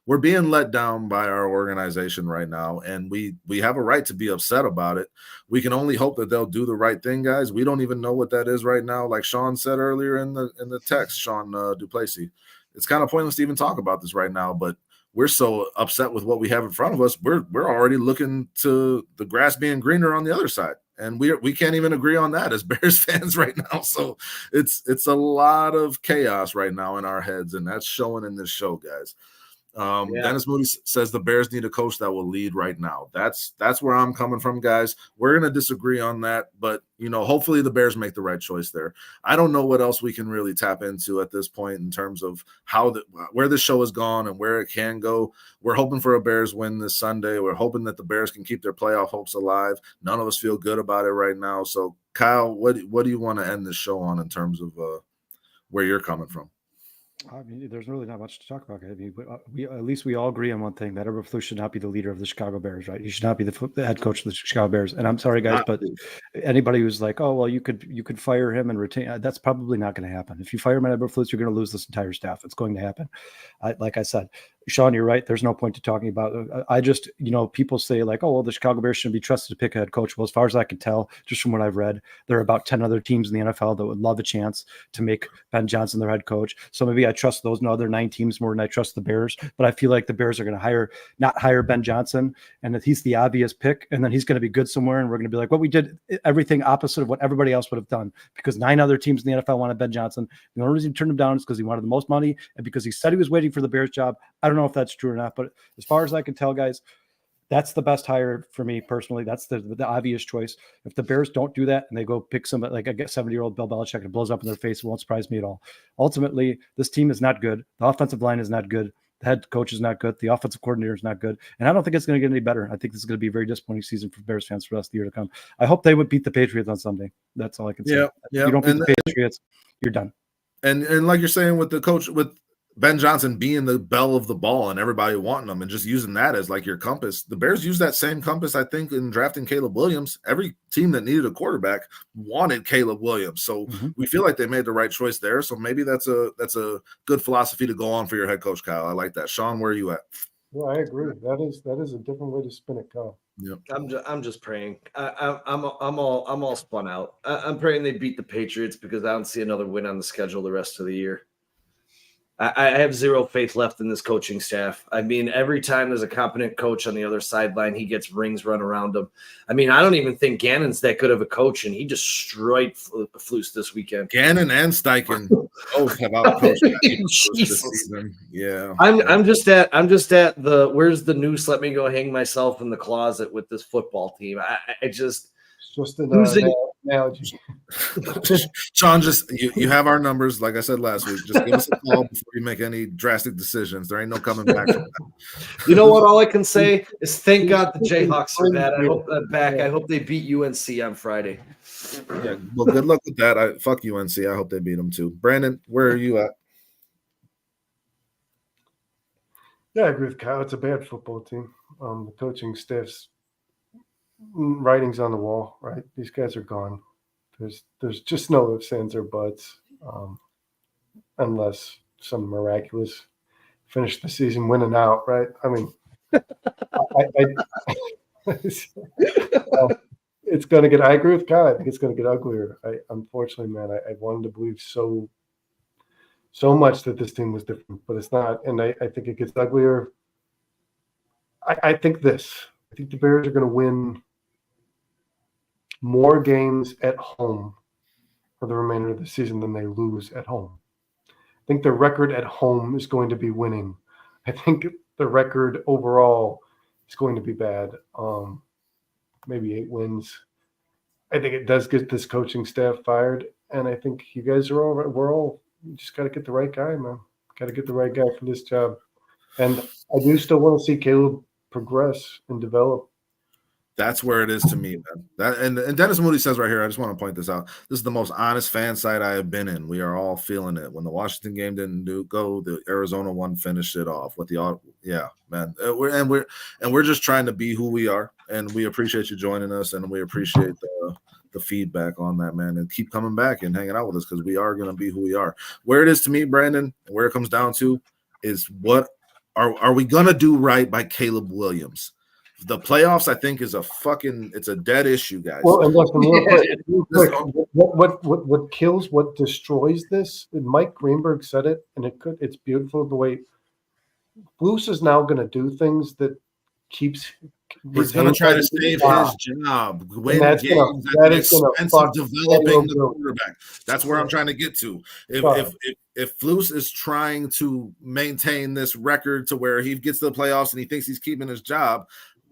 we're being let down by our organization right now, and we have a right to be upset about it. We can only hope that they'll do the right thing, guys. We don't even know what that is right now. Like Sean said earlier in the text, Sean Duplessis, it's kind of pointless to even talk about this right now, but we're so upset with what we have in front of us. We're already looking to the grass being greener on the other side. And we can't even agree on that as Bears fans right now. So it's a lot of chaos right now in our heads, and that's showing in this show, guys. Dennis Moody says the Bears need a coach that will lead right now. That's where I'm coming from, guys. We're going to disagree on that, but hopefully the Bears make the right choice there. I don't know what else we can really tap into at this point in terms of where this show has gone and where it can go. We're hoping for a Bears win this Sunday. We're hoping that the Bears can keep their playoff hopes alive. None of us feel good about it right now. So Kyle, what do you want to end this show on in terms of where you're coming from? I mean, there's really not much to talk about. I mean, at least we all agree on one thing: that Eberflus should not be the leader of the Chicago Bears, right? He should not be the head coach of the Chicago Bears. And I'm sorry, guys, but anybody who's like, "Oh, well, you could fire him and retain," that's probably not going to happen. If you fire him at Eberflus, you're going to lose this entire staff. It's going to happen. Like I said, Sean, you're right. There's no point to talking about it. I just, people say like, "Oh, well, the Chicago Bears shouldn't be trusted to pick a head coach." Well, as far as I can tell, just from what I've read, there are about 10 other teams in the NFL that would love a chance to make Ben Johnson their head coach. So maybe I trust those other 9 teams more than I trust the Bears. But I feel like the Bears are going to not hire Ben Johnson, and that he's the obvious pick, and then he's going to be good somewhere, and we're going to be like, "Well, we did everything opposite of what everybody else would have done," because 9 other teams in the NFL wanted Ben Johnson. The only reason he turned him down is because he wanted the most money and because he said he was waiting for the Bears job. I don't know if that's true or not, but as far as I can tell, guys, that's the best hire for me personally. That's the obvious choice. If the Bears don't do that and they go pick somebody like a 70-year-old Bill Belichick and blows up in their face, it won't surprise me at all. Ultimately, this team is not good. The offensive line is not good. The head coach is not good. The offensive coordinator is not good. And I don't think it's going to get any better. I think this is going to be a very disappointing season for Bears fans for the rest of the year to come. I hope they would beat the Patriots on Sunday. That's all I can say. Yeah. If you don't beat the Patriots, you're done. And like you're saying with the coach, with Ben Johnson being the belle of the ball and everybody wanting him and just using that as like your compass. The Bears use that same compass, I think, in drafting Caleb Williams. Every team that needed a quarterback wanted Caleb Williams. So we feel like they made the right choice there. So maybe that's a good philosophy to go on for your head coach, Kyle. I like that. Sean, where are you at? Yeah, I agree. That is a different way to spin it, Kyle. Yep. I'm just praying. I'm all spun out. I'm praying they beat the Patriots because I don't see another win on the schedule the rest of the year. I have zero faith left in this coaching staff. I mean, every time there's a competent coach on the other sideline, he gets rings run around him. I mean, I don't even think Gannon's that good of a coach, and he destroyed Flus this weekend. Gannon and Steichen both have outcoached this season. Yeah, I'm just at the where's the noose? Let me go hang myself in the closet with this football team. I just an analogy. Sean, just you have our numbers. Like I said last week, just give us a call before you make any drastic decisions. There ain't no coming back from that. You know what? All I can say is thank God the Jayhawks are bad. I hope they're back. I hope they beat UNC on Friday. Yeah, well, good luck with that. Fuck UNC. I hope they beat them too. Brandon, where are you at? Yeah, I agree with Kyle. It's a bad football team. The coaching staff's writing's on the wall, right? These guys are gone. There's just no ifs, ands, or buts, unless some miraculous finish the season winning out, right? I mean, it's going to get. I agree with Kyle. I think it's going to get uglier. Unfortunately, man, I wanted to believe so much that this team was different, but it's not, and I think it gets uglier. I think the Bears are going to win more games at home for the remainder of the season than they lose at home. I think the record at home is going to be winning. I think the record overall is going to be bad. Maybe 8 wins. I think it does get this coaching staff fired, and I think you guys are all right. You just got to get the right guy, man. Got to get the right guy for this job. And I do still want to see Caleb progress and develop. That's where it is to me, man. And Dennis Moody says right here, I just want to point this out. This is the most honest fan site I have been in. We are all feeling it. When the Washington game didn't go, the Arizona one finished it off with yeah, man. We're just trying to be who we are, and we appreciate you joining us, and we appreciate the feedback on that, man, and keep coming back and hanging out with us, because we are going to be who we are. Where it is to me, Brandon, where it comes down to is what are we going to do right by Caleb Williams? The playoffs, I think, is it's a dead issue, guys. Well, and listen, real quick, what kills, what destroys this, and Mike Greenberg said it, and it's beautiful the way Flus is now going to do things that keeps. He's going to try to save his job, win games at the expense of developing the quarterback. That's where I'm trying to get to. If Flus is trying to maintain this record to where he gets to the playoffs and he thinks he's keeping his job,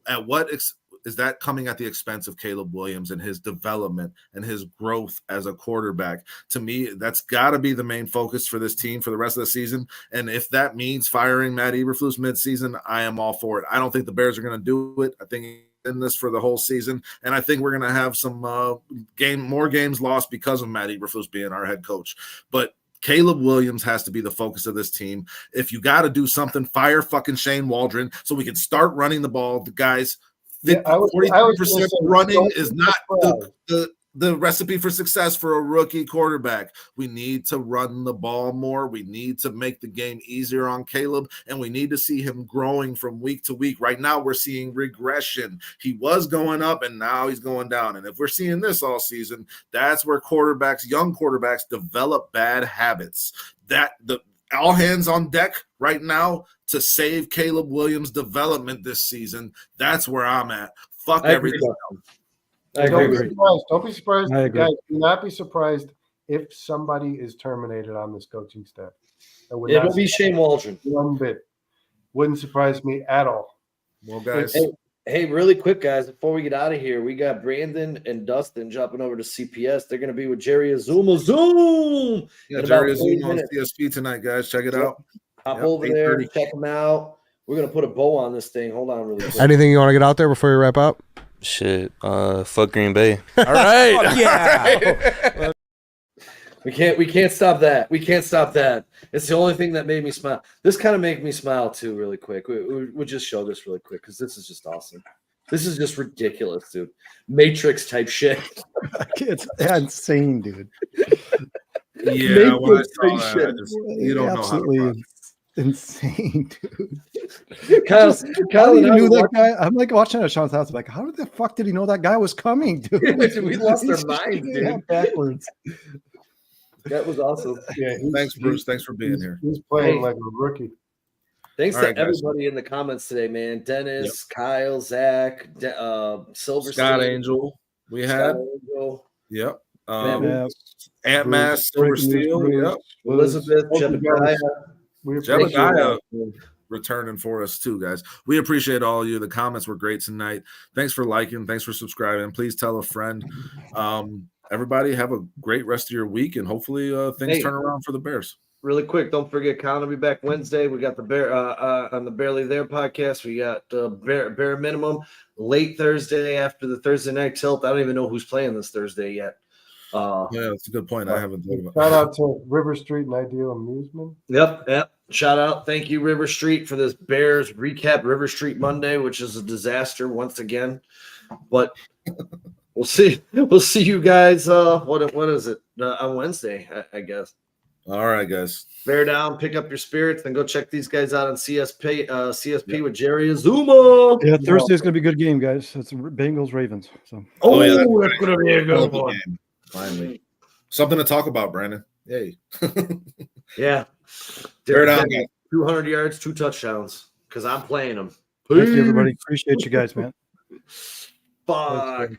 at what is that coming at the expense of Caleb Williams and his development and his growth as a quarterback? To me, that's got to be the main focus for this team for the rest of the season. And if that means firing Matt Eberflus midseason, I am all for it. I don't think the Bears are going to do it. I think in this for the whole season, and I think we're going to have some more games lost because of Matt Eberflus being our head coach. But Caleb Williams has to be the focus of this team. If you got to do something, fire fucking Shane Waldron so we can start running the ball. The guys, 43% running is not the recipe for success for a rookie quarterback. We need to run the ball more. We need to make the game easier on Caleb, and we need to see him growing from week to week. Right now, we're seeing regression. He was going up, and now he's going down. And if we're seeing this all season, that's where young quarterbacks, develop bad habits. All hands on deck right now to save Caleb Williams' development this season. That's where I'm at. Fuck everything else. Don't be surprised. Guys, do not be surprised if somebody is terminated on this coaching staff. It'll be Shane Waldron. One bit. Wouldn't surprise me at all. Well, guys. Hey, really quick, guys, before we get out of here, we got Brandon and Dustin jumping over to CPS. They're going to be with Jerry Azuma. Zoom! Yeah, Jerry Azuma on CSP tonight, guys. Check it out. Hop over there, check them out. We're going to put a bow on this thing. Hold on really quick. Anything you want to get out there before you wrap up? Shit, fuck Green Bay. All right. Yeah. We can't stop that. We can't stop that. It's the only thing that made me smile. This kind of made me smile too, really quick. We'll just show this really quick because this is just awesome. This is just ridiculous, dude. Matrix type shit. It's insane, dude. Yeah, when I saw that, you don't know how to insane, dude. Kyle knew that guy. I'm like watching it at Sean's house. I'm like, how the fuck did he know that guy was coming, dude? We lost our minds, dude. Backwards. That was awesome. Yeah, Thanks, Bruce. Thanks for being here. He's playing Hey. like a rookie. Thanks All to right, guys. everybody in the comments today, man. Dennis, Kyle, Zach, Silver Scott State, Angel, we Scott had. Angel, Yep. Yeah, Ant Mass, Silver Steel. Yep. Elizabeth, Jebediah. We appreciate Jebediah it. returning for us too, guys. We appreciate all of you. The comments were great tonight. Thanks for liking. Thanks for subscribing. Please tell a friend. Everybody have a great rest of your week, and hopefully things turn around for the Bears. Really quick, don't forget, Colin will be back Wednesday. We got the Bear on the Barely There podcast. We got Bare Minimum late Thursday after the Thursday night tilt. I don't even know who's playing this Thursday yet. Yeah, that's a good point. I haven't thought about. Shout out to River Street and Ideal Amusement. Yep. Shout out. Thank you, River Street, for this Bears recap River Street Monday, which is a disaster once again. But we'll see. We'll see you guys. What is it on Wednesday? I guess. All right, guys. Bear down, pick up your spirits, then go check these guys out on CSP with Jerry Azuma. Yeah, Thursday's going to be a good game, guys. It's Bengals Ravens. So Yeah, that's going to be a good one. Game. Finally, something to talk about, Brandon. Yay! Yeah, Bear down, 200 yards, 2 touchdowns. Because I'm playing them. thank you, everybody. Appreciate you guys, man. Fuck.